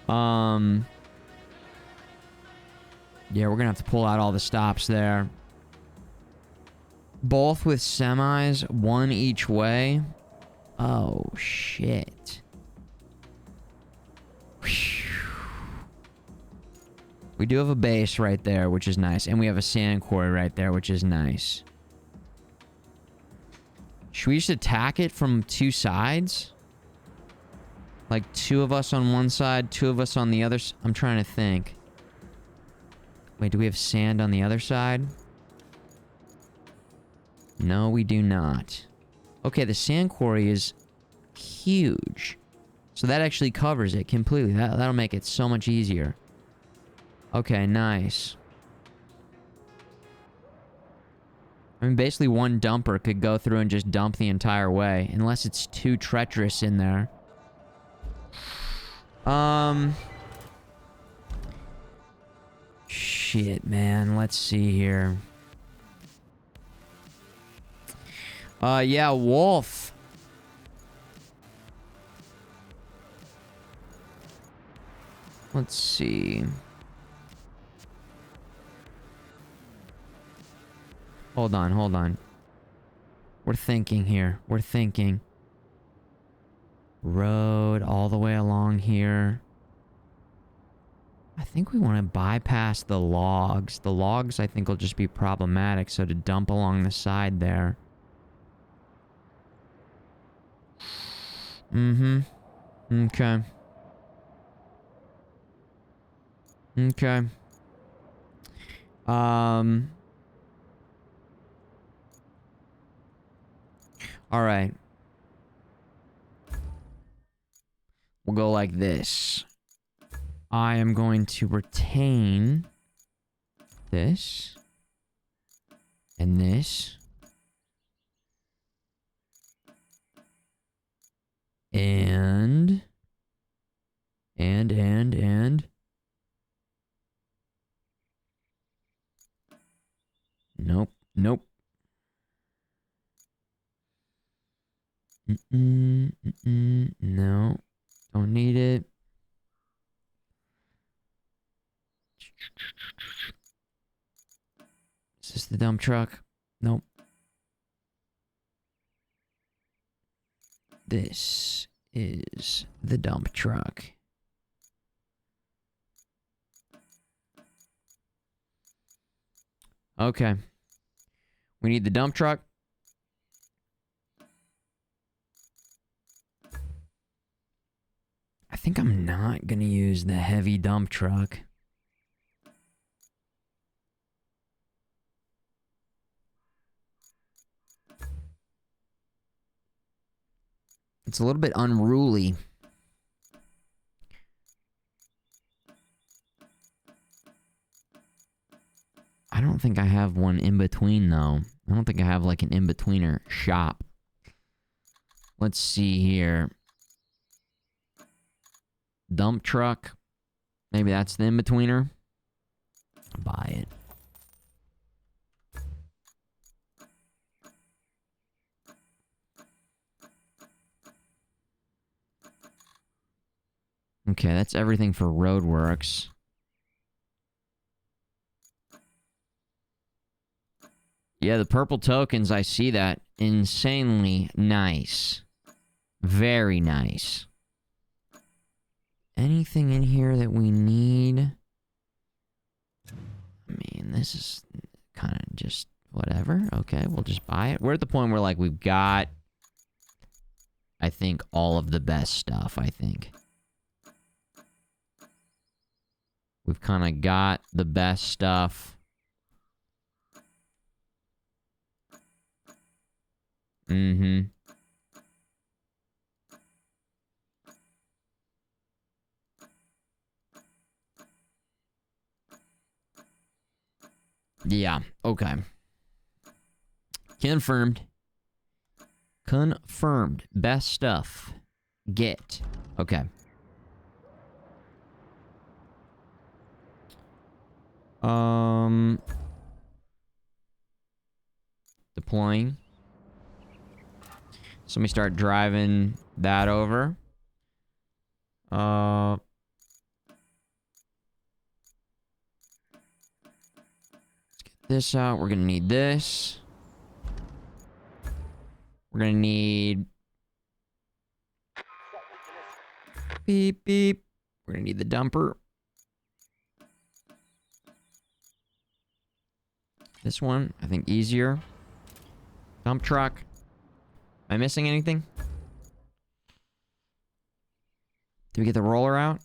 Yeah, we're gonna have to pull out all the stops there. Both with semis, one each way. Oh, shit. Whew. We do have a base right there, which is nice. And we have a sand quarry right there, which is nice. Should we just attack it from two sides? Like, two of us on one side, two of us on the other. I'm trying to think. Wait, do we have sand on the other side? No, we do not. Okay, the sand quarry is huge. So that actually covers it completely. That'll make it so much easier. Okay, nice. I mean, basically one dumper could go through and just dump the entire way. Unless it's too treacherous in there. Shit, man. Let's see here. Yeah, wolf. Let's see. Hold on, hold on. We're thinking here. We're thinking. Road all the way along here. I think we want to bypass the logs. The logs, I think, will just be problematic, so to dump along the side there. Mm-hmm. Okay. Okay. All right. We'll go like this. I am going to retain this and this and nope, nope. No, don't need it. Is this the dump truck? Nope. This is the dump truck. Okay. We need the dump truck. I think I'm not gonna use the heavy dump truck. It's a little bit unruly. I don't think I have one in between, though. I don't think I have, like, an in-betweener shop. Let's see here. Dump truck. Maybe that's the in-betweener. Buy it. Okay, that's everything for roadworks. Yeah, the purple tokens, I see that. Insanely nice. Very nice. Anything in here that we need? I mean, this is kind of just whatever. Okay, we'll just buy it. We're at the point where, like, we've got, I think, all of the best stuff, I think. We've kind of got the best stuff. Mm-hmm. Yeah, okay. Confirmed. Confirmed. Best stuff. Get. Okay. Deploying. So let me start driving that over. Let's get this out. We're gonna need this. We're gonna need... Beep, beep. We're gonna need the dumper. This one, I think, easier. Dump truck. Am I missing anything? Did we get the roller out?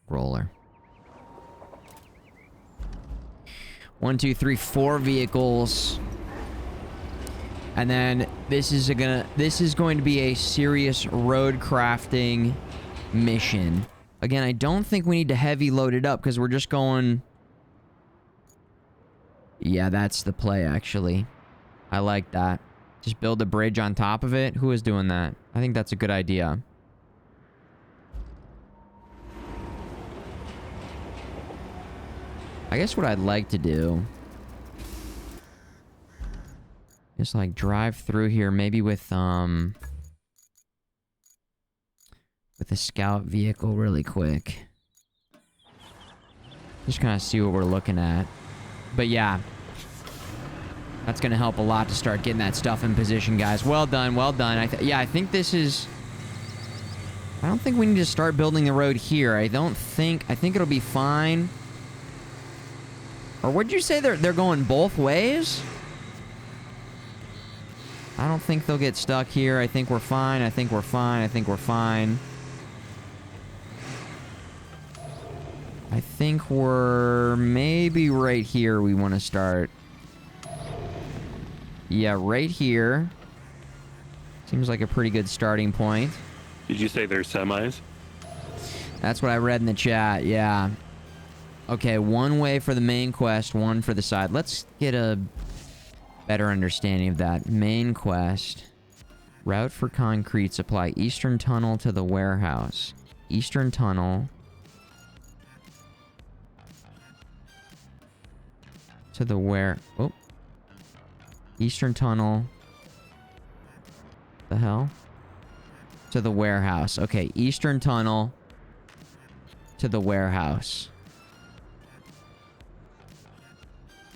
Roller. 1, 2, 3, 4 vehicles. And then this is going to be a serious road crafting mission. Again, I don't think we need to heavy load it up because we're just going... Yeah, that's the play, actually. I like that. Just build a bridge on top of it. Who is doing that? I think that's a good idea. I guess what I'd like to do... is, like, drive through here, maybe with a scout vehicle really quick. Just kind of see what we're looking at. But yeah, that's going to help a lot to start getting that stuff in position, guys. Well done, well done. Yeah, I think this is... I don't think we need to start building the road here. I think it'll be fine. Or would you say they're going both ways? I don't think they'll get stuck here. I think we're fine. I think we're fine. I think we're fine. I think we're maybe right here we want to start. Yeah, right here. Seems like a pretty good starting point. Did you say they're semis? That's what I read in the chat, yeah. Okay, one way for the main quest, one for the side. Let's get a better understanding of that. Main quest. Route for concrete supply. Eastern tunnel to the warehouse. Eastern tunnel... to the Oh. Eastern tunnel. The hell? To the warehouse. Okay, eastern tunnel to the warehouse.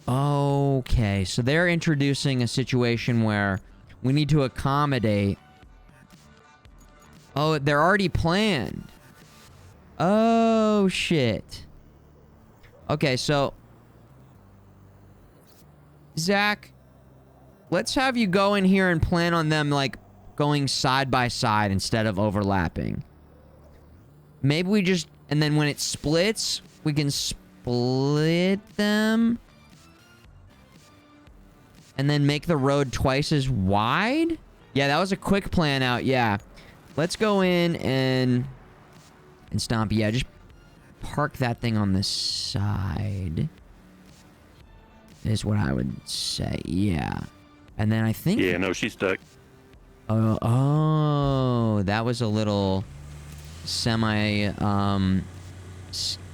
Okay, so they're introducing a situation where we need to accommodate. Oh, they're already planned. Oh, shit. Okay, so... Zach, let's have you go in here and plan on them, like, going side by side instead of overlapping. Maybe we just... And then when it splits, we can split them. And then make the road twice as wide? Yeah, that was a quick plan out, yeah. Let's go in and stomp. Yeah, just park that thing on the side. Is what I would say, yeah. And then I think... Yeah, no, she's stuck. Oh, that was a little semi,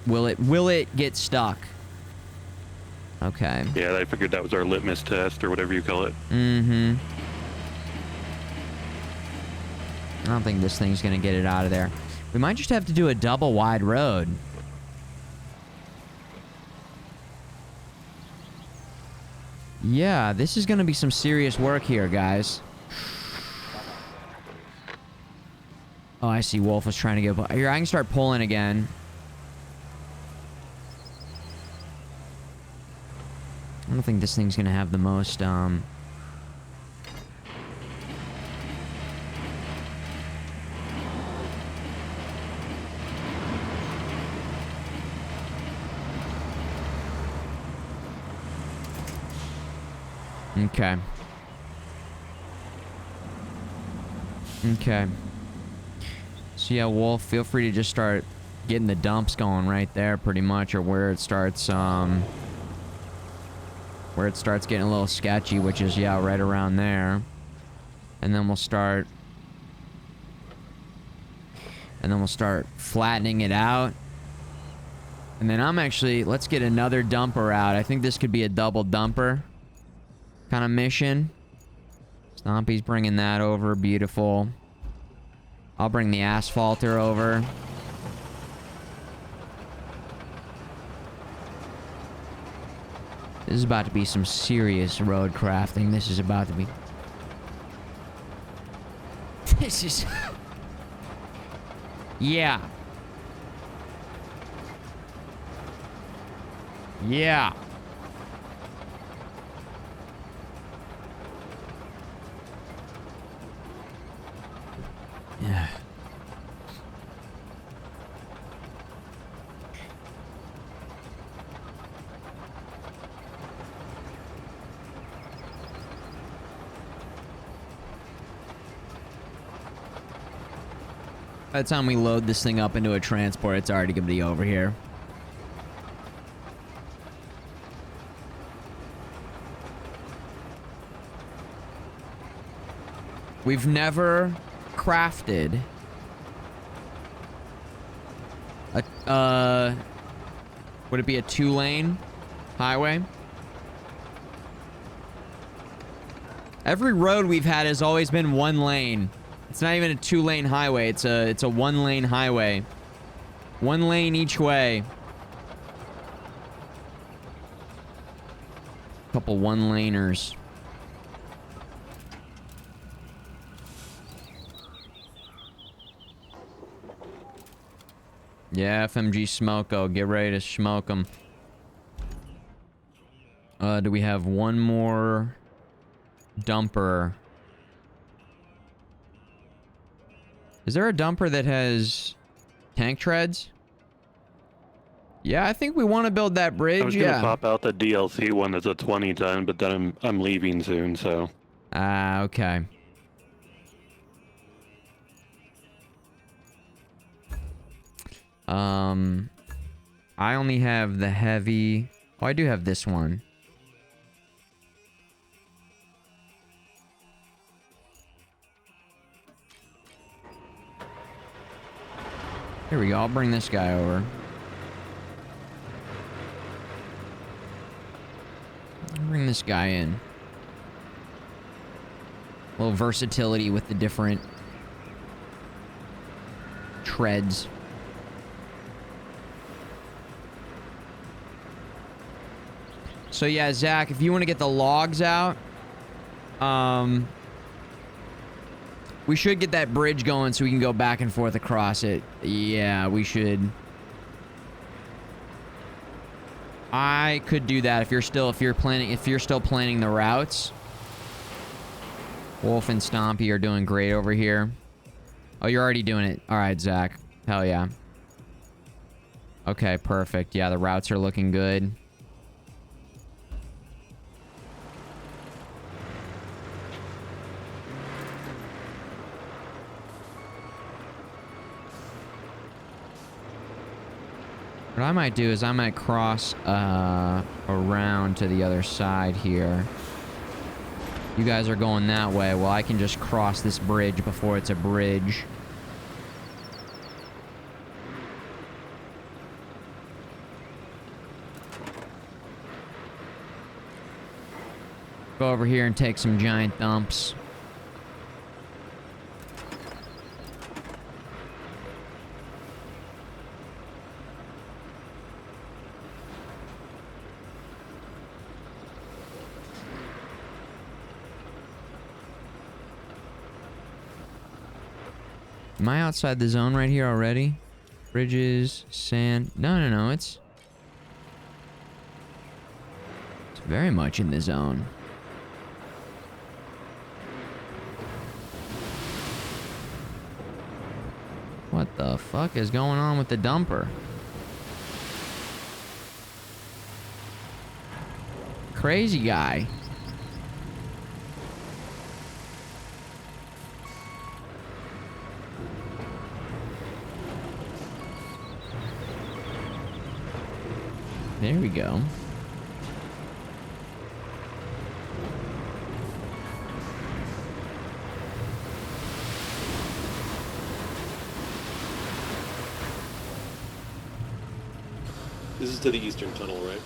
will it get stuck? Okay. Yeah, I figured that was our litmus test or whatever you call it. Mm-hmm. I don't think this thing's gonna get it out of there. We might just have to do a double wide road. Yeah, this is gonna be some serious work here, guys. Oh, I see. Wolf was trying to get... Here, I can start pulling again. I don't think this thing's gonna have the most, Okay. Okay. So yeah, Wolf, feel free to just start getting the dumps going right there, pretty much, or where it starts getting a little sketchy, which is, yeah, right around there. And then we'll start flattening it out. And then let's get another dumper out. I think this could be a double dumper kind of mission. Stompy's bringing that over. Beautiful. I'll bring the asphalter over. This is about to be some serious road crafting. This is about to be... This is... Yeah. Yeah. Yeah. By the time we load this thing up into a transport, it's already gonna be over here. We've never crafted a, would it be a 2-lane highway? Every road we've had has always been 1 lane. It's not even a 2-lane highway. It's a 1-lane highway. 1 lane each way. Couple 1-laners. Yeah, FMG Smoko. Get ready to smoke them. Do we have one more dumper? Is there a dumper that has tank treads? Yeah, I think we want to build that bridge. I was gonna pop out the DLC one that's a 20-ton, but then I'm leaving soon, so. Ah, okay. I only have the heavy. Oh, I do have this one. Here we go. I'll bring this guy over. Bring this guy in. A little versatility with the different treads. So yeah, Zach, if you want to get the logs out, we should get that bridge going so we can go back and forth across it. Yeah, we should. I could do that if you're still planning the routes. Wolf and Stompy are doing great over here. Oh, you're already doing it. All right, Zach. Hell yeah. Okay, perfect. Yeah, the routes are looking good. What I might do is I might cross around to the other side here. You guys are going that way. Well, I can just cross this bridge before it's a bridge. Go over here and take some giant dumps. Am I outside the zone right here already? Bridges, sand. No, it's very much in the zone. What the fuck is going on with the dumper? Crazy guy. There we go. This is to the eastern tunnel, right?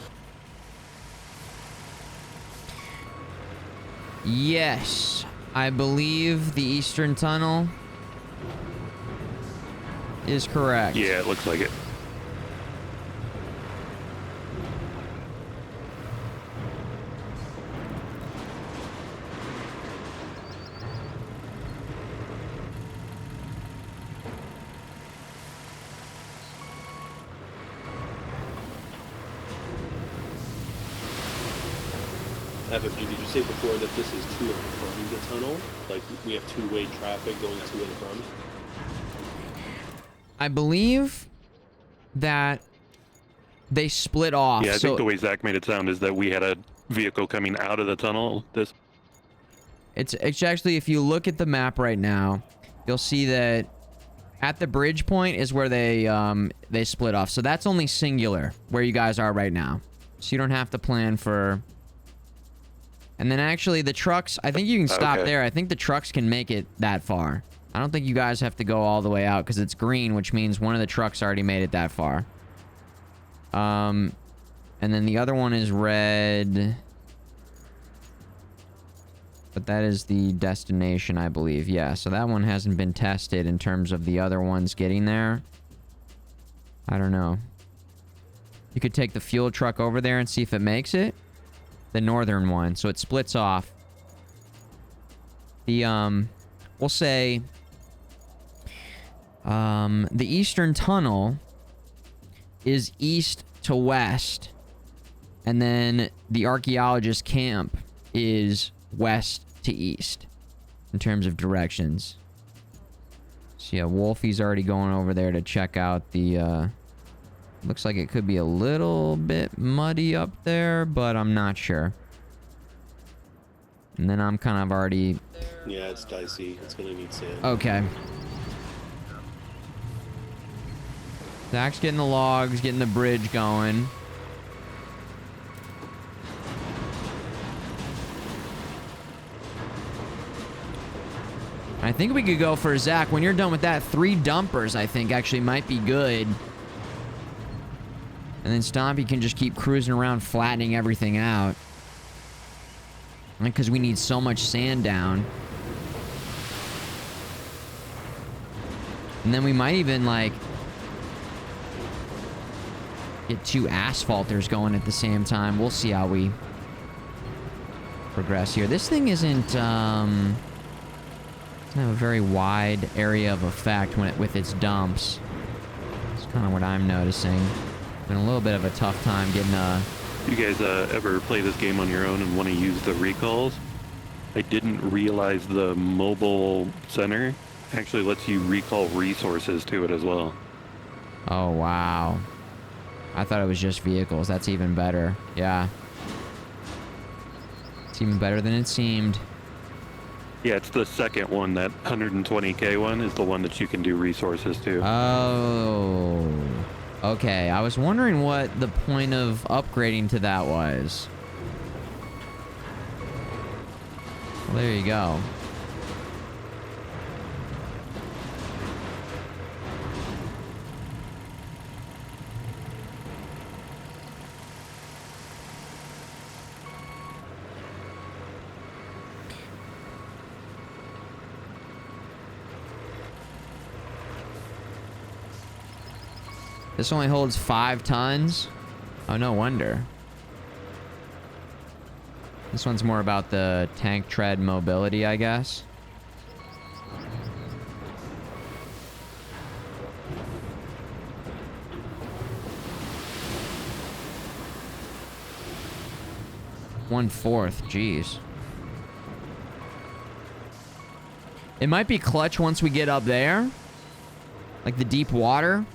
Yes, I believe the eastern tunnel is correct. Yeah, it looks like it. Did you say before that this is to and from the tunnel? Like, we have two-way traffic going to and from? I believe that they split off. Yeah, I think the way Zach made it sound is that we had a vehicle coming out of the tunnel. It's actually, if you look at the map right now, you'll see that at the bridge point is where they split off. So that's only singular where you guys are right now. So you don't have to plan for... And then actually the trucks, I think you can stop there. I think the trucks can make it that far. I don't think you guys have to go all the way out because it's green, which means one of the trucks already made it that far. And then the other one is red. But that is the destination, I believe. Yeah, so that one hasn't been tested in terms of the other ones getting there. I don't know. You could take the fuel truck over there and see if it makes it. The northern one, so it splits off. The we'll say the eastern tunnel is east to west, and then the archaeologist camp is west to east in terms of directions. So yeah, Wolfie's already going over there to check out the looks like it could be a little bit muddy up there, but I'm not sure. And then I'm kind of already... Yeah, it's dicey. It's gonna need sand. Okay. Zach's getting the logs, getting the bridge going. I think we could go for Zach. When you're done with that, 3 dumpers, I think, actually might be good. And then Stompy can just keep cruising around, flattening everything out. Because we need so much sand down. And then we might even, like... get 2 asphalters going at the same time. We'll see how we progress here. This thing isn't doesn't have a very wide area of effect with its dumps. It's kind of what I'm noticing. Been a little bit of a tough time getting You guys ever play this game on your own and want to use the recalls? I didn't realize the mobile center actually lets you recall resources to it as well. Oh, wow. I thought it was just vehicles. That's even better. Yeah. It's even better than it seemed. Yeah, it's the second one. That 120k one is the one that you can do resources to. Oh. Okay, I was wondering what the point of upgrading to that was. Well, there you go. This only holds 5 tons? Oh, no wonder. This one's more about the tank tread mobility, I guess. One-fourth, jeez. It might be clutch once we get up there. Like the deep water.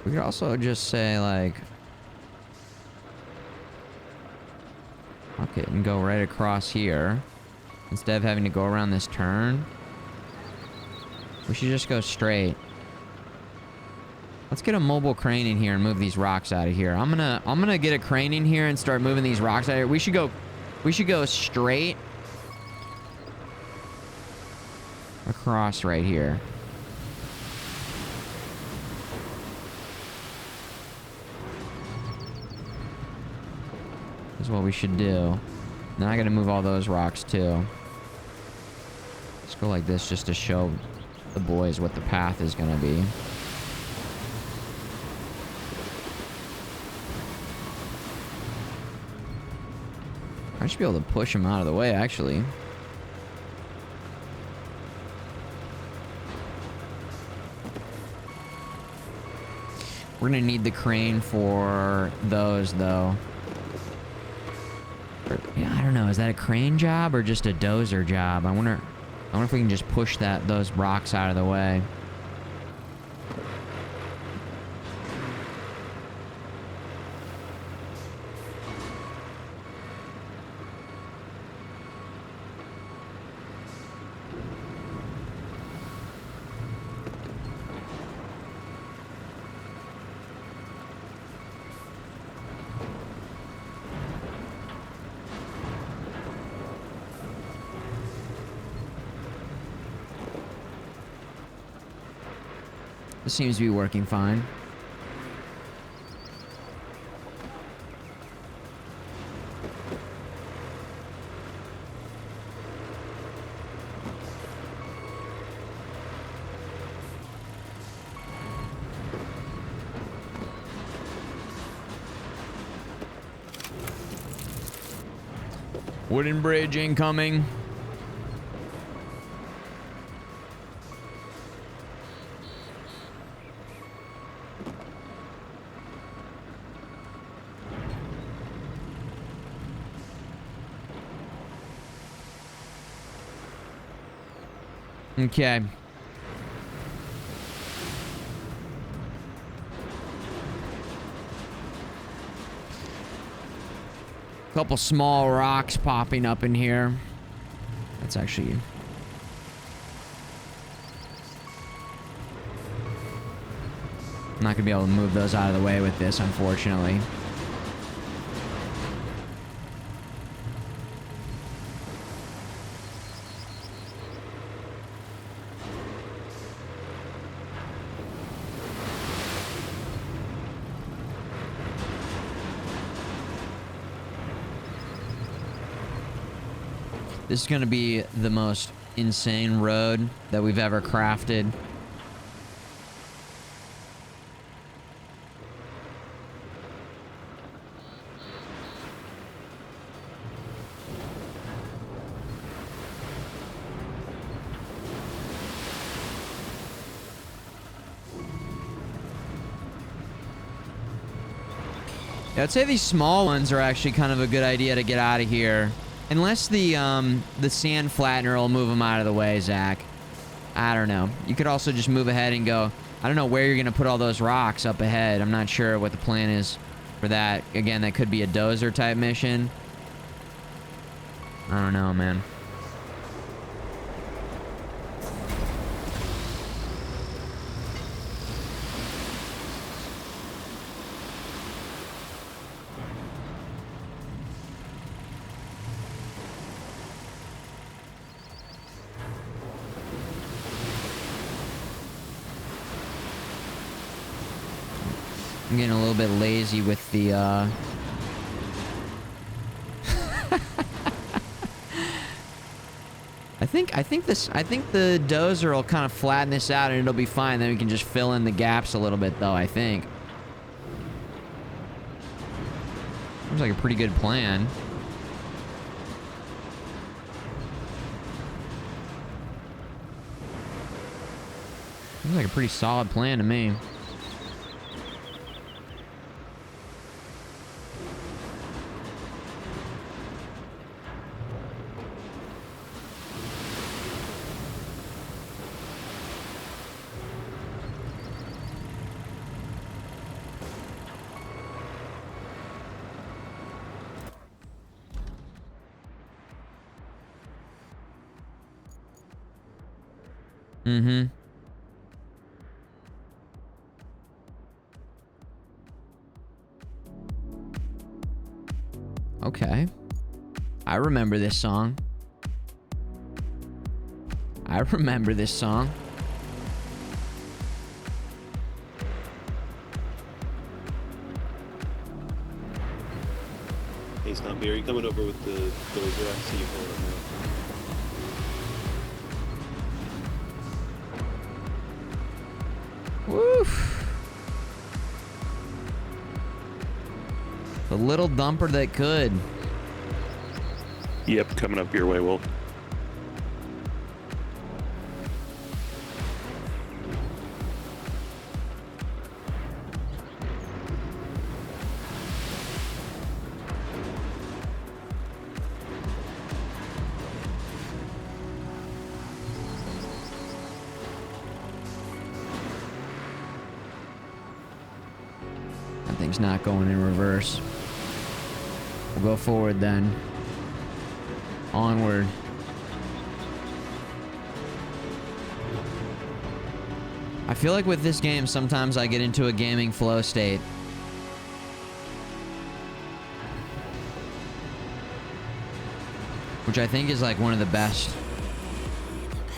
We could also just say, like, fuck it, and go right across here. Instead of having to go around this turn. We should just go straight. Let's get a mobile crane in here and move these rocks out of here. I'm gonna get a crane in here and start moving these rocks out of here. We should go straight across right here. Is what we should do. Then I gotta move all those rocks too. Let's go like this just to show the boys what the path is gonna be. I should be able to push them out of the way, actually. We're gonna need the crane for those, though. Yeah, I don't know. Is that a crane job or just a dozer job? I wonder if we can just push those rocks out of the way. This seems to be working fine. Wooden bridge incoming. Okay. Couple small rocks popping up in here. That's actually... I'm not gonna be able to move those out of the way with this, unfortunately. This is gonna be the most insane road that we've ever crafted. Yeah, I'd say these small ones are actually kind of a good idea to get out of here. Unless the sand flattener will move them out of the way, Zach. I don't know. You could also just move ahead and go... I don't know where you're going to put all those rocks up ahead. I'm not sure what the plan is for that. Again, that could be a dozer type mission. I don't know, man. I'm getting a little bit lazy with the, I think the dozer will kind of flatten this out and it'll be fine. Then we can just fill in the gaps a little bit, though, I think. Seems like a pretty good plan. Seems like a pretty solid plan to me. Mm-hmm. Okay. I remember this song. I remember this song. Hey, Stompy, are you coming over with the dozer? I see you pulling up now. Woof. The little dumper that could. Yep, coming up your way, Wolf. That thing's not going in reverse. We'll go forward then. Onward. I feel like with this game, sometimes I get into a gaming flow state. Which I think is like one of the best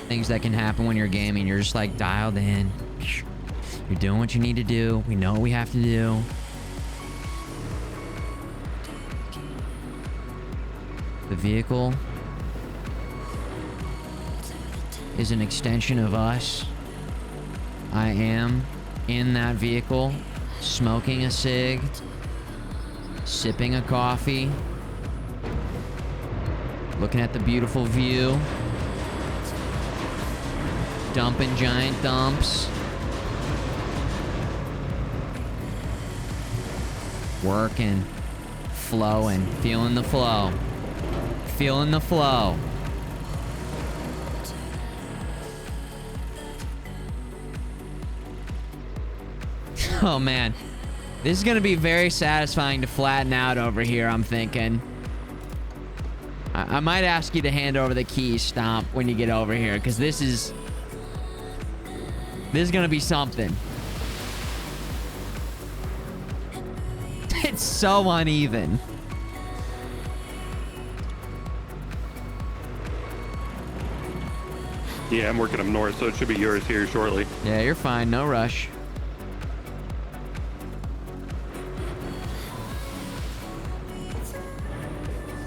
things that can happen when you're gaming. You're just like dialed in. You're doing what you need to do. We know what we have to do. The vehicle is an extension of us. I am in that vehicle, smoking a cig, sipping a coffee, looking at the beautiful view, dumping giant dumps, working, flowing, feeling the flow. Feeling the flow. Oh man. This is gonna be very satisfying to flatten out over here, I'm thinking. I might ask you to hand over the keys, Stomp, when you get over here, because this is gonna be something. It's so uneven. Yeah, I'm working up north, so it should be yours here shortly. Yeah, you're fine. No rush.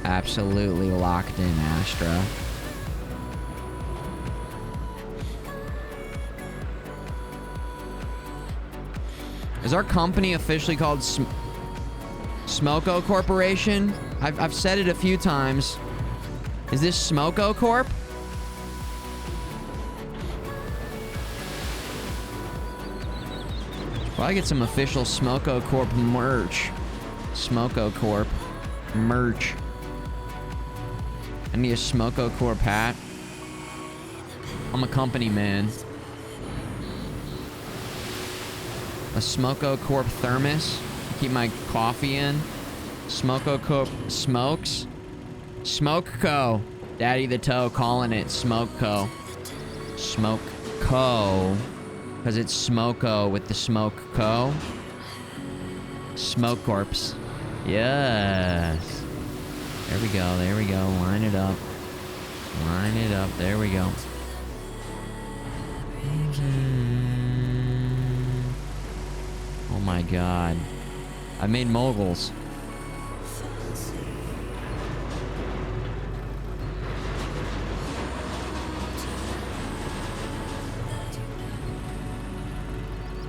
Absolutely locked in, Astra. Is our company officially called Smoko Corporation? I've said it a few times. Is this Smoko Corp? Well, I get some official Smoko Corp merch. Smoko Corp merch. I need a Smoko Corp hat. I'm a company man. A Smoko Corp thermos. Keep my coffee in. Smoko Corp smokes. Smoke Co. Daddy the Toe calling it Smoke Co. Smoke Co. Because it's Smoko with the Smoke Co. Smoke Corps. Yes. There we go. There we go. Line it up. Line it up. There we go. Oh my god. I made moguls.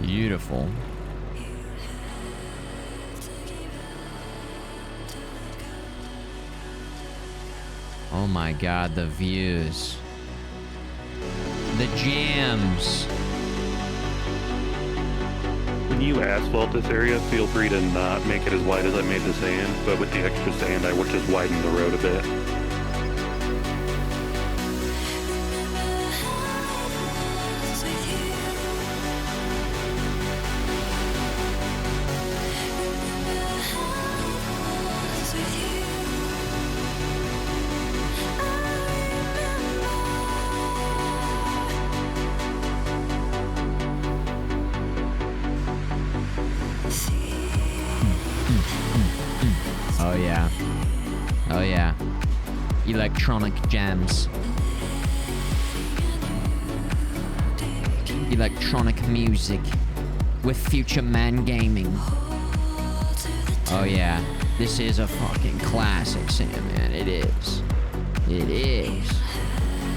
Beautiful. Oh my god, the views. The jams. When you asphalt this area, feel free to not make it as wide as I made the sand, but with the extra sand, I would just widen the road a bit. Oh yeah. Oh yeah. Electronic jams. Electronic music with Futureman gaming. Oh yeah. This is a fucking classic, Sam, man. It is. It is.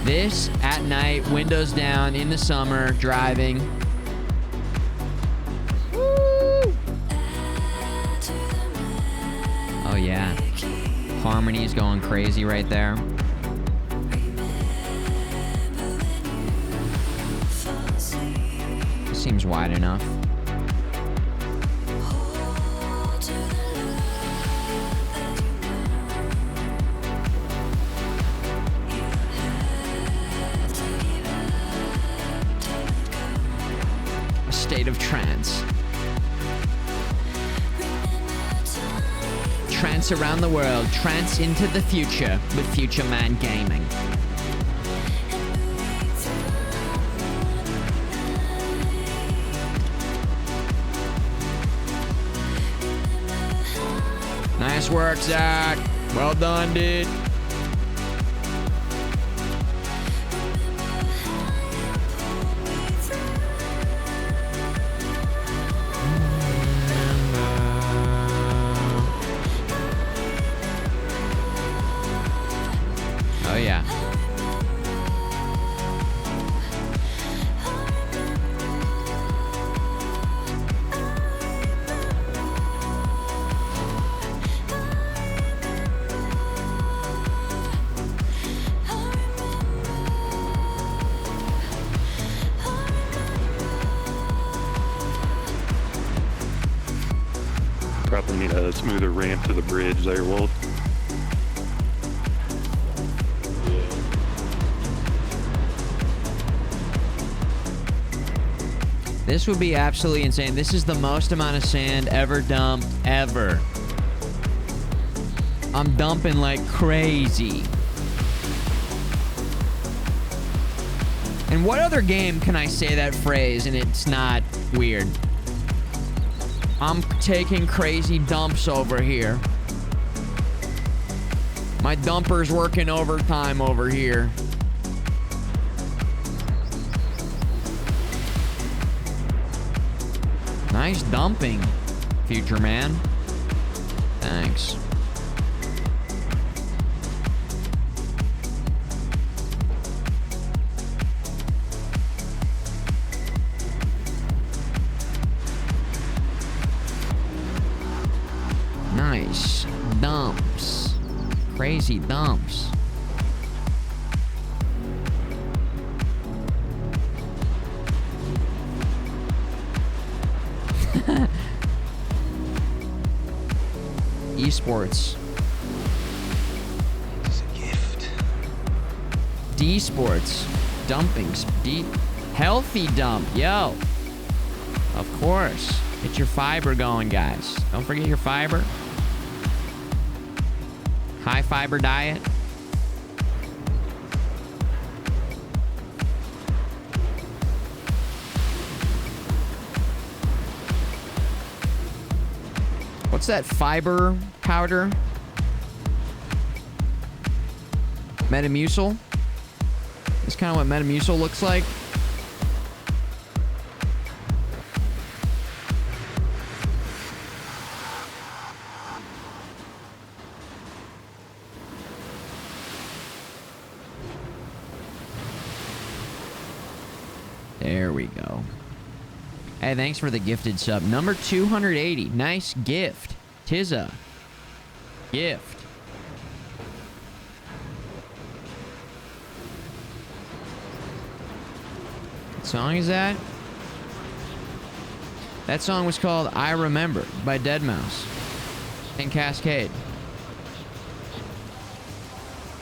This at night, windows down, in the summer, driving. Woo! Oh yeah. Harmony is going crazy right there. Seems wide enough. A state of trance. Trance around the world, trance into the future with Futureman Gaming. Nice work, Zach. Well done, dude. Oh, yeah. Probably need a smoother ramp to the bridge there, Walt. This would be absolutely insane. This is the most amount of sand ever dumped, ever. I'm dumping like crazy. And what other game can I say that phrase and it's not weird? I'm taking crazy dumps over here. My dumper's working overtime over here. Nice dumping, Futureman. Thanks. Nice. Dumps. Crazy dumps. Esports. It's a gift. D sports. Dumpings. Healthy dump. Yo. Of course. Get your fiber going, guys. Don't forget your fiber. High fiber diet. What's that fiber powder? Metamucil? That's kind of what Metamucil looks like. There we go. Hey, thanks for the gifted sub. Number 280. Nice gift. Tizza. Gift. What song is that? That song was called I Remember by Deadmau5 and Cascade.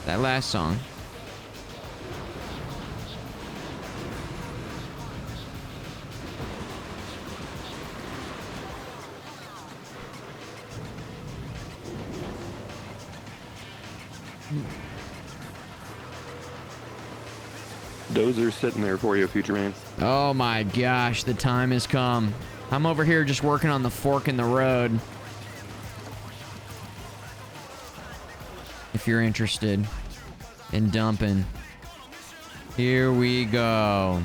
That last song. Dozer's sitting there for you, Futureman. Oh my gosh, the time has come. I'm over here just working on the fork in the road. If you're interested in dumping. Here we go.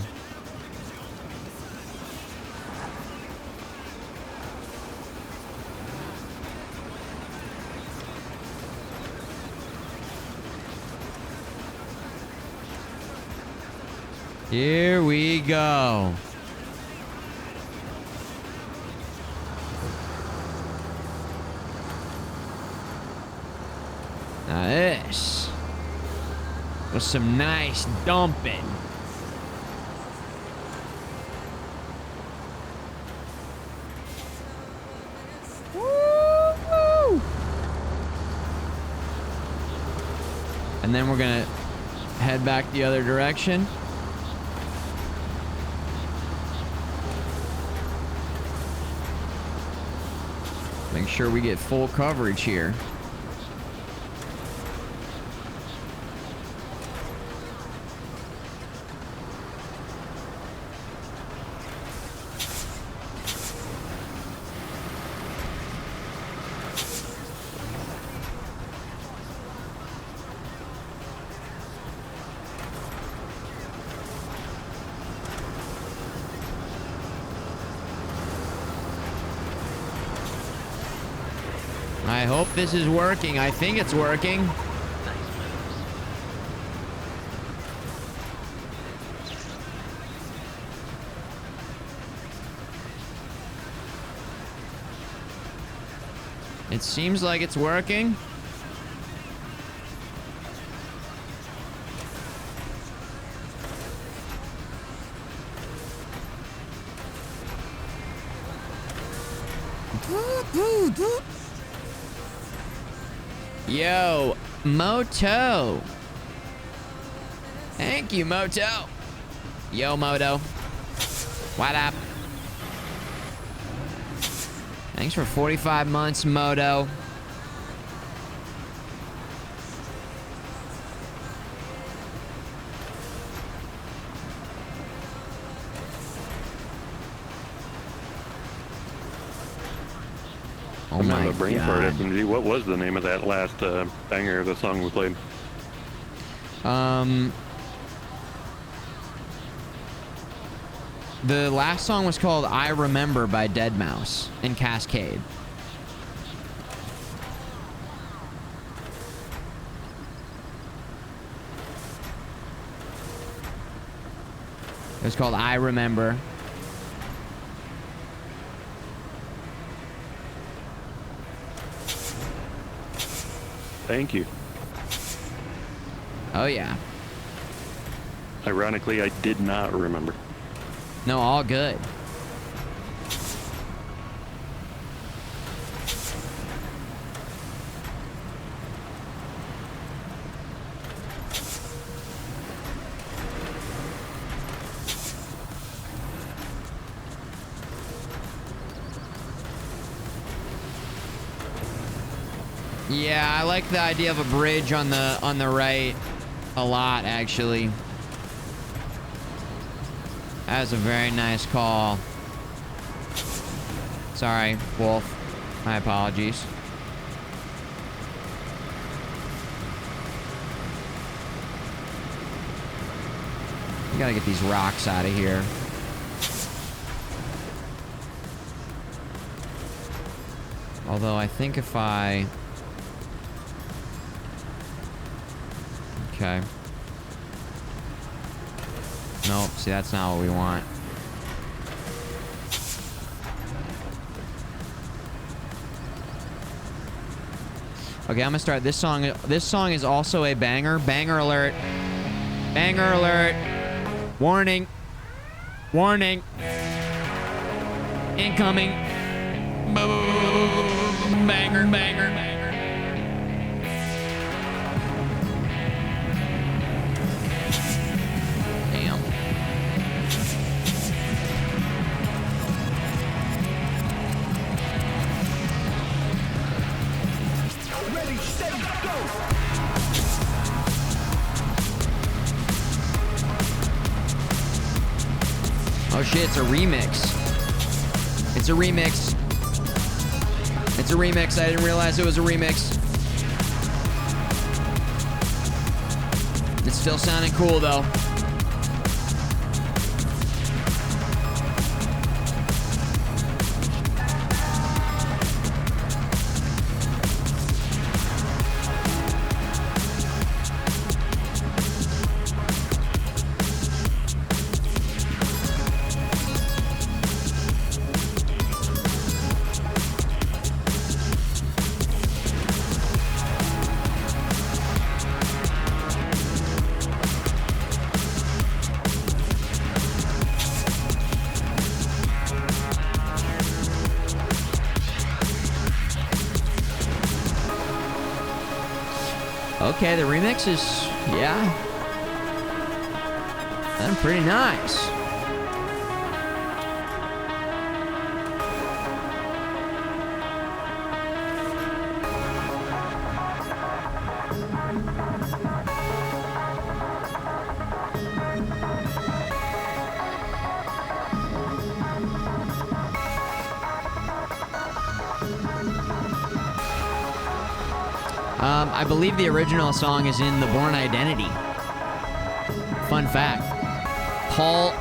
Here we go. Now this was some nice dumping. Woo-hoo! And then we're gonna head back the other direction. Make sure we get full coverage here. I hope this is working. I think it's working. It seems like it's working. Yo, Moto. Thank you, Moto. Yo, Moto. What up? Thanks for 45 months, Moto. Oh my the brain fart God. SMG. What was the name of that last banger of the song we played? The last song was called I Remember by Deadmau5 and Cascade. It was called I Remember. Thank you. Oh, yeah. Ironically, I did not remember. No, all good. Yeah, I like the idea of a bridge on the right a lot, actually. That was a very nice call. Sorry, Wolf. My apologies. We gotta get these rocks out of here. Although I think if I... Okay. Nope, see, that's not what we want. Okay, I'm gonna start this song. This song is also a banger. Banger alert. Banger alert. Warning. Warning. Incoming. Banger, banger, banger. Oh shit, it's a remix. It's a remix. It's a remix. I didn't realize it was a remix. It's still sounding cool though. Okay, the remix is, yeah, that's pretty nice. I believe the original song is in The Bourne Identity. Fun fact. Paul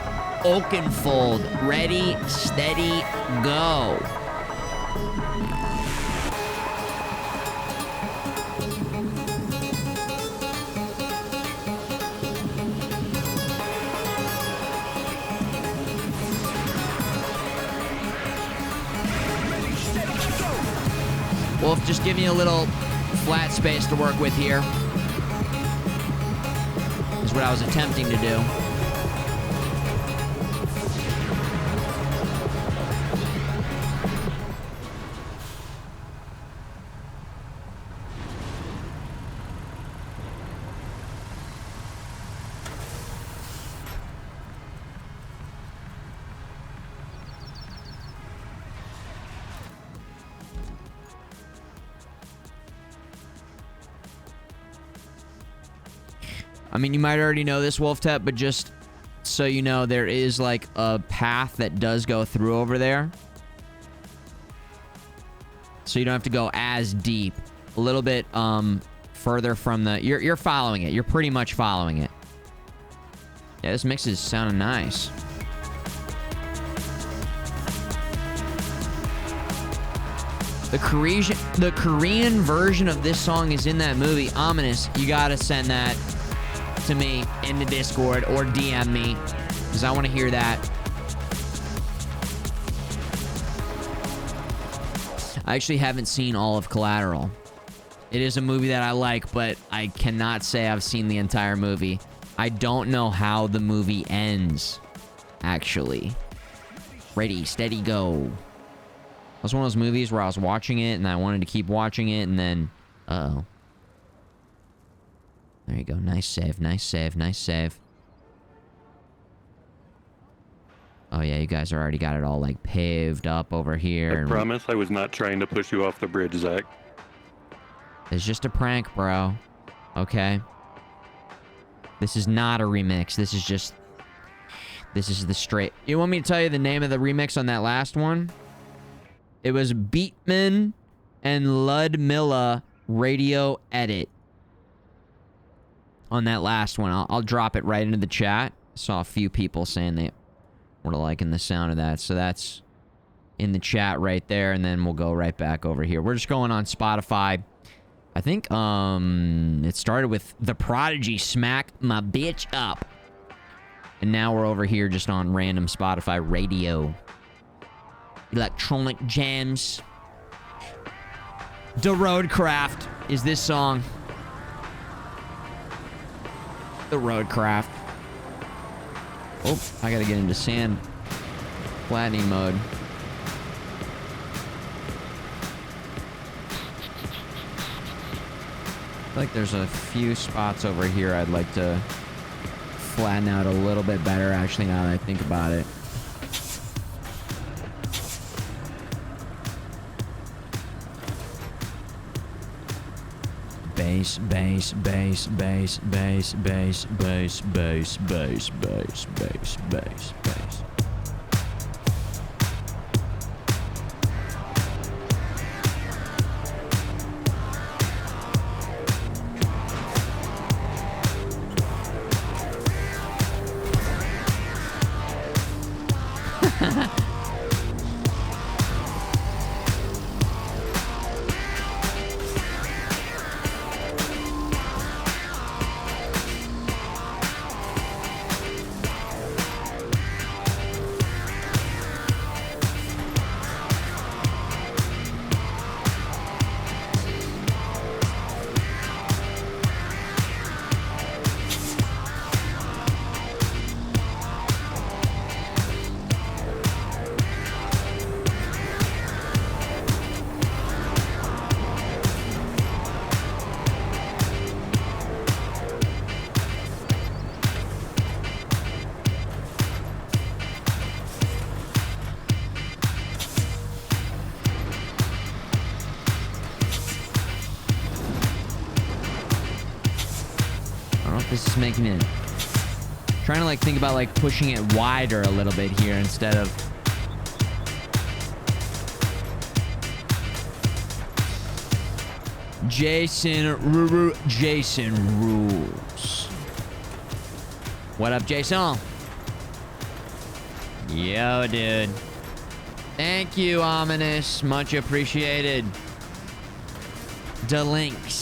Oakenfold. Ready, steady, go. Wolf, just give me a little flat space to work with here. Is what I was attempting to do. I mean, you might already know this, Wolftep, but just so you know, there is like a path that does go through over there. So you don't have to go as deep. A little bit further from the... You're following it. You're pretty much following it. Yeah, this mix is sounding nice. The Korean version of this song is in that movie. Ominous, you gotta send that to me in the Discord or DM me, because I want to hear that. I actually haven't seen all of Collateral. It is a movie that I like, but I cannot say I've seen the entire movie. I don't know how the movie ends, actually. Ready, steady, go. It was one of those movies where I was watching it, and I wanted to keep watching it, and then... Uh-oh. There you go. Nice save, nice save, nice save. Oh, yeah, you guys already got it all, like, paved up over here. I promise I was not trying to push you off the bridge, Zach. It's just a prank, bro. Okay? This is not a remix. This is just... This is the straight... You want me to tell you the name of the remix on that last one? It was Beatman and Ludmilla Radio Edit. On that last one. I'll drop it right into the chat. Saw a few people saying they were liking the sound of that. So that's in the chat right there. And then we'll go right back over here. We're just going on Spotify. I think it started with The Prodigy, Smack My Bitch Up. And now we're over here just on random Spotify radio. Electronic jams. The Roadcraft is this song. The Roadcraft. Oh, I gotta get into sand flattening mode. I feel like there's a few spots over here I'd like to flatten out a little bit better, actually, now that I think about it. Bass, bass, bass, bass, bass, bass, bass, bass, bass, bass, bass, bass, bass. This is making it... Trying to, like, think about, like, pushing it wider a little bit here instead of... Jason rules. What up, Jason? Yo, dude. Thank you, Ominous. Much appreciated. Delinks.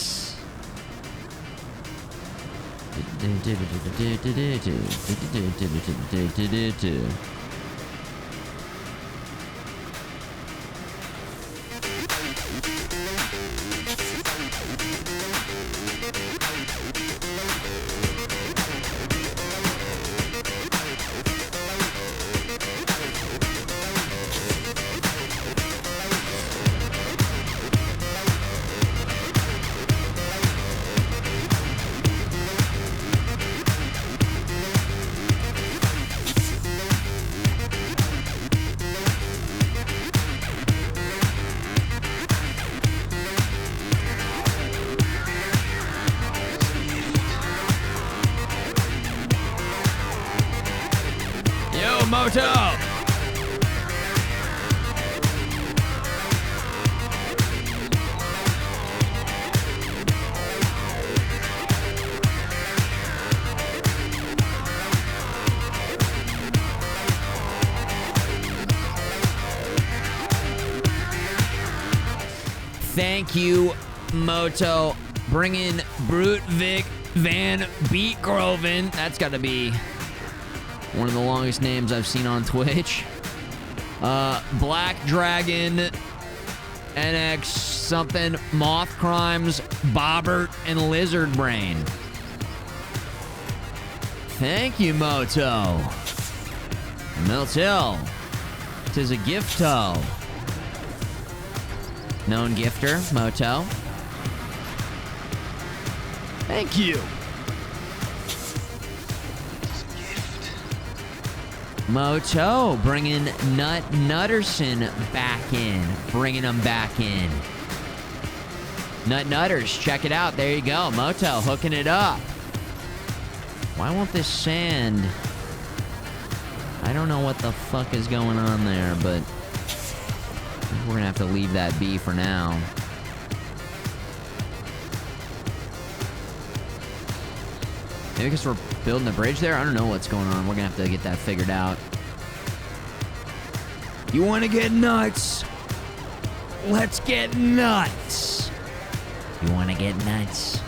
Moto! Thank you, Moto. Bring in Brute Vic Van Beetgroven. That's got to be one of the longest names I've seen on Twitch. Black Dragon NX something, Moth Crimes, Bobbert, and Lizard Brain. Thank you, Moto. Miltil. 'Tis a gifto. Known gifter, Moto. Thank you. Moto bringing Nutterson back in. Bringing him back in. Nutters, check it out. There you go. Moto hooking it up. Why won't this sand... I don't know what the fuck is going on there, but we're gonna have to leave that be for now. Maybe because we're building a bridge there? I don't know what's going on. We're gonna have to get that figured out. You wanna get nuts? Let's get nuts. You wanna get nuts?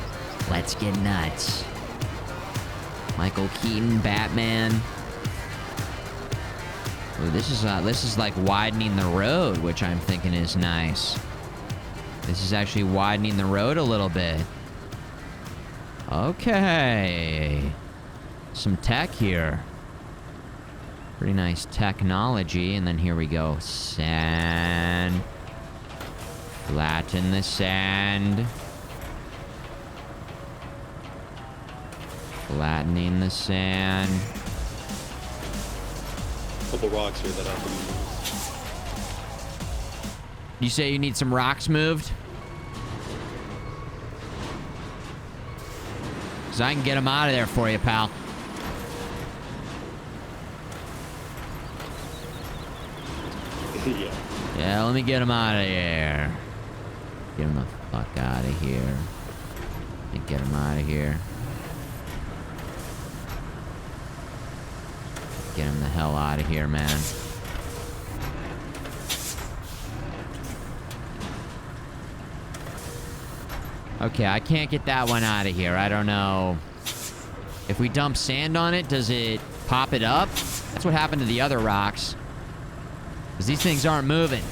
Let's get nuts. Michael Keaton, Batman. Ooh, this is like widening the road, which I'm thinking is nice. This is actually widening the road a little bit. Okay. Some tech here. Pretty nice technology. And then here we go. Sand. Flatten the sand. Flattening the sand. Couple rocks here that have to be moved. You say you need some rocks moved? Because I can get them out of there for you, pal. Yeah. Yeah, let me get them out of here. Get them the fuck out of here. Let me get them out of here. Get him the hell out of here, man. Okay, I can't get that one out of here. I don't know. If we dump sand on it, does it pop it up? That's what happened to the other rocks. Because these things aren't moving.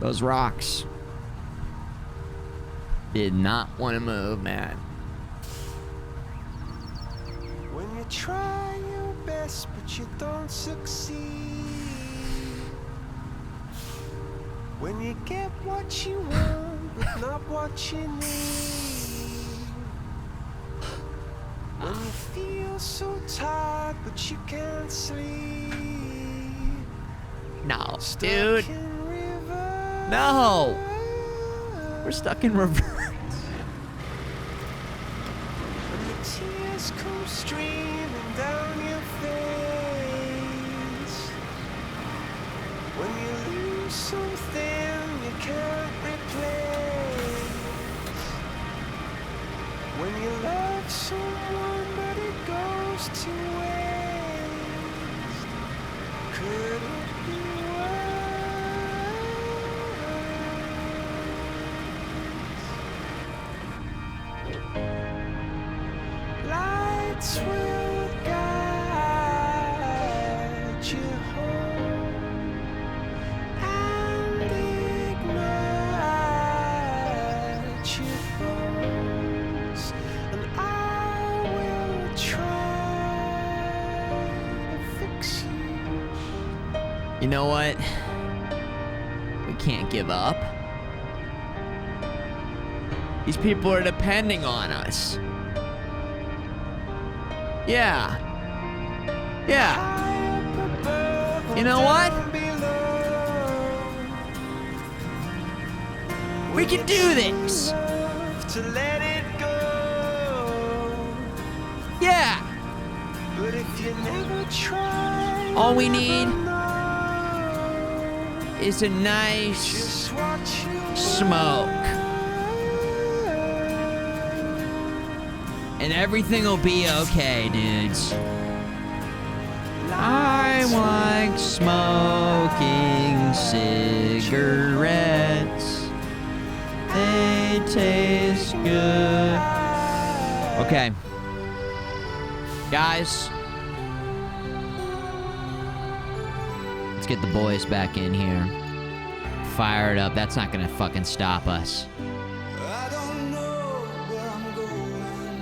Those rocks did not want to move, man. When you try your best but you don't succeed. When you get what you want but not what you need. When you feel so tired but you can't sleep. No, dude. No! We're stuck in reverse. When the tears come streaming down your face. When you lose something you can't replace. When you love someone but it goes to waste. Could it be worse? Lights will guide you home and ignite your bones, and I will try to fix you. You know what? We can't give up. These people are depending on us. Yeah. Yeah. You know what? We can do this. To let it go. Yeah. But if you never try, All we need is a nice just watch you smoke. And everything will be okay, dudes. I I'm like smoking cigarettes. They taste good. Okay. Guys. Let's get the boys back in here. Fired up. That's not gonna fucking stop us.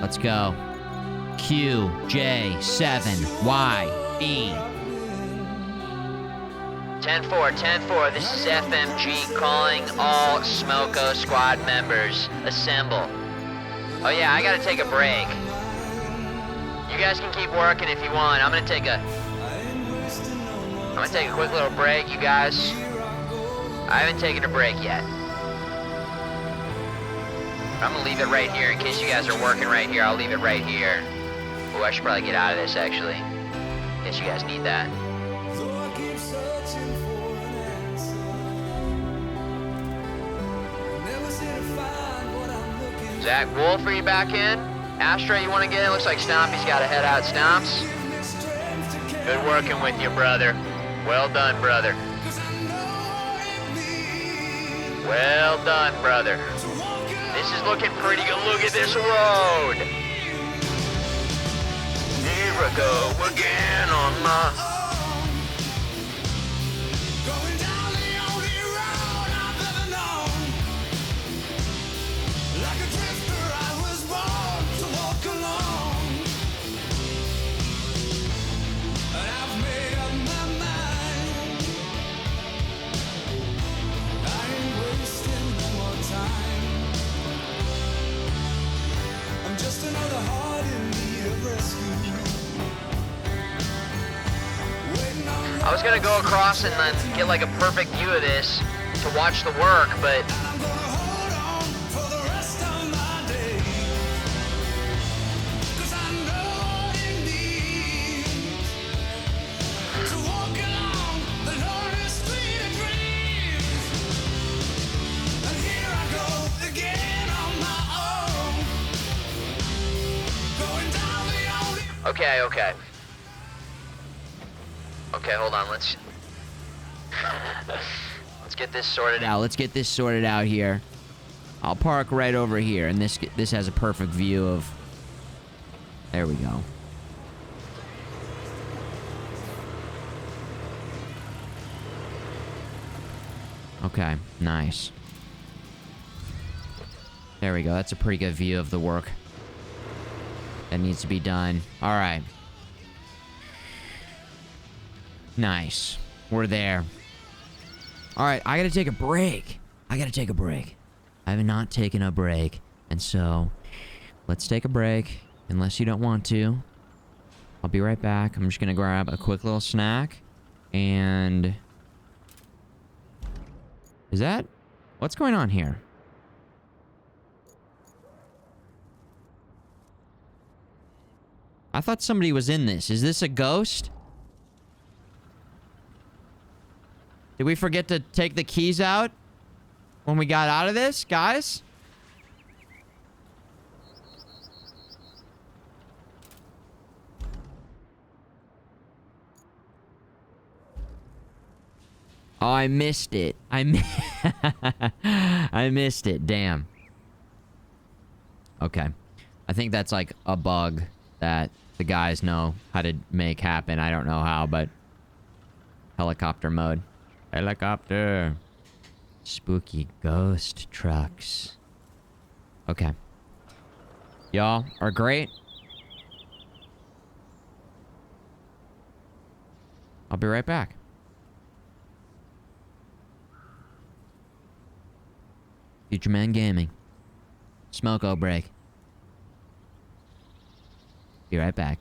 Let's go. Q, J, 7, Y, E. 10-4, 10-4, this is FMG calling all Smoko squad members. Assemble. Oh yeah, I gotta take a break. You guys can keep working if you want. I'm gonna take a quick little break, you guys. I haven't taken a break yet. I'm gonna leave it right here in case you guys are working right here. I'll leave it right here. Oh, I should probably get out of this actually. In case you guys need that. Zach Wolf, are you back in? Astra, you want to get in? Looks like Stompy's got to head out. Stomps? Good working with you, brother. Well done, brother. Well done, brother. This is looking pretty good. Look at this road. Here I go again on my... I was gonna go across and then get like a perfect view of this to watch the work, but okay. Okay, hold on, let's get this sorted out. Let's get this sorted out here. I'll park right over here, and this has a perfect view of... There we go. Okay, nice. There we go. That's a pretty good view of the work that needs to be done. All right. Nice. We're there. All right, I gotta take a break. I have not taken a break. And so, let's take a break. Unless you don't want to. I'll be right back. I'm just gonna grab a quick little snack. And... Is that... What's going on here? I thought somebody was in this. Is this a ghost? Did we forget to take the keys out when we got out of this, guys? Oh, I missed it. I missed it. Damn. Okay. I think that's like a bug that the guys know how to make happen. I don't know how, but... Helicopter mode. Helicopter. Spooky ghost trucks. Okay. Y'all are great. I'll be right back. Futureman Gaming. Smoko break. Be right back.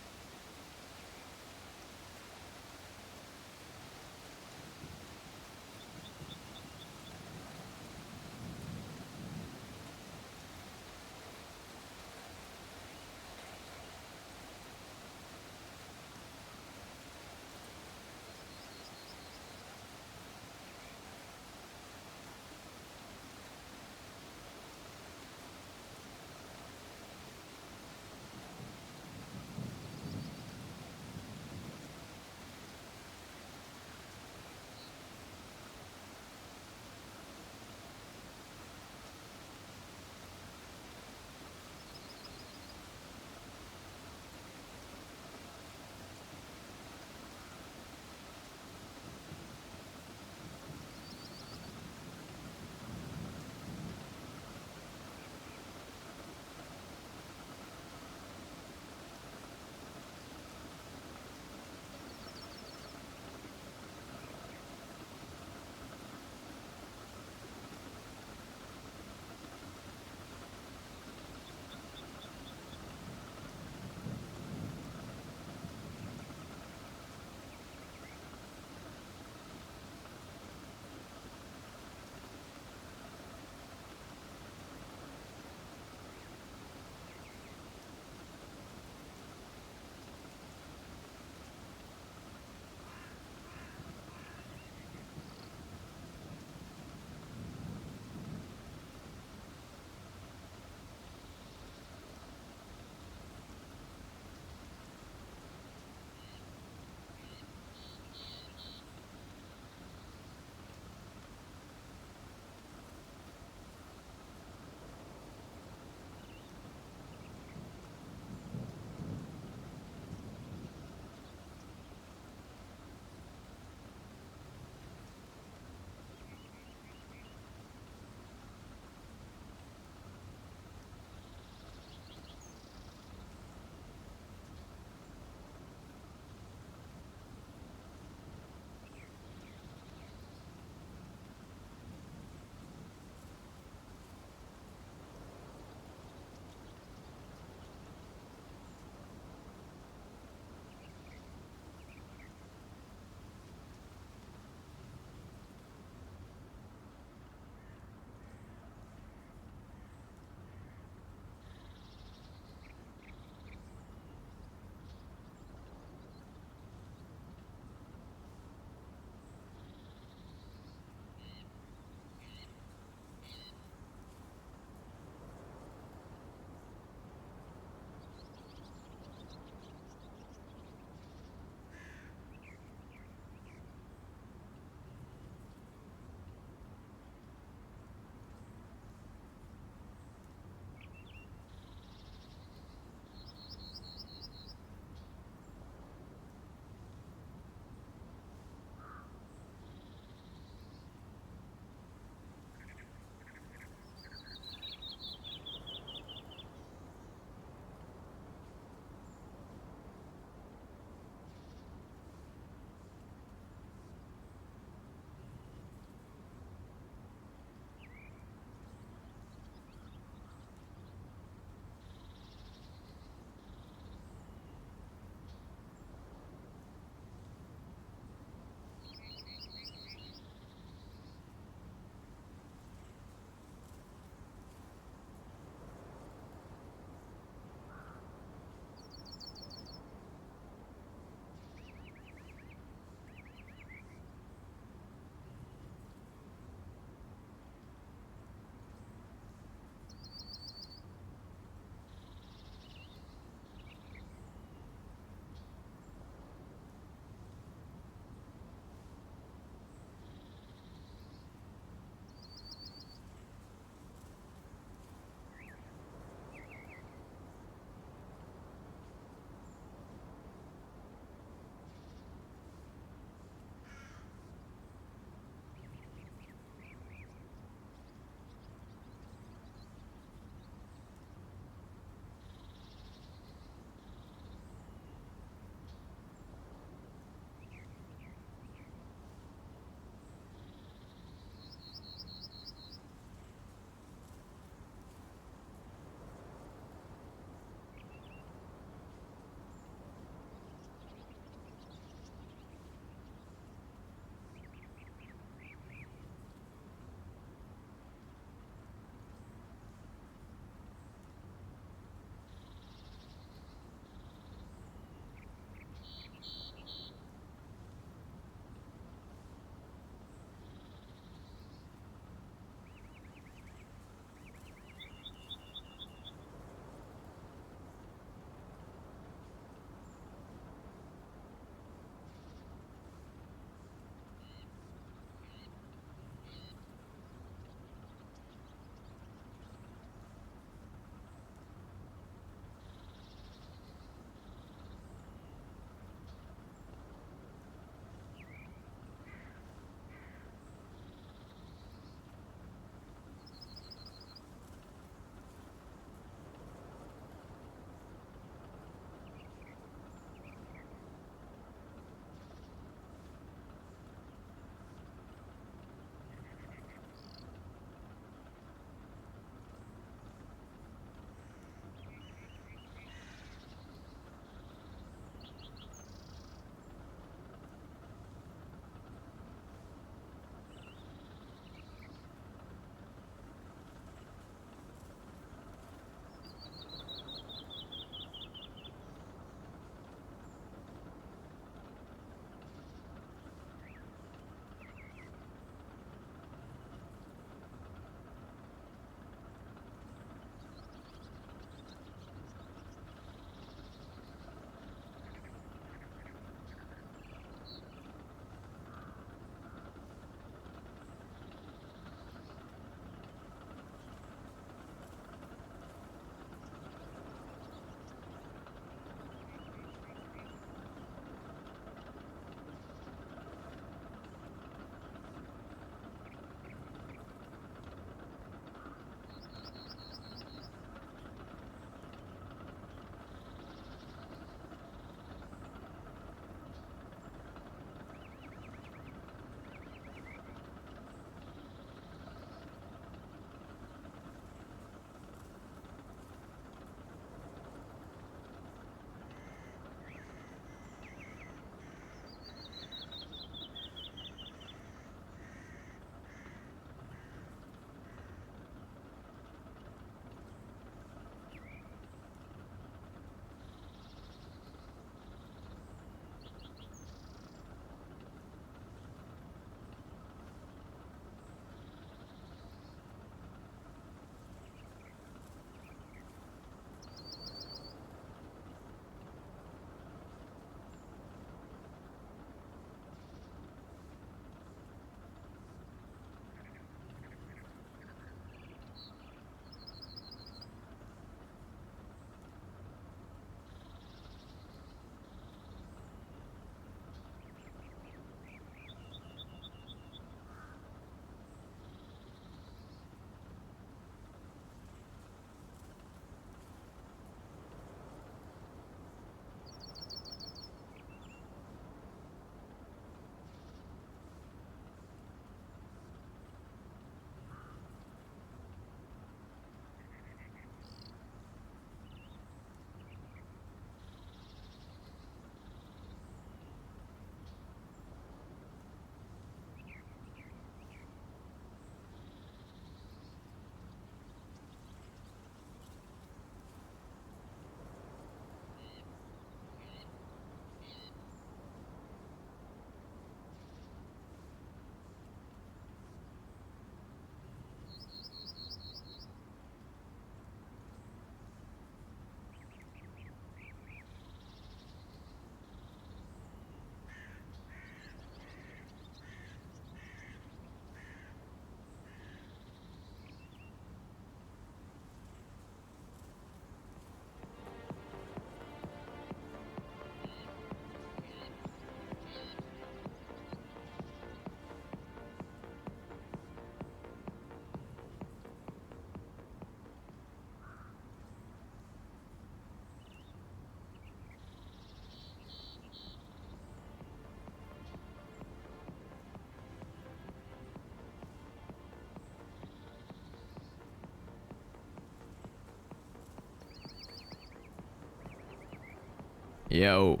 Yo.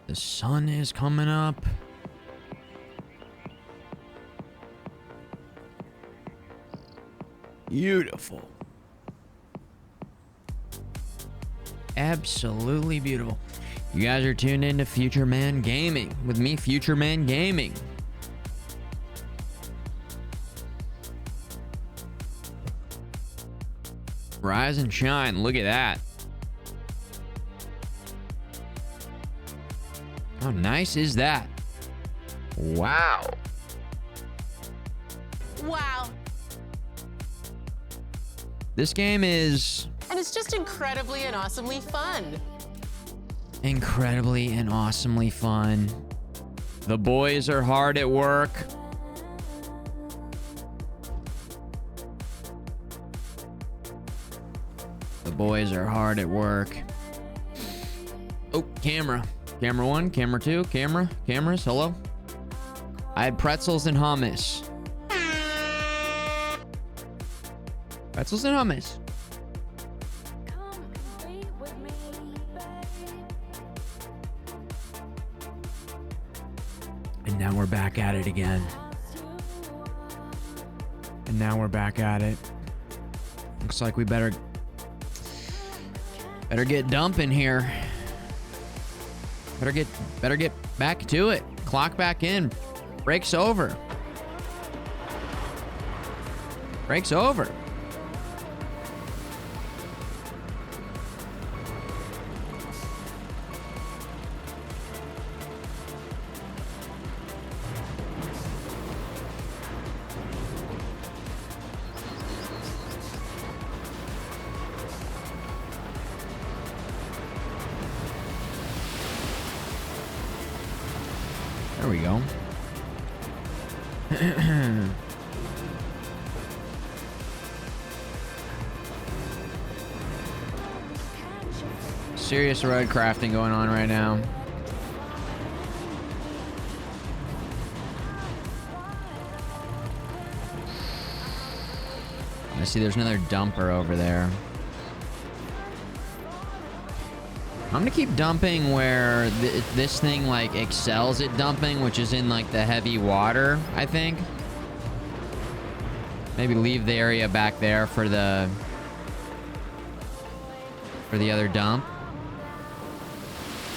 The sun is coming up. Beautiful. Absolutely beautiful. You guys are tuned into Futureman Gaming with me, Futureman Gaming. Rise and shine. Look at that. How nice is that? Wow. Wow. This game is And it's just incredibly and awesomely fun. incredibly and awesomely fun. The boys are hard at work. The boys are hard at work. Oh, camera. Camera 1, camera 2, cameras, hello. I had pretzels and hummus. Pretzels and hummus. And now we're back at it again. And now we're back at it. Looks like we better get dumping here. Better get back to it. Clock back in. Break's over. Break's over. There we go. Serious road crafting going on right now. I see there's another dumper over there. I'm gonna keep dumping where this thing like excels at dumping, which is in like the heavy water, I think. Maybe leave the area back there for the other dump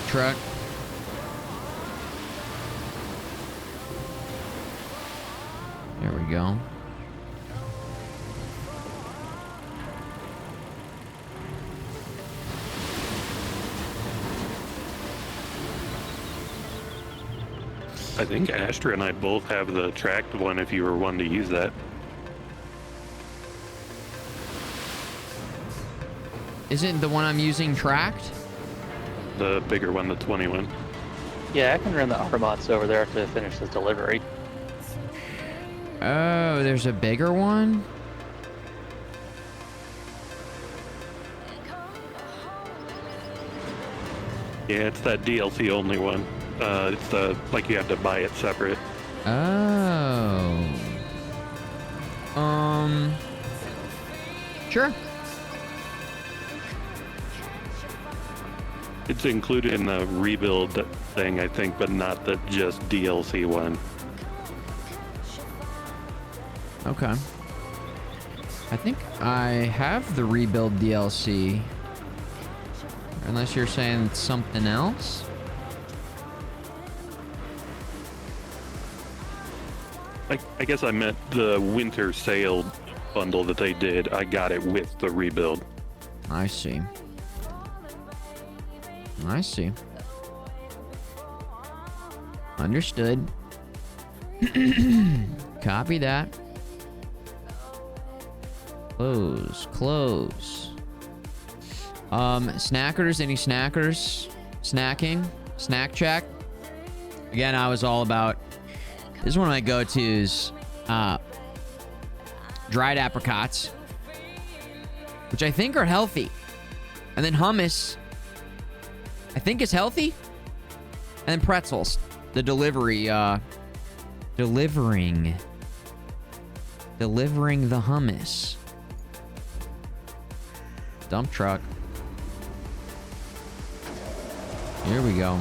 truck. There we go. I think Astra and I both have the tracked one if you were one to use that. Isn't the one I'm using tracked? The bigger one, the 21. Yeah, I can run the Armots over there to finish this delivery. Oh, there's a bigger one? Yeah, it's that DLC only one. It's the, like you have to buy it separate. Oh. Sure. It's included in the rebuild thing, I think, but not the just DLC one. Okay. I think I have the rebuild DLC. Unless you're saying it's something else. I guess I meant the winter sale bundle that they did. I got it with the rebuild. I see. I see. Understood. Copy that. Close. Snackers, any snackers? Snacking? Snack check? Again, I was all about... This is one of my go-tos. Dried apricots. Which I think are healthy. And then hummus. I think is healthy. And then pretzels. The delivery, delivering the hummus. Dump truck. Here we go.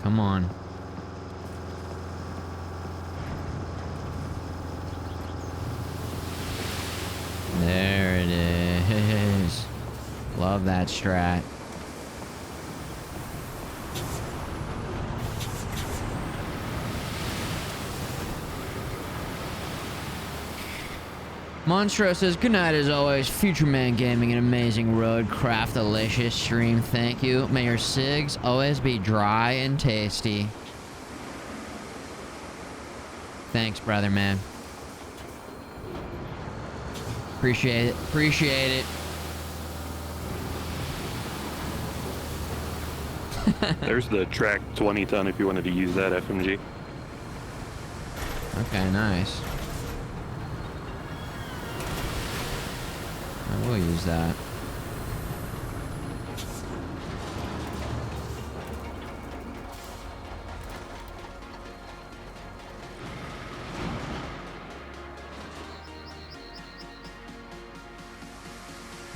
Come on. There it is. Love that strat. Monstro says, good night as always. Futureman Gaming, an amazing Roadcraft, delicious stream. Thank you. May your cigs always be dry and tasty. Thanks, brother, man. Appreciate it. Appreciate it. There's the track 20 ton if you wanted to use that FMG. Okay, nice. I will use that.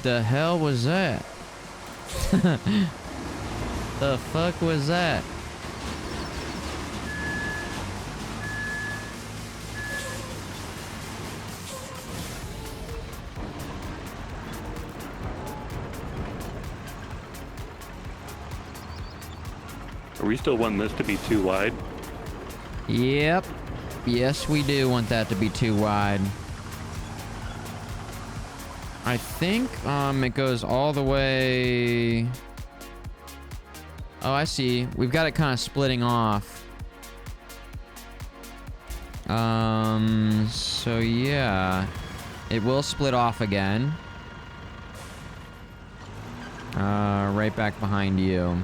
The hell was that? The fuck was that? Are we still wanting this to be too wide? Yep. Yes, we do want that to be too wide. I think it goes all the way. Oh, I see. We've got it kind of splitting off. So yeah, it will split off again. Right back behind you.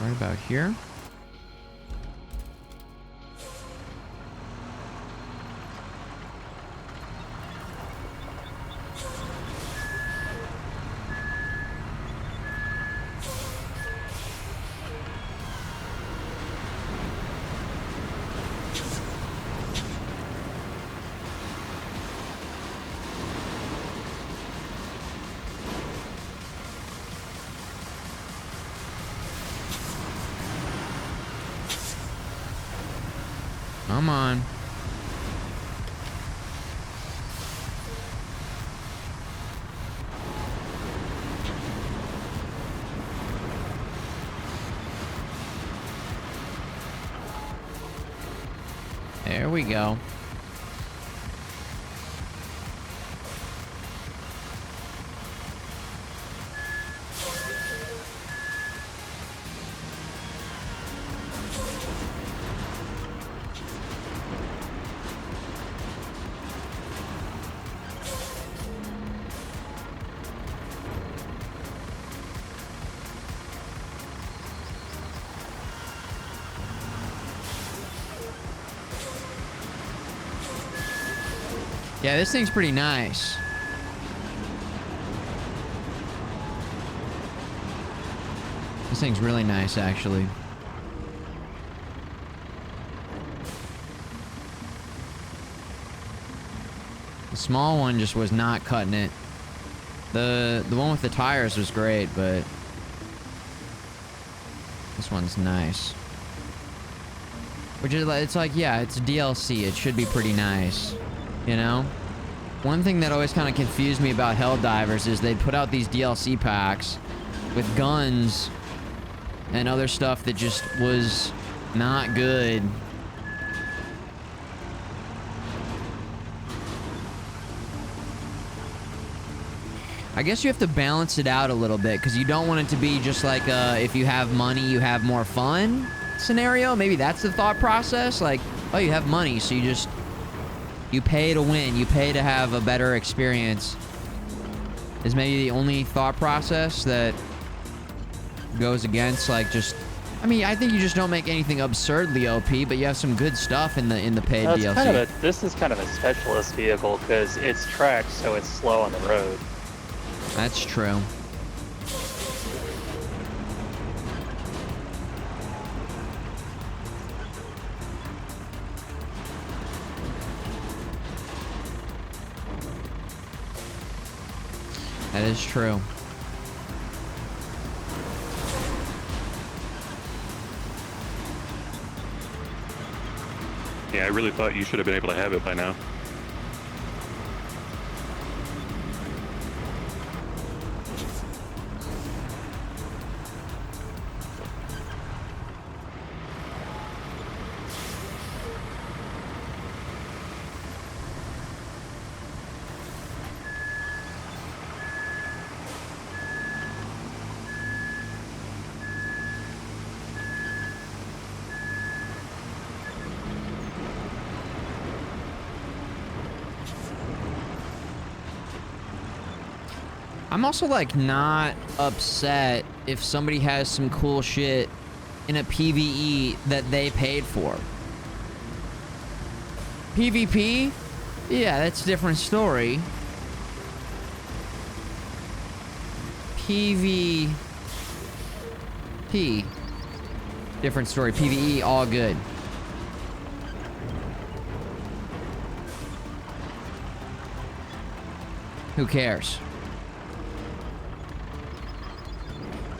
Right about here. Come on. There we go. Yeah, this thing's pretty nice. This thing's really nice, actually. The small one just was not cutting it. The one with the tires was great, but this one's nice. Which is, it's like, yeah, it's DLC. It should be pretty nice, you know? One thing that always kind of confused me about Helldivers is they put out these DLC packs with guns and other stuff that just was not good. I guess you have to balance it out a little bit, because you don't want it to be just like if you have money, you have more fun scenario. Maybe that's the thought process. Like, oh, you have money, so you pay to win. You pay to have a better experience. Is maybe the only thought process that goes against, like, just... I mean, I think you just don't make anything absurdly OP, but you have some good stuff in the paid DLC. This is kind of a specialist vehicle, because it's tracked, so it's slow on the road. That's true. That is true. Yeah, I really thought you should have been able to have it by now. I'm also, like, not upset if somebody has some cool shit in a PvE that they paid for. PvP? Yeah, that's a different story. PvP. Different story. PvE, all good. Who cares?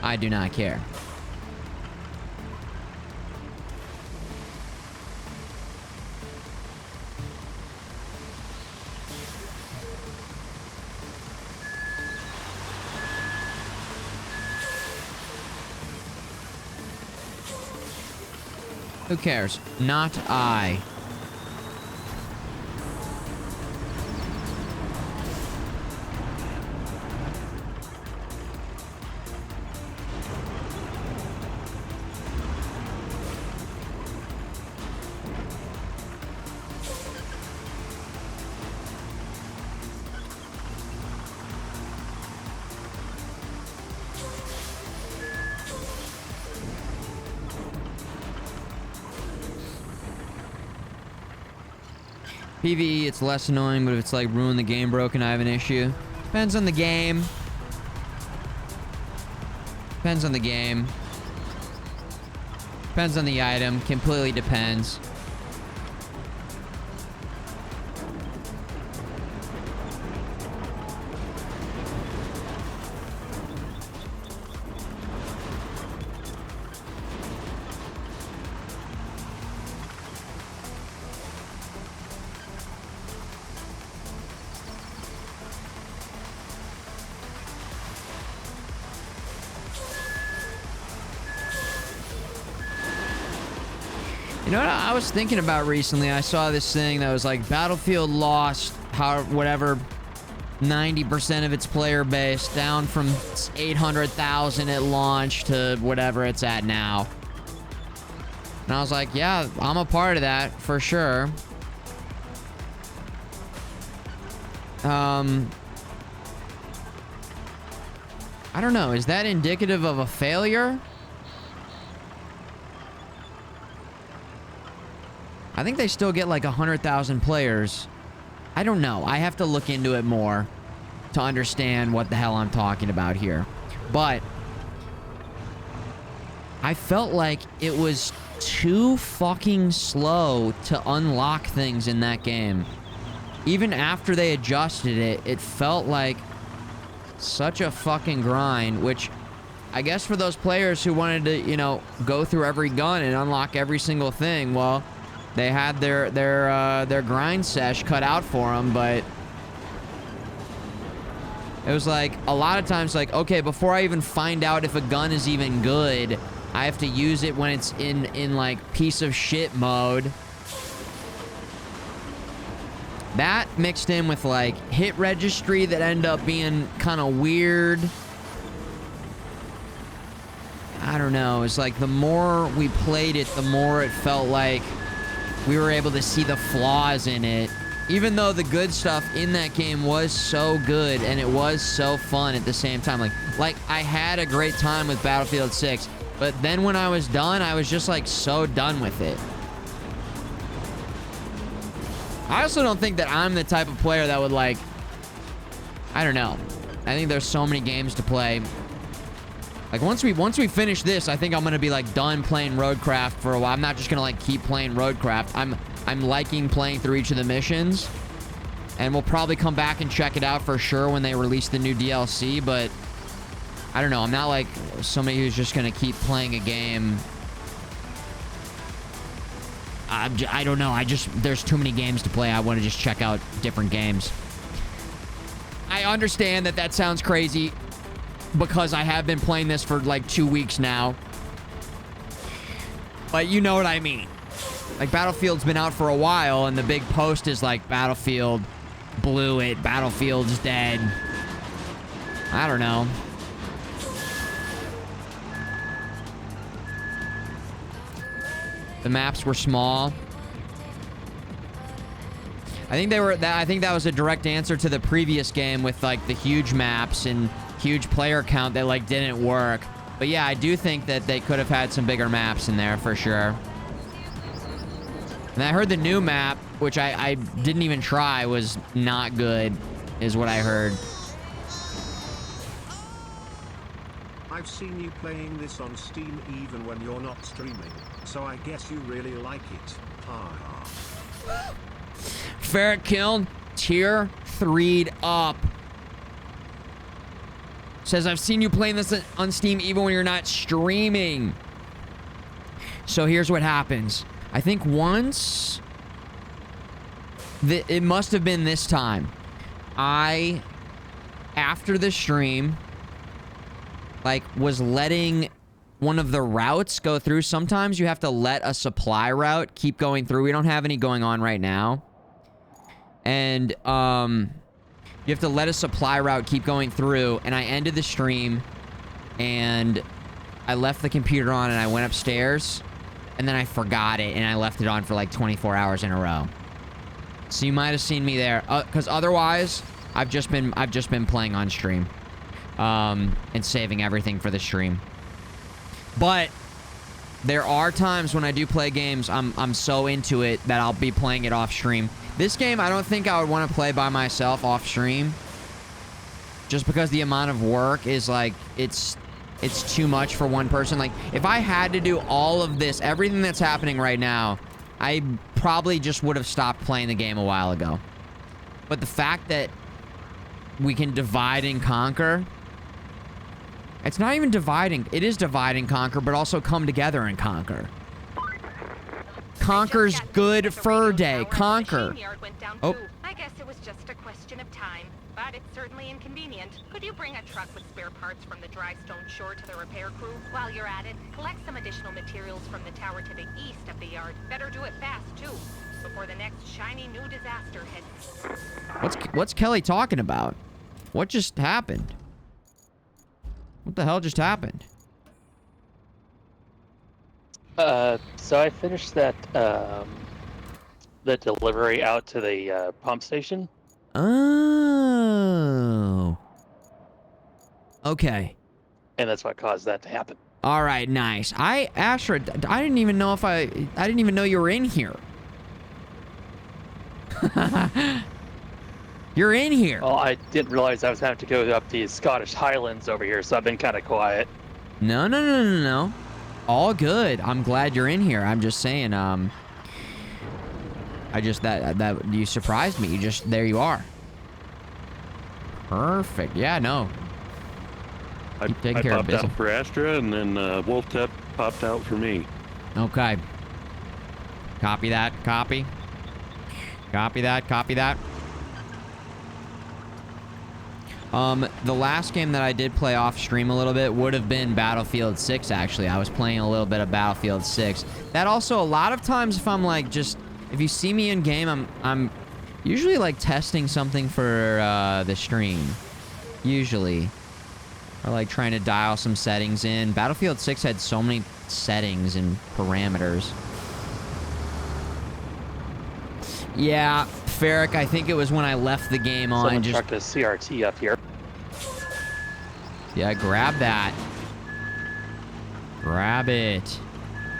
I do not care. Who cares? Not I. PvE, it's less annoying, but if it's like ruin the game broken, I have an issue. Depends on the game. Depends on the game. Depends on the item. Completely depends. You know what I was thinking about recently? I saw this thing that was like Battlefield lost whatever 90% of its player base, down from 800,000 at launch to whatever it's at now. And I was like, yeah, I'm a part of that for sure. I don't know. Is that indicative of a failure? I think they still get like 100,000 players. I don't know. I have to look into it more to understand what the hell I'm talking about here. But I felt like it was too fucking slow to unlock things in that game. Even after they adjusted it, it felt like Such a fucking grind, which I guess for those players who wanted to, you know, go through every gun and unlock every single thing, well, they had their grind sesh cut out for them, but it was like a lot of times like, okay, before I even find out if a gun is even good, I have to use it when it's in like piece of shit mode. That mixed in with like hit registry that end up being kind of weird. I don't know. It's like the more we played it, the more it felt like we were able to see the flaws in it. Even though the good stuff in that game was so good and it was so fun at the same time. Like I had a great time with Battlefield 6, but then when I was done, I was just like so done with it. I also don't think that I'm the type of player that would like, I don't know. I think there's so many games to play. Like once we finish this, I think I'm gonna be like done playing Roadcraft for a while. I'm not just gonna like keep playing Roadcraft. I'm liking playing through each of the missions, and we'll probably come back and check it out for sure when they release the new DLC. But I don't know. I'm not like somebody who's just gonna keep playing a game. I don't know. There's too many games to play. I want to just check out different games. I understand that sounds crazy because I have been playing this for like 2 weeks now. But you know what I mean. Like Battlefield's been out for a while and the big post is like Battlefield blew it. Battlefield's dead. I don't know. The maps were small. I think that was a direct answer to the previous game with like the huge maps and huge player count that like didn't work. But yeah, I do think that they could have had some bigger maps in there for sure. And I heard the new map, which I didn't even try, was not good, is what I heard. I've seen you playing this on Steam even when you're not streaming, so I guess you really like it. Ha. Ferret Kiln, tier 3'd up. Says, I've seen you playing this on Steam even when you're not streaming. So here's what happens. I think once... it must have been this time. After the stream, like, was letting one of the routes go through. Sometimes you have to let a supply route keep going through. We don't have any going on right now. And, you have to let a supply route keep going through. And I ended the stream, and I left the computer on, and I went upstairs, and then I forgot it, and I left it on for like 24 hours in a row. So you might have seen me there, because otherwise, I've just been playing on stream, and saving everything for the stream. But there are times when I do play games, I'm so into it that I'll be playing it off stream. This game, I don't think I would want to play by myself off stream, just because the amount of work is like, it's too much for one person. Like, if I had to do all of this, everything that's happening right now, I probably just would have stopped playing the game a while ago. But the fact that we can divide and conquer, it's not even dividing. It is divide and conquer, but also come together and conquer. Conquer's good fur day. Conquer. Oh. I guess it was just a question of time, but it's certainly inconvenient. Could you bring a truck with spare parts from the dry stone shore to the repair crew? While you're at it, collect some additional materials from the tower to the east of the yard. Better do it fast, too, before the next shiny new disaster hits. What's Kelly talking about? What just happened? What the hell just happened? So I finished that, the delivery out to the, pump station. Oh. Okay. And that's what caused that to happen. All right, nice. Asher, I didn't even know I didn't even know you were in here. You're in here. Well, I didn't realize I was having to go up the Scottish Highlands over here, so I've been kind of quiet. No. All good. I'm glad you're in here. I'm just saying, that you surprised me. There you are. Perfect. Yeah, no. I taking care of popped out business. for Astra, and then Wolf Tep popped out for me. Okay. Copy that. Copy. Copy that. Copy that. The last game that I did play off stream a little bit would have been Battlefield 6, actually. I was playing a little bit of Battlefield 6. That also, a lot of times if I'm like if you see me in game, I'm usually like testing something for the stream. Usually. Or like trying to dial some settings in. Battlefield 6 had so many settings and parameters. Yeah, Ferric, I think it was when I left the game on. Someone chucked a CRT up here. Yeah, grab that. Grab it.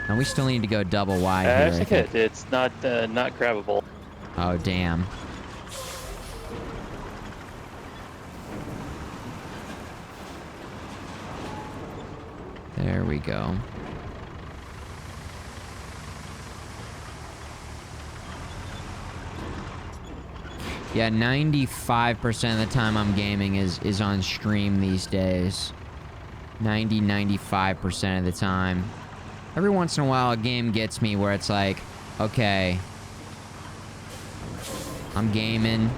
And we still need to go double wide here, I think it's not grabbable. Oh, damn. There we go. Yeah, 95% of the time I'm gaming is on stream these days. 95% of the time. Every once in a while a game gets me where it's like, okay, I'm gaming,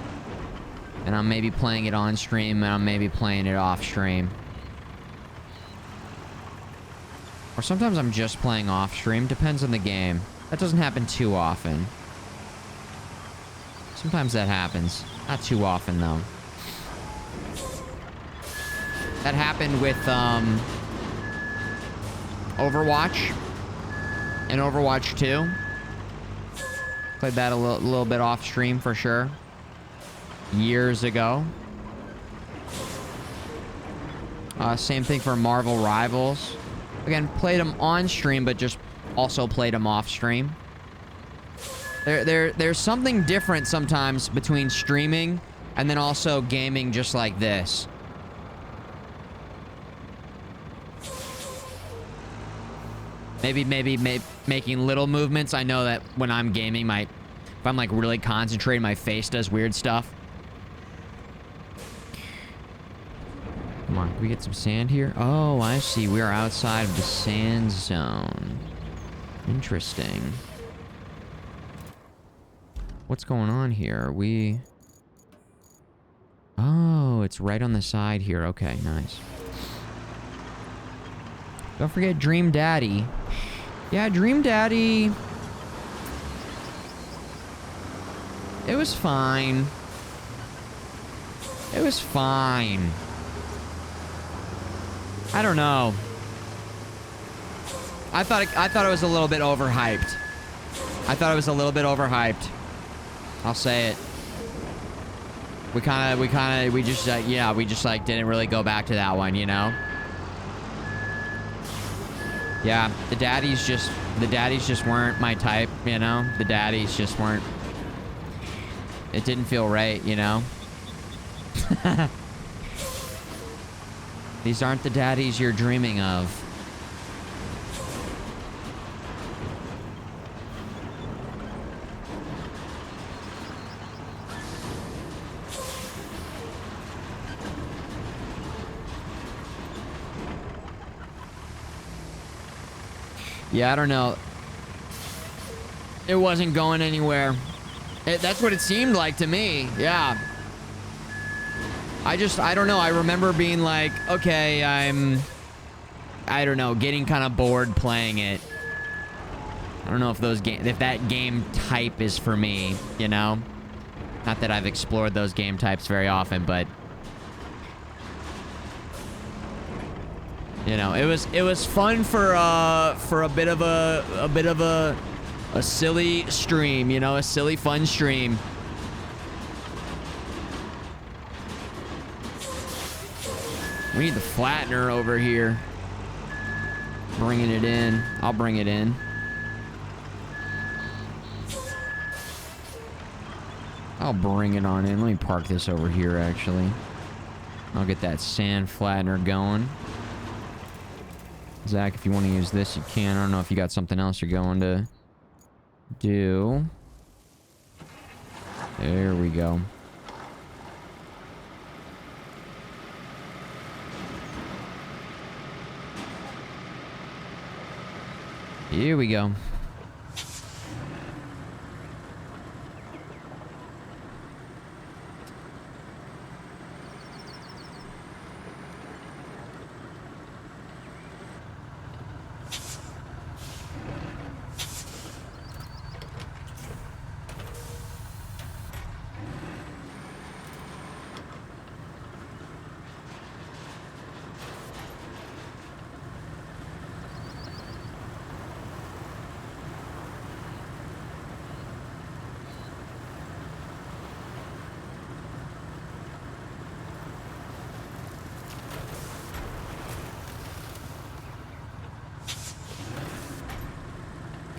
and I'm maybe playing it on stream, and I'm maybe playing it off stream. Or sometimes I'm just playing off stream, depends on the game. That doesn't happen too often. Sometimes that happens. Not too often, though. That happened with, Overwatch. And Overwatch 2. Played that a little bit off stream for sure. Years ago. Same thing for Marvel Rivals. Again, played them on stream, but just also played them off stream. There's something different sometimes between streaming and then also gaming just like this. Maybe making little movements. I know that when I'm gaming, if I'm like really concentrating, my face does weird stuff. Come on, can we get some sand here? Oh, I see. We are outside of the sand zone. Interesting. What's going on here? Are we... Oh, it's right on the side here. Okay, nice. Don't forget Dream Daddy. Yeah, Dream Daddy... It was fine. It was fine. I don't know. I thought it was a little bit overhyped. I thought it was a little bit overhyped. I'll say it. We just like didn't really go back to that one, you know? Yeah, the daddies just weren't my type, you know? The daddies just weren't. It didn't feel right, you know? These aren't the daddies you're dreaming of. Yeah, I don't know. It wasn't going anywhere. That's what it seemed like to me. Yeah. I don't know. I remember being like, okay, I don't know, getting kind of bored playing it. I don't know if if that game type is for me, you know? Not that I've explored those game types very often, but you know, it was fun for a bit of a silly stream, you know, a silly fun stream. We need the flattener over here. Bringing it in. I'll bring it in. I'll bring it on in. Let me park this over here, actually. I'll get that sand flattener going. Zach, if you want to use this, you can. I don't know if you got something else you're going to do. There we go. Here we go.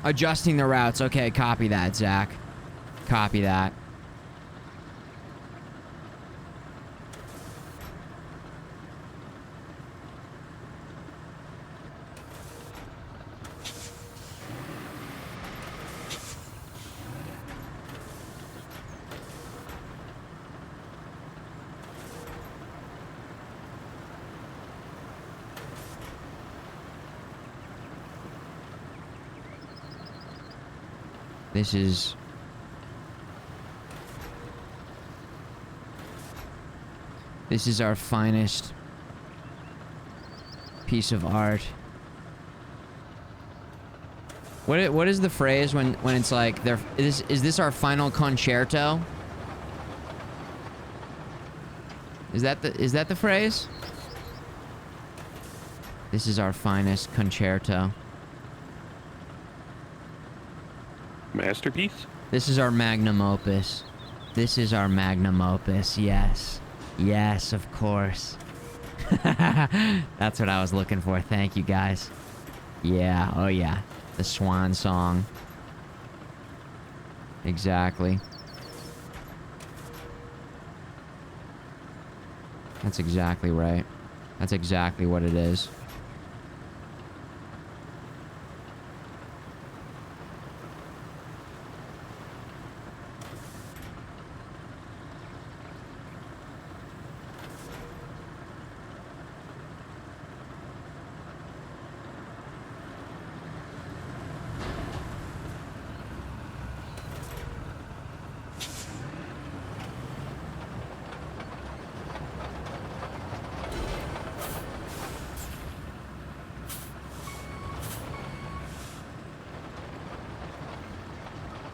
Adjusting the routes. Okay, copy that, Zach. Copy that. This is our finest piece of art. What is the phrase when it's like is this our final concerto? Is that the phrase? This is our finest concerto. Masterpiece? This is our magnum opus. This is our magnum opus, yes. Yes, of course. That's what I was looking for. Thank you, guys. Yeah, oh yeah. The swan song. Exactly. That's exactly right. That's exactly what it is.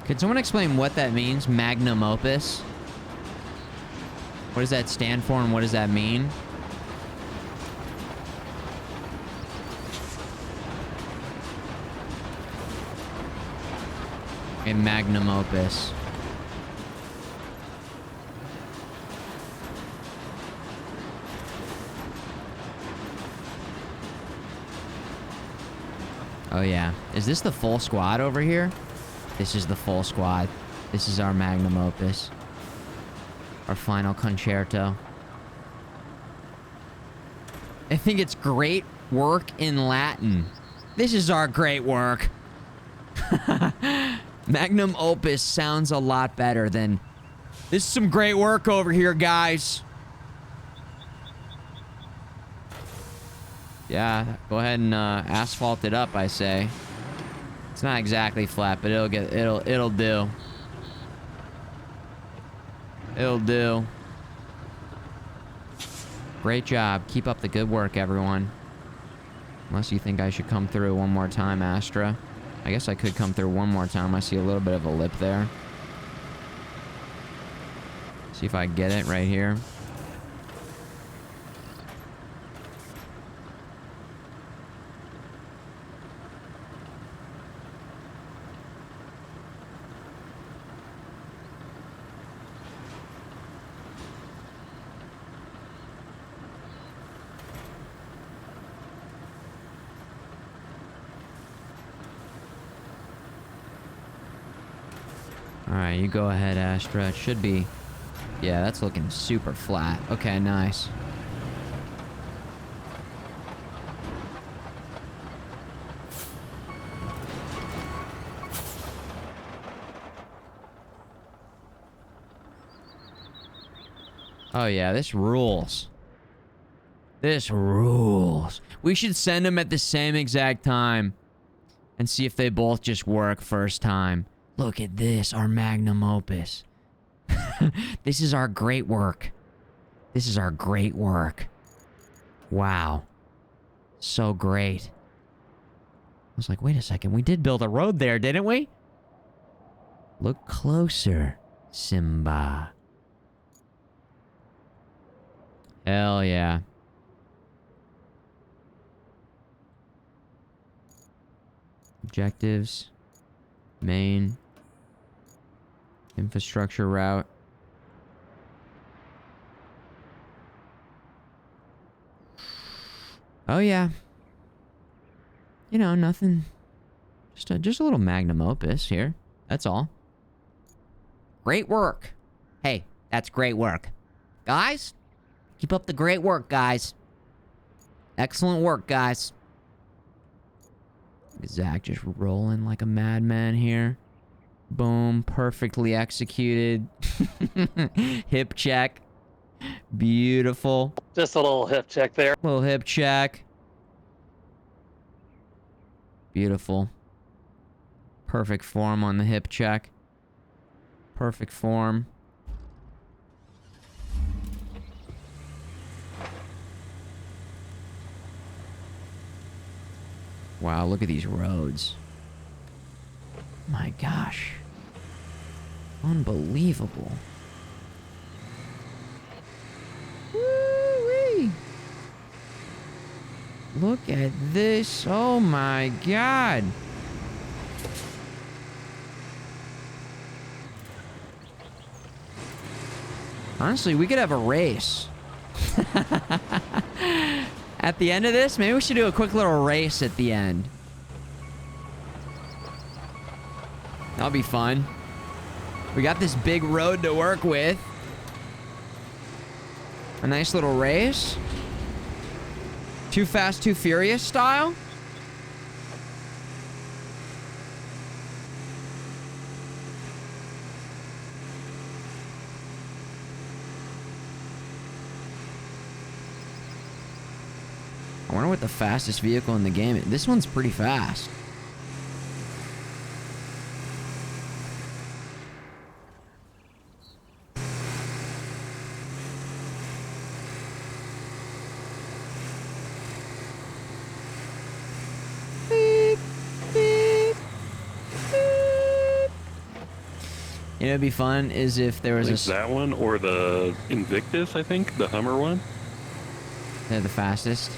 Could someone explain what that means? Magnum opus? What does that stand for and what does that mean? A magnum opus. Oh yeah. Is this the full squad over here? This is the full squad. This is our magnum opus. Our final concerto. I think it's great work in Latin. This is our great work. Magnum opus sounds a lot better than... This is some great work over here, guys. Yeah, go ahead and asphalt it up, I say. It's not exactly flat, but it'll do. It'll do. Great job. Keep up the good work, everyone. Unless you think I should come through one more time, Astra. I guess I could come through one more time. I see a little bit of a lip there. See if I get it right here. Alright, you go ahead, Astra. It should be... Yeah, that's looking super flat. Okay, nice. Oh yeah, this rules. This rules. We should send them at the same exact time. and see if they both just work first time. Look at this, our magnum opus. This is our great work. This is our great work. Wow. So great. I was like, wait a second, we did build a road there, didn't we? Look closer, Simba. Hell yeah. Objectives. Main. Infrastructure route. Oh yeah. You know, nothing. Just a little magnum opus here. That's all. Great work. Hey, that's great work. Guys, keep up the great work, guys. Excellent work, guys. Zach just rolling like a madman here. Boom, perfectly executed. Hip check. Beautiful. Just a little hip check there. Little hip check. Beautiful. Perfect form on the hip check. Perfect form. Wow, look at these roads. My gosh. Unbelievable. Woo-wee. Look at this. Oh my god. Honestly, we could have a race. At the end of this, maybe we should do a quick little race at the end. That'll be fun. We got this big road to work with. A nice little race. Too Fast, Too Furious style. I wonder what the fastest vehicle in the game is. This one's pretty fast. Beep, beep, beep. You know, it'd be fun is if there was Like that one or the Invictus, I think, the Hummer one. They're the fastest.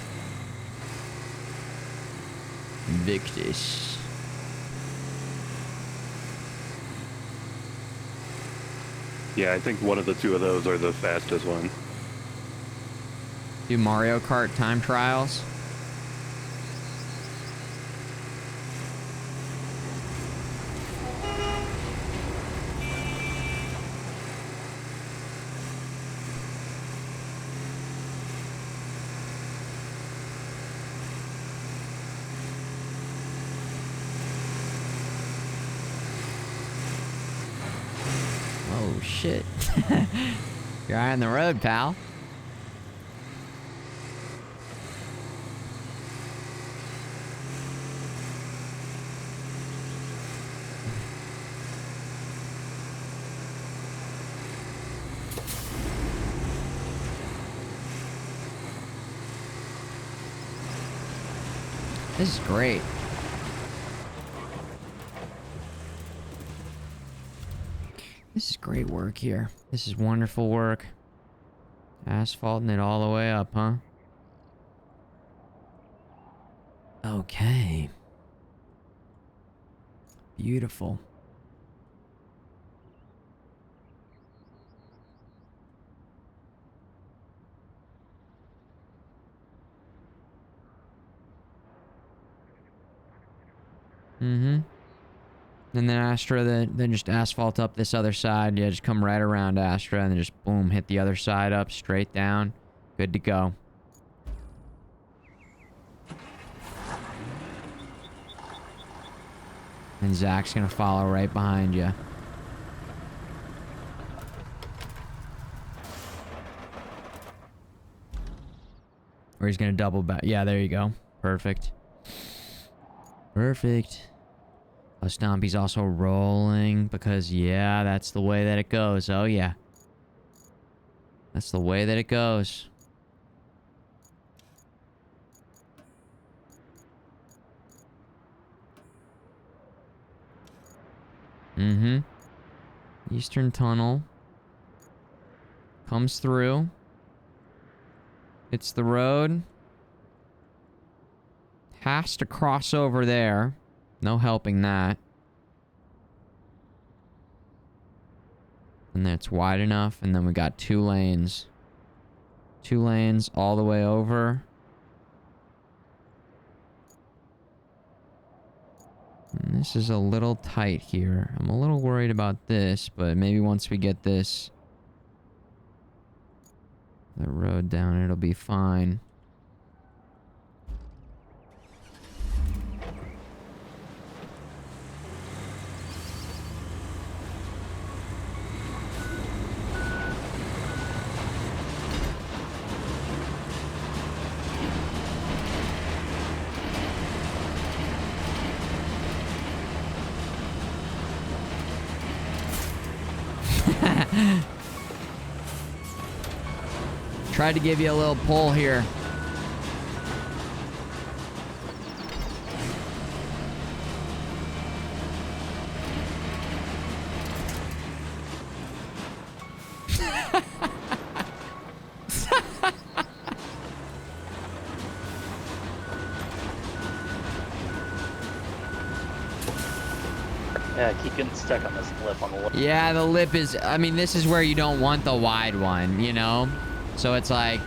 Invictus. Yeah, I think one of the two of those are the fastest one. Do Mario Kart time trials. Oh shit. You're on the road, pal. This is great. This is great work here. This is wonderful work. Asphalting it all the way up, huh? Okay. Beautiful. Mm-hmm. And then Astra, then just asphalt up this other side. Yeah, just come right around Astra and then just boom, hit the other side up, straight down. Good to go. And Zach's gonna follow right behind you. Or he's gonna double back. Yeah, there you go. Perfect. Perfect. Stompy's also rolling because, yeah, that's the way that it goes. Oh, yeah. That's the way that it goes. Mm-hmm. Eastern Tunnel. Comes through. Hits the road. Has to cross over there. No helping that. And that's wide enough. And then we got 2 lanes. 2 lanes all the way over. And this is a little tight here. I'm a little worried about this, but maybe once we get this... the road down, it'll be fine. Tried to give you a little pull here. Yeah, I keep getting stuck on this lip on the lip. Yeah, the lip is... I mean, this is where you don't want the wide one, you know? So it's like...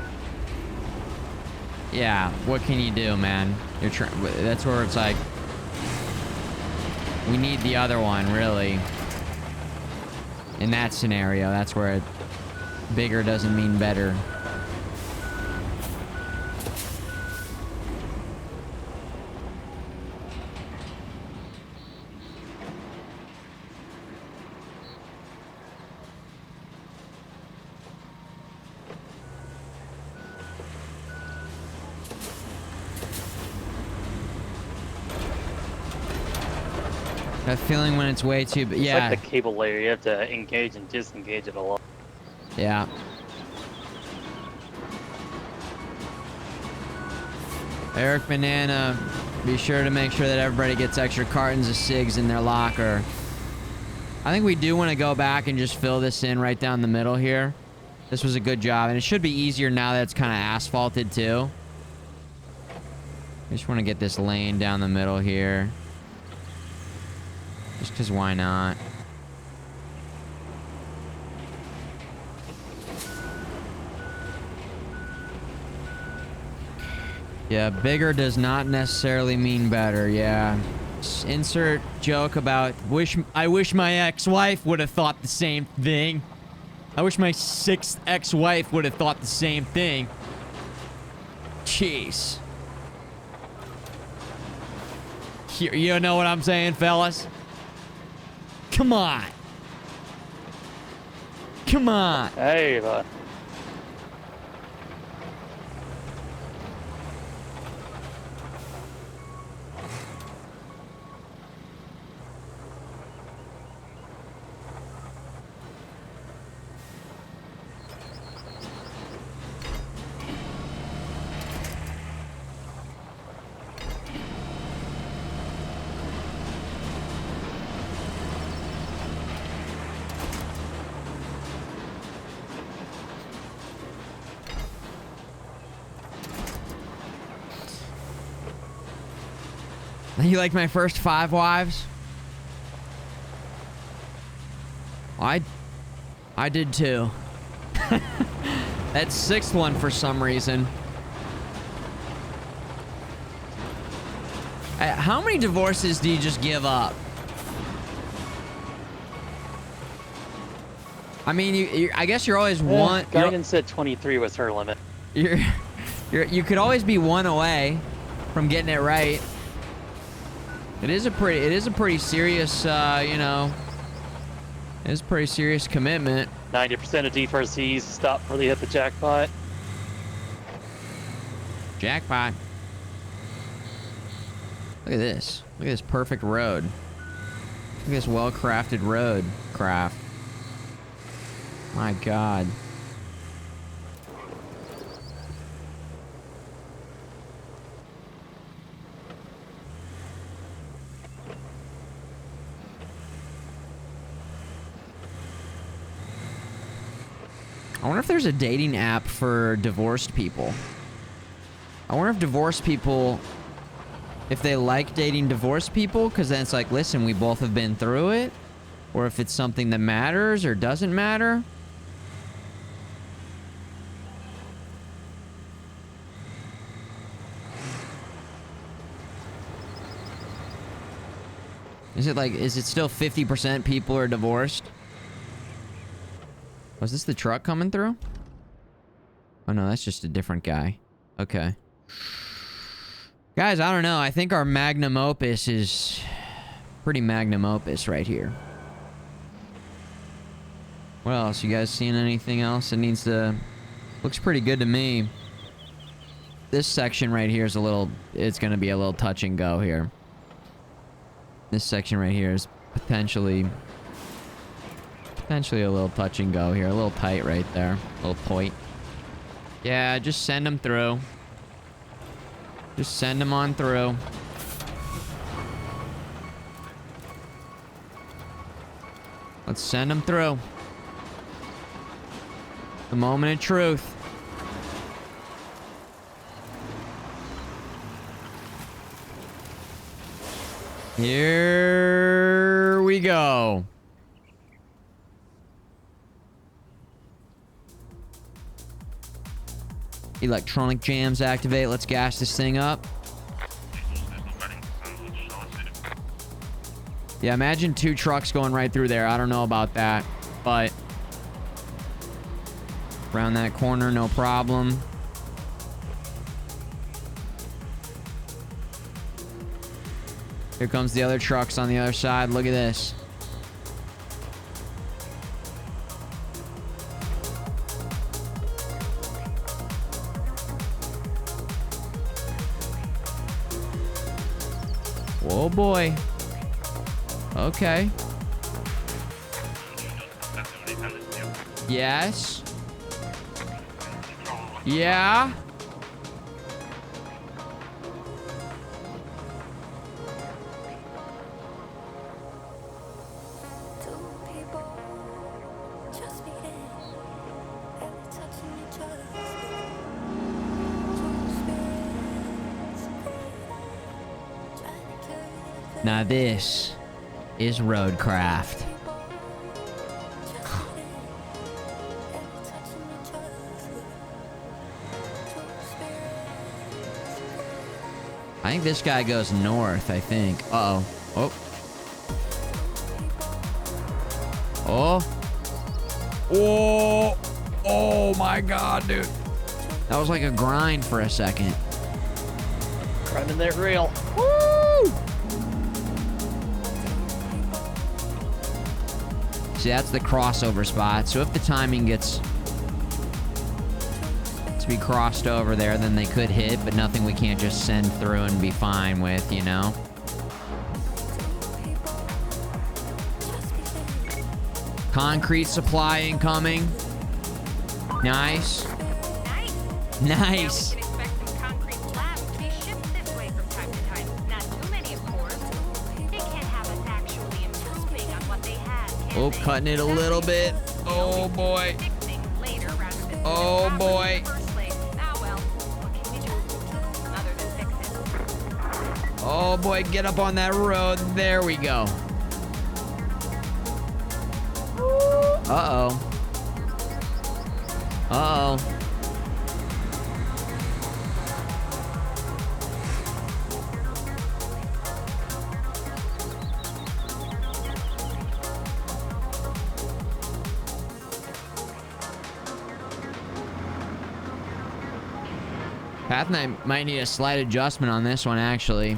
yeah, what can you do, man? That's where it's like... we need the other one, really. In that scenario, that's where bigger doesn't mean better. That feeling when it's way too... yeah. It's like the cable layer. You have to engage and disengage it a lot. Yeah. Eric Banana, be sure to make sure that everybody gets extra cartons of cigs in their locker. I think we do want to go back and just fill this in right down the middle here. This was a good job, and it should be easier now that it's kind of asphalted too. I just want to get this lane down the middle here. Just because why not? Yeah, bigger does not necessarily mean better, yeah. Insert joke about, I wish my ex-wife would have thought the same thing. I wish my 6th ex-wife would have thought the same thing. Jeez. You know what I'm saying, fellas? Come on. Come on. Hey, bud. You like my first 5 wives? I did too. That 6th one for some reason. How many divorces do you just give up? I mean, I guess you're always one. Guidance said 23 was her limit. You could always be one away from getting it right. It is a pretty serious, you know, it is a pretty serious commitment. 90% of D4Cs stop before they hit the jackpot. Jackpot. Look at this. Look at this perfect road. Look at this well-crafted road craft. My God. I wonder if there's a dating app for divorced people. I wonder if divorced people, if they like dating divorced people, because then it's like, listen, we both have been through it. Or if it's something that matters or doesn't matter. Is it still 50% people are divorced? Was this the truck coming through? Oh no, that's just a different guy. Okay. Guys, I don't know. I think our magnum opus is pretty magnum opus right here. What else? You guys seen anything else that needs to... Looks pretty good to me. This section right here is a little... It's going to be a little touch and go here. This section right here is potentially a little touch and go here. A little tight right there. A little tight. Yeah, just send them through. Just send them on through. Let's send them through. The moment of truth. Here we go. Electronic jams activate. Let's gas this thing up. Yeah, imagine 2 trucks going right through there. I don't know about that, but around that corner, no problem. Here comes the other trucks on the other side. Look at this. Oh boy. Okay. Yes. Yeah. Now this is Roadcraft. I think this guy goes north, I think. Uh-oh. Oh. Oh. Oh. Oh my God, dude. That was like a grind for a second. Grinding that rail. Woo! See, that's the crossover spot. So if the timing gets to be crossed over there, then they could hit, but nothing we can't just send through and be fine with, you know? Concrete supply incoming. Nice. Nice. Oh, cutting it a little bit. Oh boy. Oh boy. Oh boy, get up on that road. There we go. Uh-oh. Uh-oh. Path might need a slight adjustment on this one, actually.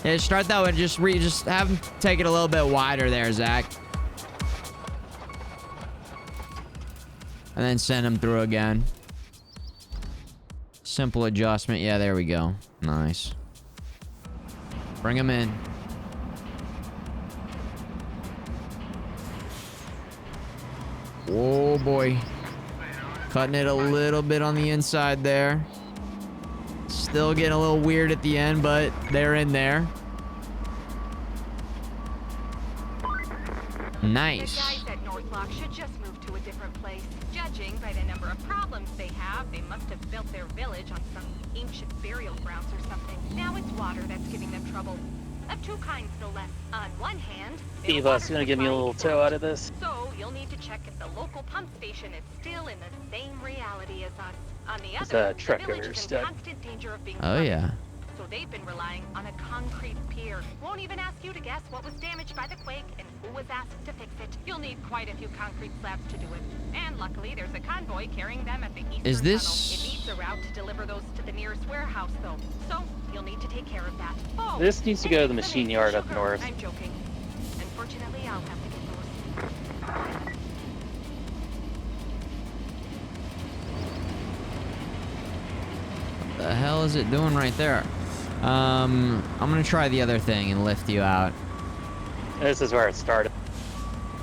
Yeah, start that one. Just have him take it a little bit wider there, Zach. And then send him through again. Simple adjustment. Yeah, there we go. Nice. Bring him in. Oh boy. Cutting it a little bit on the inside there. Still getting a little weird at the end, but they're in there. Nice. The guys at Northlock should just move to a different place. Judging by the number of problems they have, they must have built their village on some ancient burial grounds or something. Now it's water that's giving them trouble. Of two kinds, no less. On one hand, Eva's gonna give me a little toe out of this. so you'll need to check if the local pump station is still in the same reality as us. On the other, the village is in constant danger of being flooded. Yeah. So they've been relying on a concrete pier. Won't even ask you to guess what was damaged by the quake and who was asked to fix it. You'll need quite a few concrete slabs to do it. And luckily, there's a convoy carrying them at the eastern Is this... tunnel. It needs a route to deliver those to the nearest warehouse, though. So you'll need to take care of that. Oh, this needs to go to the machine yard up north. I'm joking. Unfortunately, I'll have to get those. What the hell is it doing right there? I'm gonna try the other thing and lift you out. This is where it started.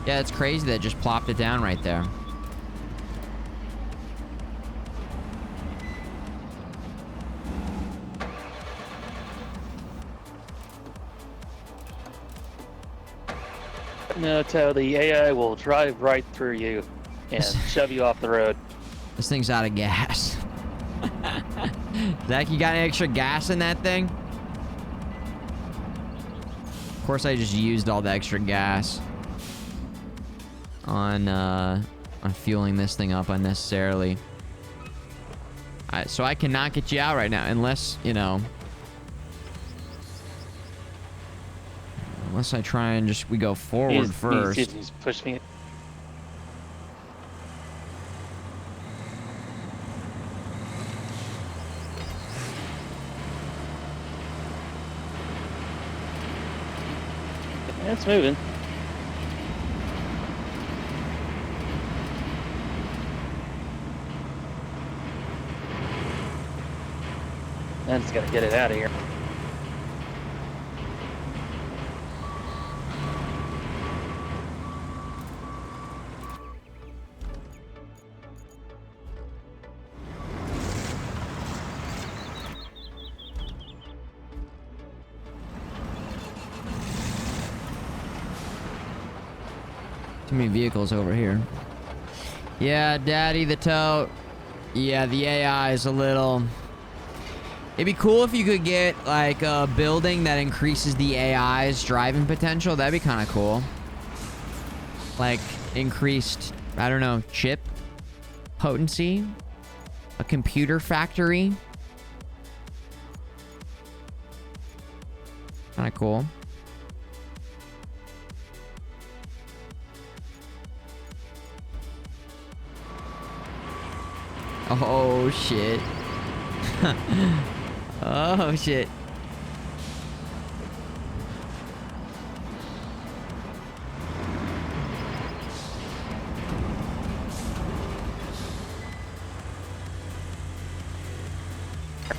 Yeah, it's crazy that it just plopped it down right there. No, Toe, the AI will drive right through you and shove you off the road. This thing's out of gas. Zach, you got any extra gas in that thing? Of course, I just used all the extra gas on fueling this thing up unnecessarily. So I cannot get you out right now unless, you know, unless I try and we go forward first. He's pushed me. It's moving. And it's gonna get it out of here. Too many vehicles over here. Yeah, Daddy the tote. Yeah, the AI is a little... It'd be cool if you could get, like, a building that increases the AI's driving potential. That'd be kind of cool. Like, increased, I don't know, chip potency? A computer factory? Kind of cool. Oh, shit. Oh, shit.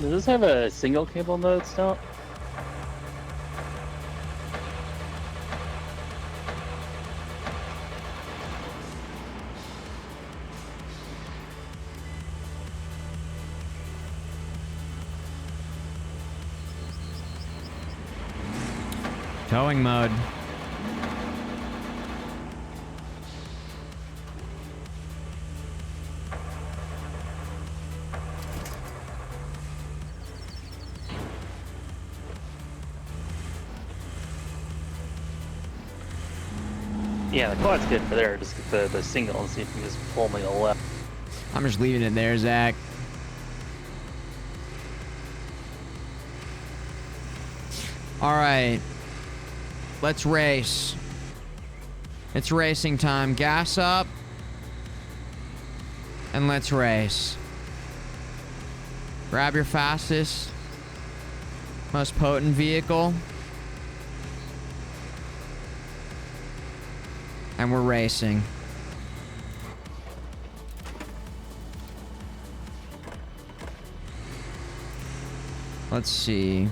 Does this have a single cable mode still? Towing mode. Yeah, the quad's good for there. Just get the single and see if you can just pull me to the left. I'm just leaving it there, Zach. All right. Let's race. It's racing time. Gas up. And let's race. Grab your fastest, most potent vehicle. And we're racing. Let's see.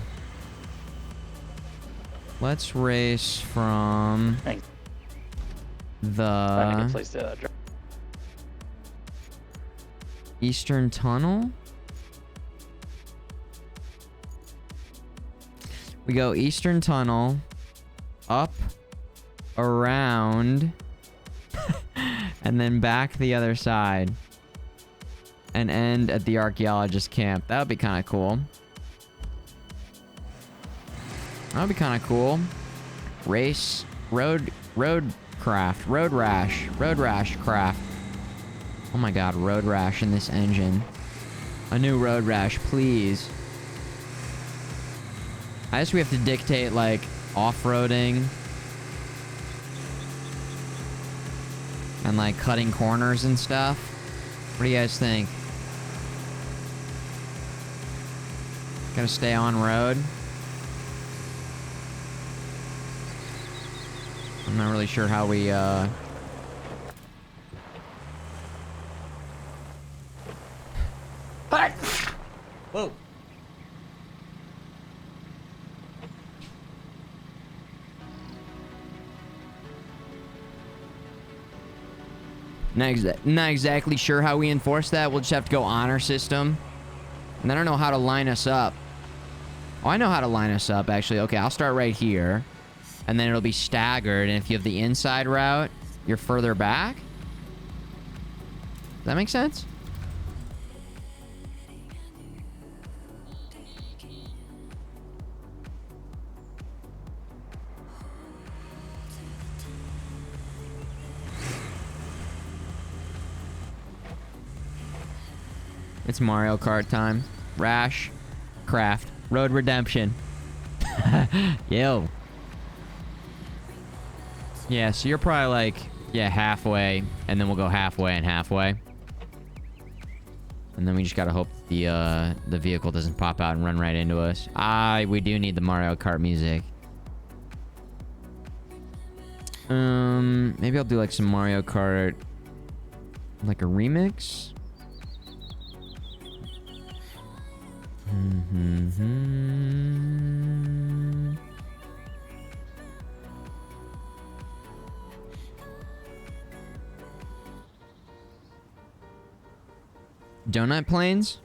Let's race from Thanks. Find a the good place to drive. Eastern Tunnel. We go Eastern Tunnel, up, around, and then back the other side. And end at the archaeologist camp. That would be kind of cool. That would be kind of cool. Race, roadcraft, road rash craft. Oh my god, road rash in this engine. A new road rash, please. I guess we have to dictate, like, off-roading. And, like, cutting corners and stuff. What do you guys think? Gotta stay on road. I'm not really sure how we, Whoa. Not exactly sure how we enforce that. We'll just have to go honor system. And I don't know how to line us up. Oh, I know how to line us up, actually. Okay, I'll start right here. And then it'll be staggered. And if you have the inside route, you're further back. Does that make sense? It's Mario Kart time. Rash, craft, road redemption. Yo. Yeah, so you're probably like, yeah, halfway, and then we'll go halfway and halfway. And then we just gotta hope the vehicle doesn't pop out and run right into us. We do need the Mario Kart music. Maybe I'll do like some Mario Kart, like a remix. Donut planes?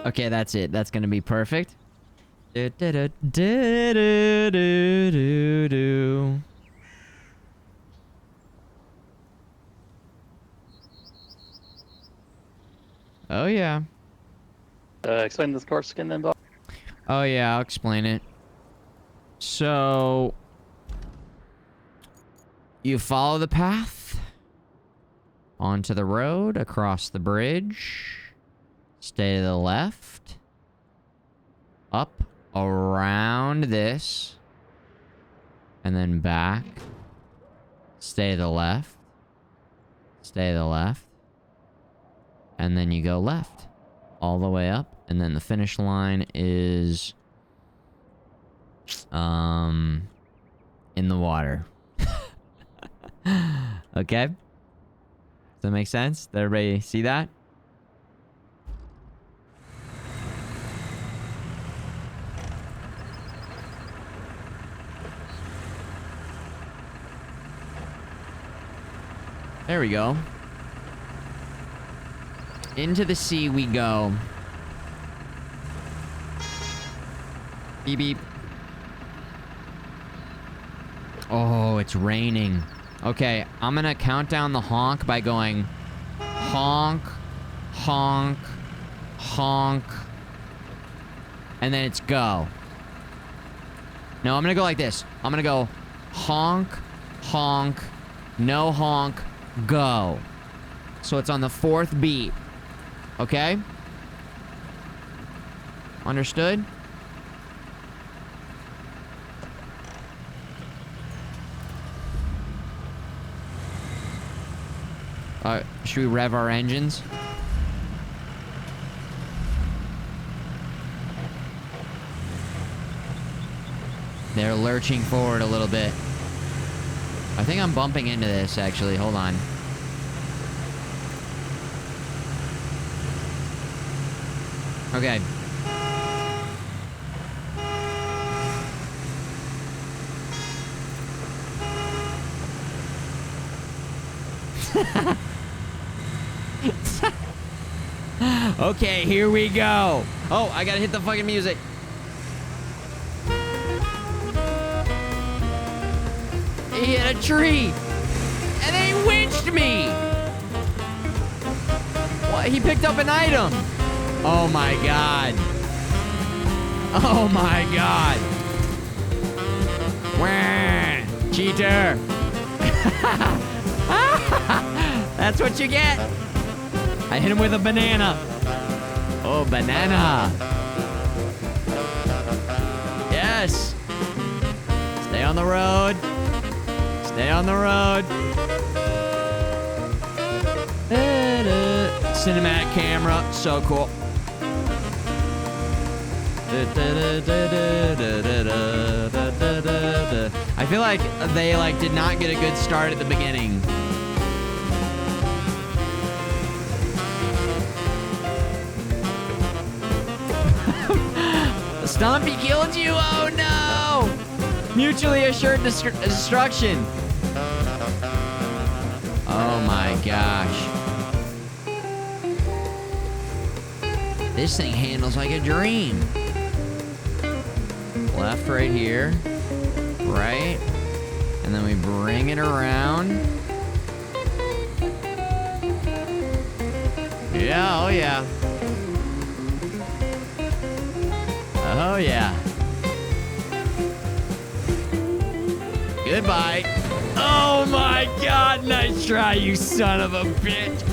Okay, that's it. That's gonna be perfect. Oh yeah. Explain this car skin then, Bob. Oh yeah, I'll explain it. So you follow the path onto the road, across the bridge, stay to the left, up around this, and then back, stay to the left, stay to the left, and then you go left all the way up, and then the finish line is in the water. Okay? Does that make sense? Did everybody see that? There we go. Into the sea we go. Beep beep. Oh, it's raining. Okay, I'm gonna count down the honk by going honk, honk, honk, and then it's go. No, I'm gonna go like this. I'm gonna go honk, honk, no honk, go. So it's on the 4th beat. Okay? Understood? Should we rev our engines? They're lurching forward a little bit. I think I'm bumping into this, actually. Hold on. Okay. Okay, here we go. Oh, I gotta hit the fucking music. He hit a tree. And they winched me. What? He picked up an item. Oh my god. Oh my god. Wah, cheater. That's what you get. I hit him with a banana. Oh, banana. Yes. Stay on the road. Stay on the road. Cinematic camera. So cool. I feel like they did not get a good start at the beginning. Stompy killed you? Oh no! Mutually assured destruction. Oh my gosh. This thing handles like a dream. Left right here. Right. And then we bring it around. Yeah, oh yeah. Oh yeah. Goodbye. Oh my god, nice try, you son of a bitch.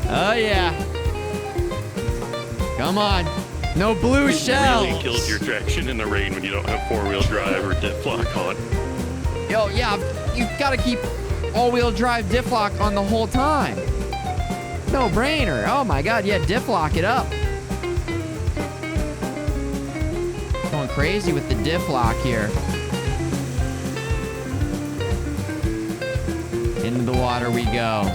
Oh yeah. Come on. No blue shells. Really kills your traction in the rain when you don't have four-wheel drive or diff lock on. Yo, yeah, you've got to keep all-wheel drive diff lock on the whole time. No brainer. Oh my god, yeah, diff lock it up. Going crazy with the diff lock here. Into the water we go.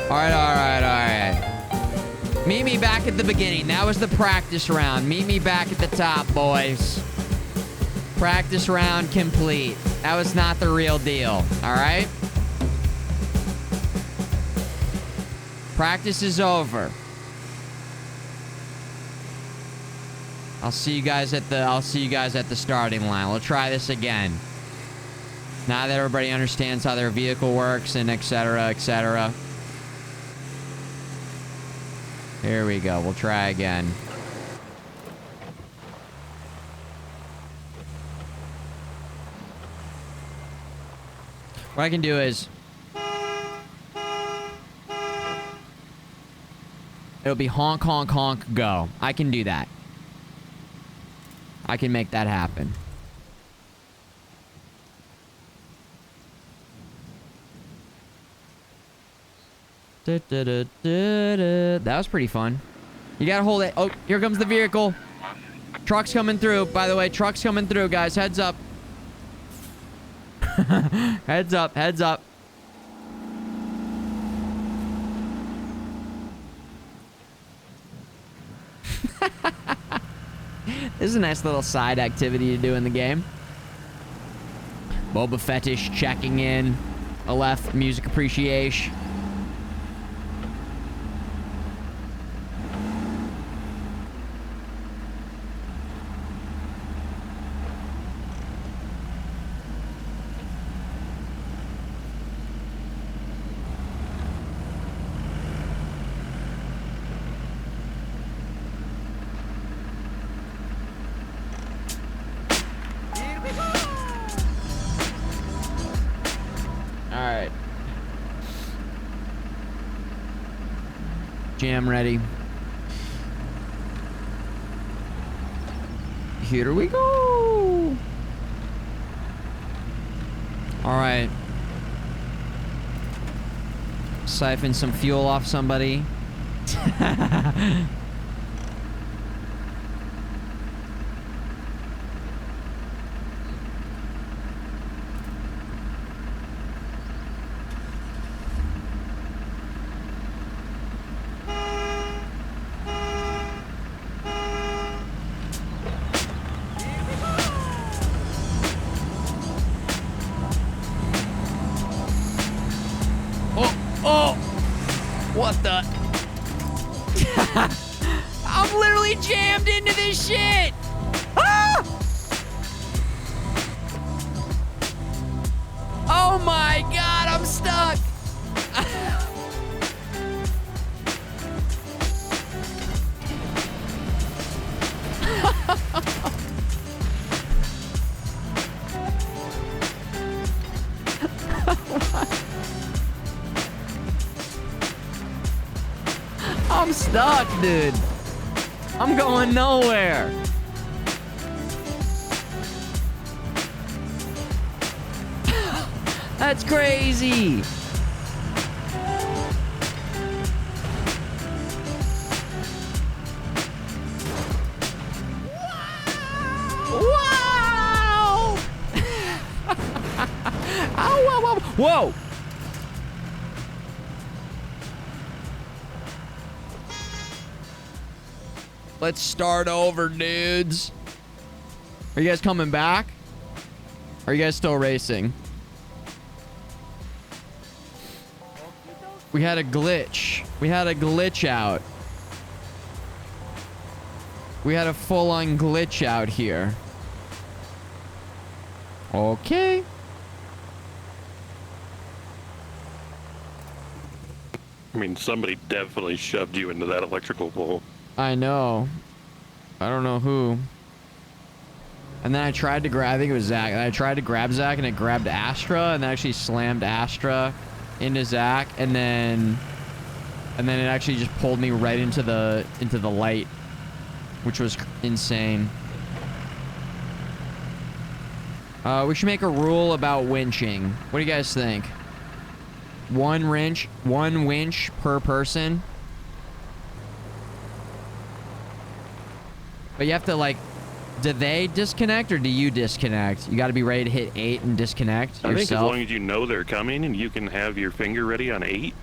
Alright. Meet me back at the beginning. That was the practice round. Meet me back at the top, boys. Practice round complete. That was not the real deal. Alright? Practice is over. I'll see you guys at the starting line. We'll try this again. Now that everybody understands how their vehicle works and etc., etc. Here we go. We'll try again. What I can do is... it'll be honk, honk, honk, go. I can do that. I can make that happen. That was pretty fun. You gotta hold it. Oh, here comes the vehicle. Truck's coming through. By the way, truck's coming through, guys. Heads up. Heads up. Heads up. This is a nice little side activity to do in the game. Boba Fettish checking in. A left music appreciation. Alright. Jam ready. Here we go. All right. Siphon some fuel off somebody. Oh! What the? I'm literally jammed into this shit! Ah! Oh my god, I'm stuck! I'm stuck, dude. I'm going nowhere. That's crazy. Wow! Ow, whoa, whoa, whoa! Let's start over, dudes. Are you guys coming back? Are you guys still racing? We had a glitch. We had a glitch out. We had a full-on glitch out here. Okay. I mean, somebody definitely shoved you into that electrical pole. I know. I don't know who. And then I tried to grab, I think it was Zach. And I tried to grab Zach and it grabbed Astra and then actually slammed Astra into Zach. And then it actually just pulled me right into the light, which was insane. We should make a rule about winching. What do you guys think? One winch per person. But you have to, like, do they disconnect or do you disconnect? You got to be ready to hit 8 and disconnect yourself. I think as long as you know they're coming and you can have your finger ready on 8.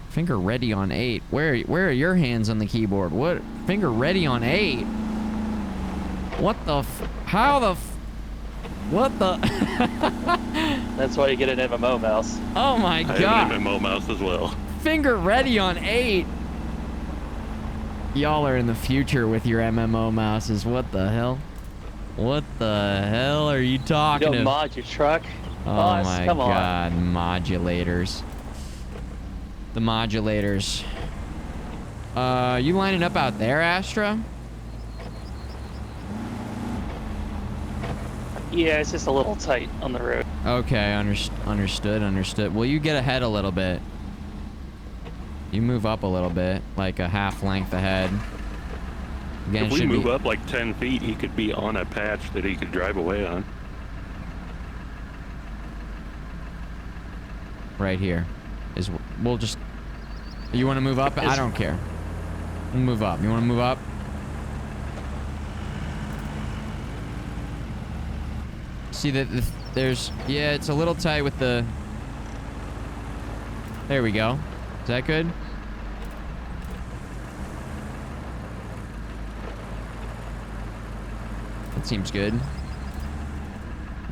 Finger ready on 8. Where are your hands on the keyboard? What? Finger ready on 8? What the how the what the That's why you get an MMO mouse. Oh my god. I have an MMO mouse as well. Finger ready on 8. Y'all are in the future with your MMO mouses. What the hell? What the hell are you talking about? You mod your truck. Oh Boss, my come god, on. modulators. The modulators. You lining up out there, Astra? Yeah, it's just a little tight on the road. Okay, understood. Well, you get ahead a little bit. You move up a little bit, like a half length ahead. Again, if we move up like 10 feet, he could be on a patch that he could drive away on. Right here. We'll just... You want to move up? I don't care. We'll move up. You want to move up? See that there's... Yeah, it's a little tight with the... There we go. Is that good? That seems good.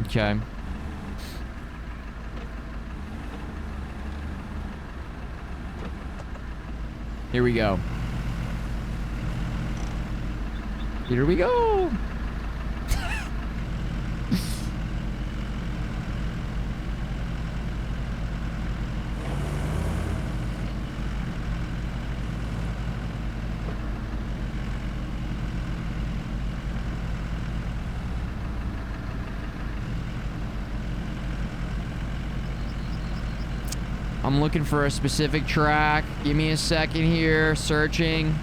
Okay. Here we go. Here we go. I'm looking for a specific track. Give me a second here. Searching.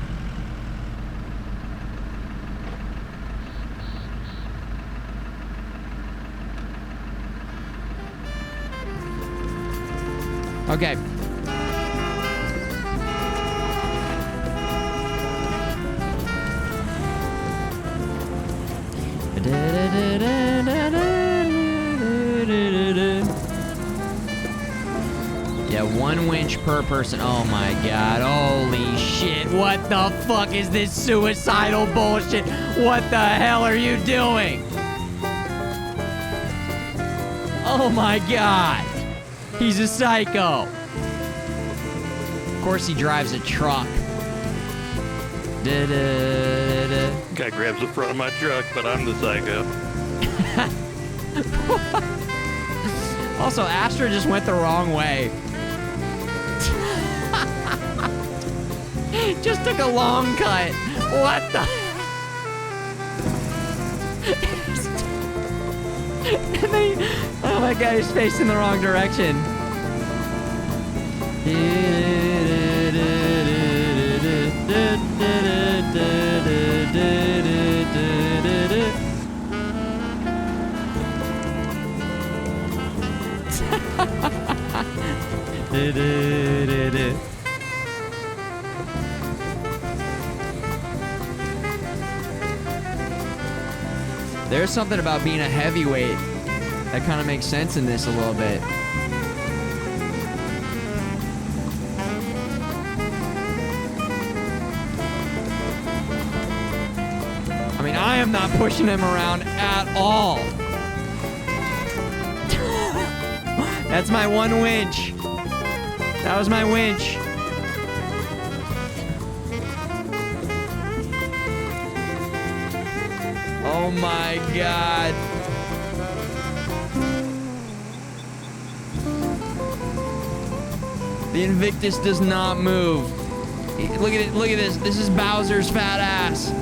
Okay. Yeah, 1 winch per person. Oh my god. Holy shit. What the fuck is this suicidal bullshit? What the hell are you doing? Oh my god. He's a psycho. Of course he drives a truck. Guy grabs the front of my truck, but I'm the psycho. Also, Astra just went the wrong way. Just took a long cut. What the? And then oh my god, he's facing the wrong direction. There's something about being a heavyweight that kind of makes sense in this a little bit. I mean, I am not pushing him around at all. That's my 1 winch. That was my winch. Oh my god. The Invictus does not move. Look at it, look at this. This is Bowser's fat ass.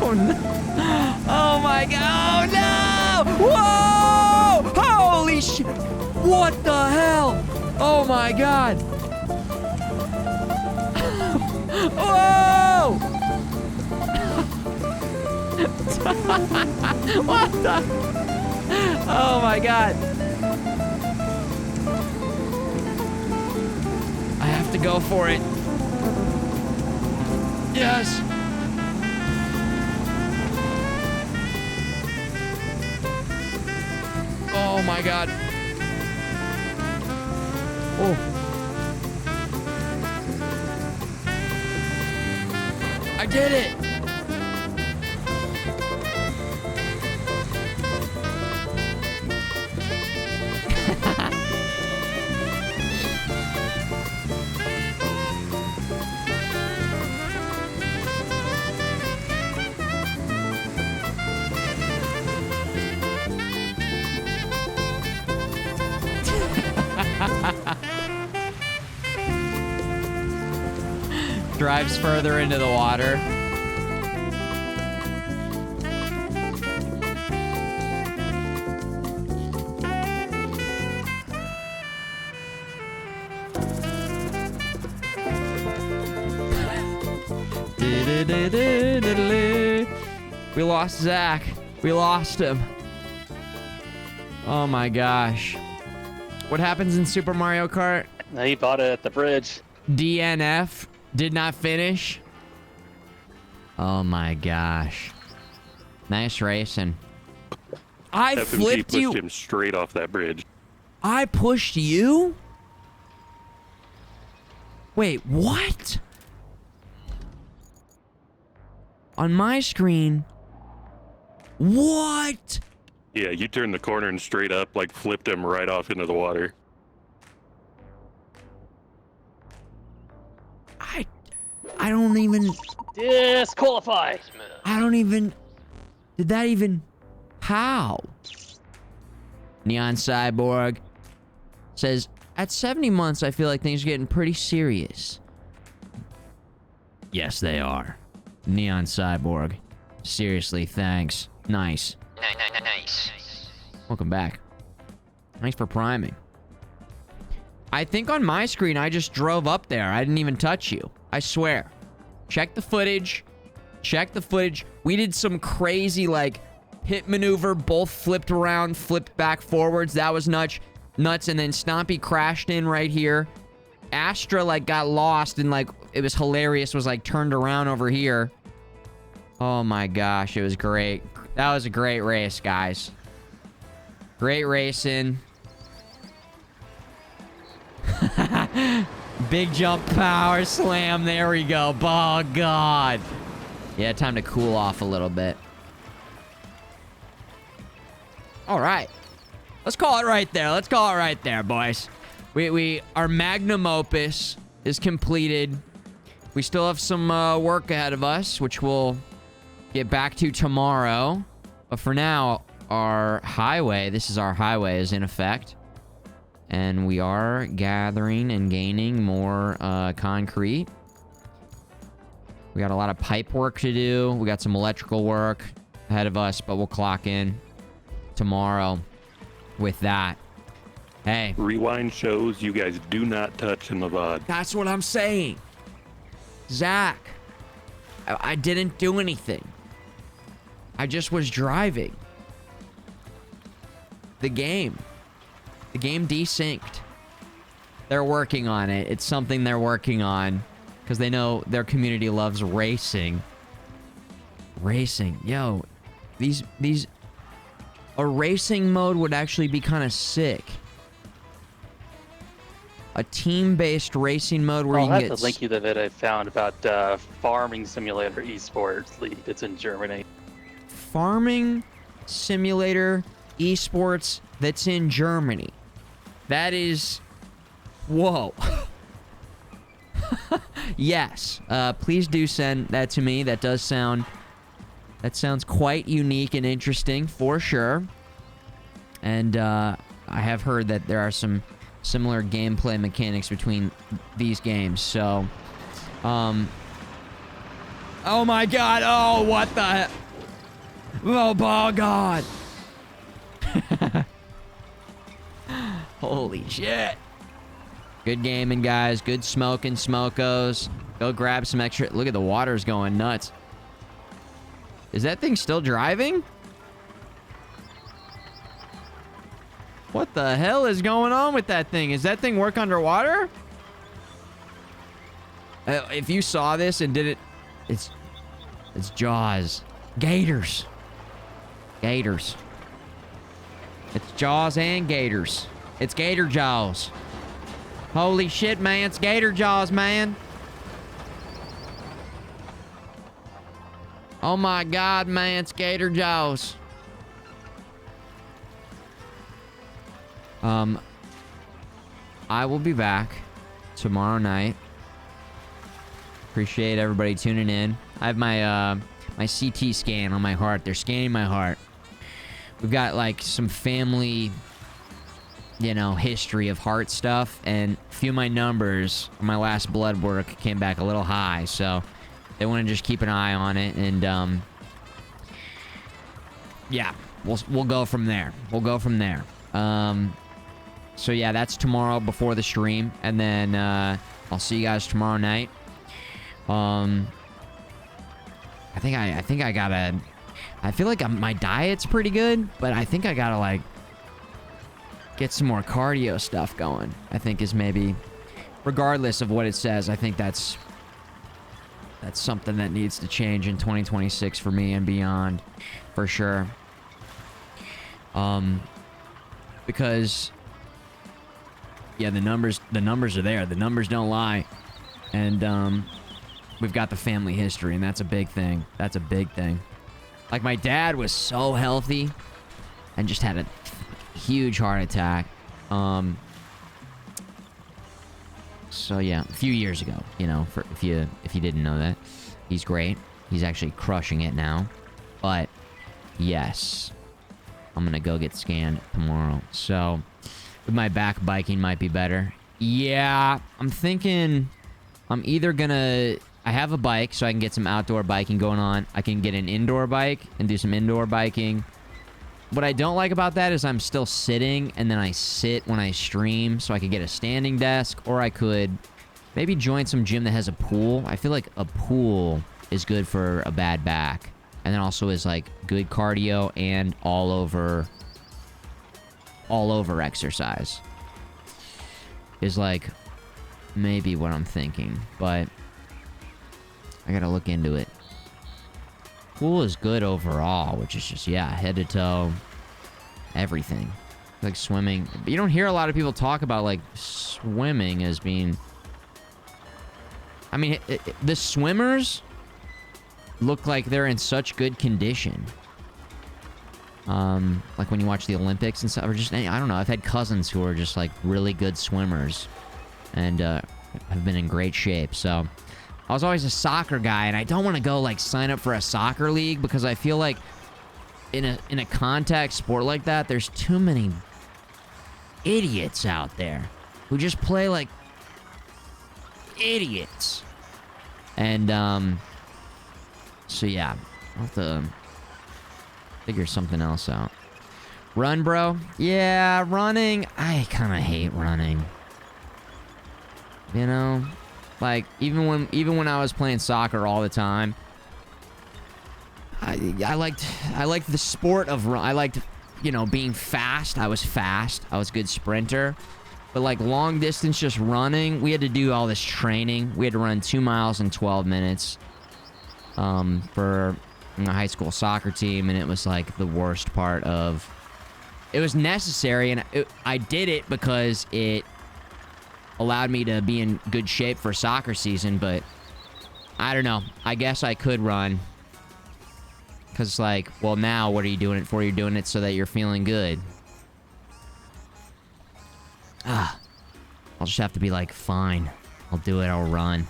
Oh no. Oh my god. Oh no! Whoa! Holy shit! What the hell? Oh my god. Whoa! What the? Oh my god. I have to go for it. Yes. Oh my god. Oh. I did it. Drives further into the water. We lost Zach. We lost him. Oh my gosh. What happens in Super Mario Kart? No, he bought it at the bridge. DNF. Did not finish. Oh my gosh. Nice racing. I FMG flipped you. pushed him straight off that bridge. I pushed you? Wait, what? On my screen. What? Yeah, you turned the corner and straight up, like, flipped him right off into the water. I don't even... Disqualify! I don't even... Did that even... How? Neon Cyborg says, at 70 months, I feel like things are getting pretty serious. Yes, they are. Neon Cyborg. Seriously, thanks. Nice. Nice. Welcome back. Thanks for priming. I think on my screen, I just drove up there. I didn't even touch you. I swear. Check the footage. Check the footage. We did some crazy, like, hit maneuver. Both flipped around, flipped back forwards. That was nuts. nuts, and then Stompy crashed in right here. Astra, like, got lost, and, like, it was hilarious, was, like, turned around over here. Oh, my gosh, it was great. That was a great race, guys. Great racing. Big jump power slam. There we go. Oh, God. Yeah, time to cool off a little bit. All right. Let's call it right there. Let's call it right there, boys. Our magnum opus is completed. We still have some work ahead of us, which we'll get back to tomorrow. But for now, our highway, this is our highway, is in effect. And we are gathering and gaining more concrete. We got a lot of pipe work to do. We got some electrical work ahead of us, but we'll clock in tomorrow with that. Hey. Rewind shows you guys do not touch in the VOD. That's what I'm saying. Zach, I didn't do anything. I just was driving. The game desynced. They're working on it. It's something they're working on because they know their community loves racing. Racing. Yo, a racing mode would actually be kind of sick. A team-based racing mode where you can I'll get... have to link you the vid I found about Farming Simulator Esports League. It's in Germany. Farming Simulator Esports that's in Germany. That is... Whoa. Yes. Please do send that to me. That does sound... That sounds quite unique and interesting, for sure. And I have heard that there are some similar gameplay mechanics between these games, so... Oh my god! Oh, what the... Oh, God! Holy shit! Good gaming, guys. Good smoking, smokos. Go grab some extra... Look at the water's going nuts. Is that thing still driving? What the hell is going on with that thing? Is that thing work underwater? If you saw this and did it... It's Jaws. Gators. Gators. It's Jaws and Gators. It's Gator Jaws. Holy shit, man. It's Gator Jaws, man. Oh my god, man. It's Gator Jaws. I will be back tomorrow night. Appreciate everybody tuning in. I have my my CT scan on my heart. They're scanning my heart. We've got like some family, you know, history of heart stuff, and a few of my numbers on my last blood work came back a little high, so they want to just keep an eye on it, and yeah, we'll go from there. We'll go from there. So yeah, that's tomorrow before the stream, and then I'll see you guys tomorrow night. I think I gotta... I feel like my diet's pretty good, but I think I gotta, like, get some more cardio stuff going. I think is maybe... Regardless of what it says, I think that's something that needs to change in 2026 for me and beyond, for sure. Because... Yeah, the numbers are there. The numbers don't lie. And, we've got the family history, and that's a big thing. That's a big thing. Like, my dad was so healthy and just had a huge heart attack. So, yeah, a few years ago, you know, if you didn't know that. He's great. He's actually crushing it now. But, yes, I'm going to go get scanned tomorrow. So... my back biking might be better. Yeah, I'm thinking I'm either gonna... I have a bike, so I can get some outdoor biking going on. I can get an indoor bike and do some indoor biking. What I don't like about that is I'm still sitting, and then I sit when I stream, so I could get a standing desk, or I could maybe join some gym that has a pool. I feel like a pool is good for a bad back, and then also is, like, good cardio and all over... all over exercise. Is like maybe what I'm thinking, but I gotta look into it. Pool is good overall, which is just, yeah, head to toe, everything. Like swimming. You don't hear a lot of people talk about like swimming as being... I mean, the swimmers look like they're in such good condition. Like when you watch the Olympics and stuff, or just, I don't know, I've had cousins who are just like really good swimmers and have been in great shape. So I was always a soccer guy, and I don't want to go like sign up for a soccer league because I feel like in a contact sport like that, there's too many idiots out there who just play like idiots. And so yeah, I'll have to figure something else out. Run, bro? Yeah, running. I kind of hate running. You know, like even when I was playing soccer all the time, I liked the sport of run. I liked, you know, being fast. I was fast. I was a good sprinter. But like long distance, just running, we had to do all this training. We had to run 2 miles in 12 minutes for a high school soccer team, and it was like the worst part of... It was necessary, and I did it because it allowed me to be in good shape for soccer season, but I don't know. I guess I could run. Because, like, well, now what are you doing it for? You're doing it so that you're feeling good. I'll just have to be like, fine. I'll do it. I'll run.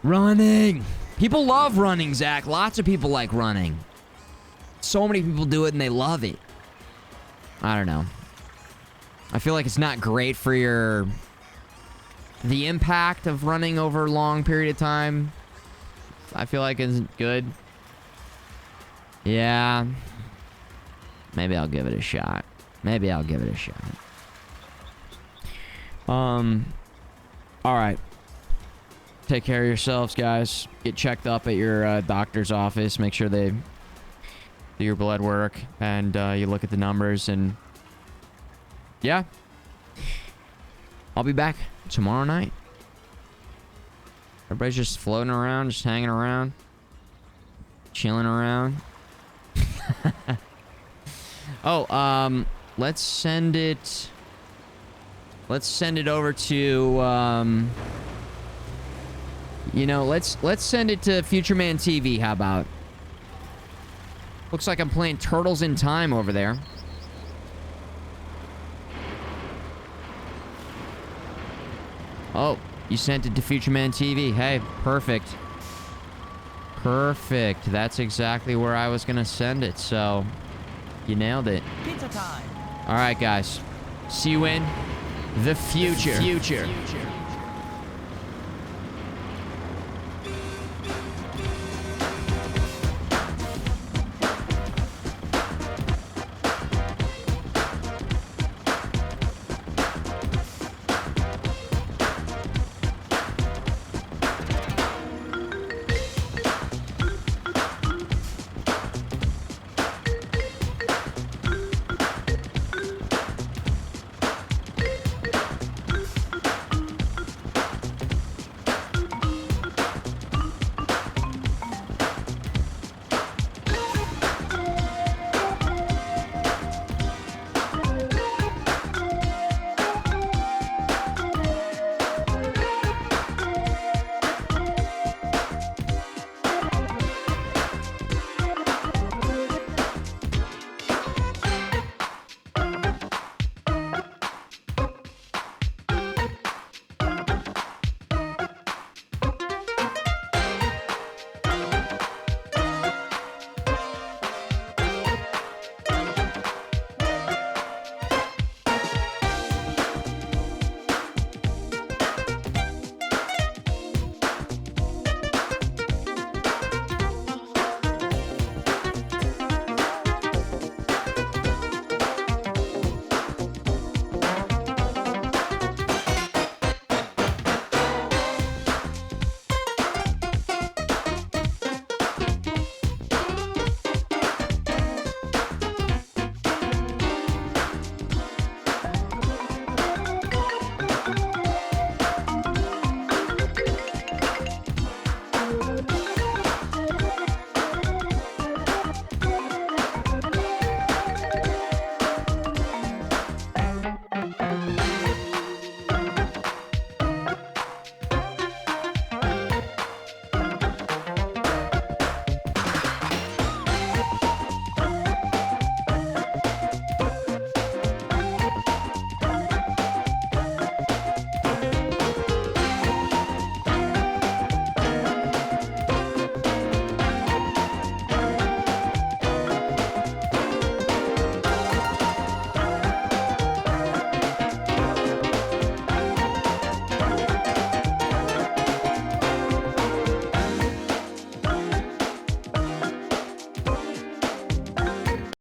Running! People love running, Zach. Lots of people like running. So many people do it and they love it. I don't know. I feel like it's not great for your... The impact of running over a long period of time, I feel like isn't good. Yeah. Maybe I'll give it a shot. Maybe I'll give it a shot. Alright. Take care of yourselves, guys. Get checked up at your doctor's office. Make sure they do your blood work. And you look at the numbers and... Yeah. I'll be back tomorrow night. Everybody's just floating around, just hanging around. Chilling around. Oh, let's send it... Let's send it over to, you know, let's send it to Futureman TV, how about? Looks like I'm playing Turtles in Time over there. Oh, you sent it to Futureman TV. Hey, perfect. Perfect. That's exactly where I was gonna send it, so you nailed it. Pizza time. All right, guys. See you in the future.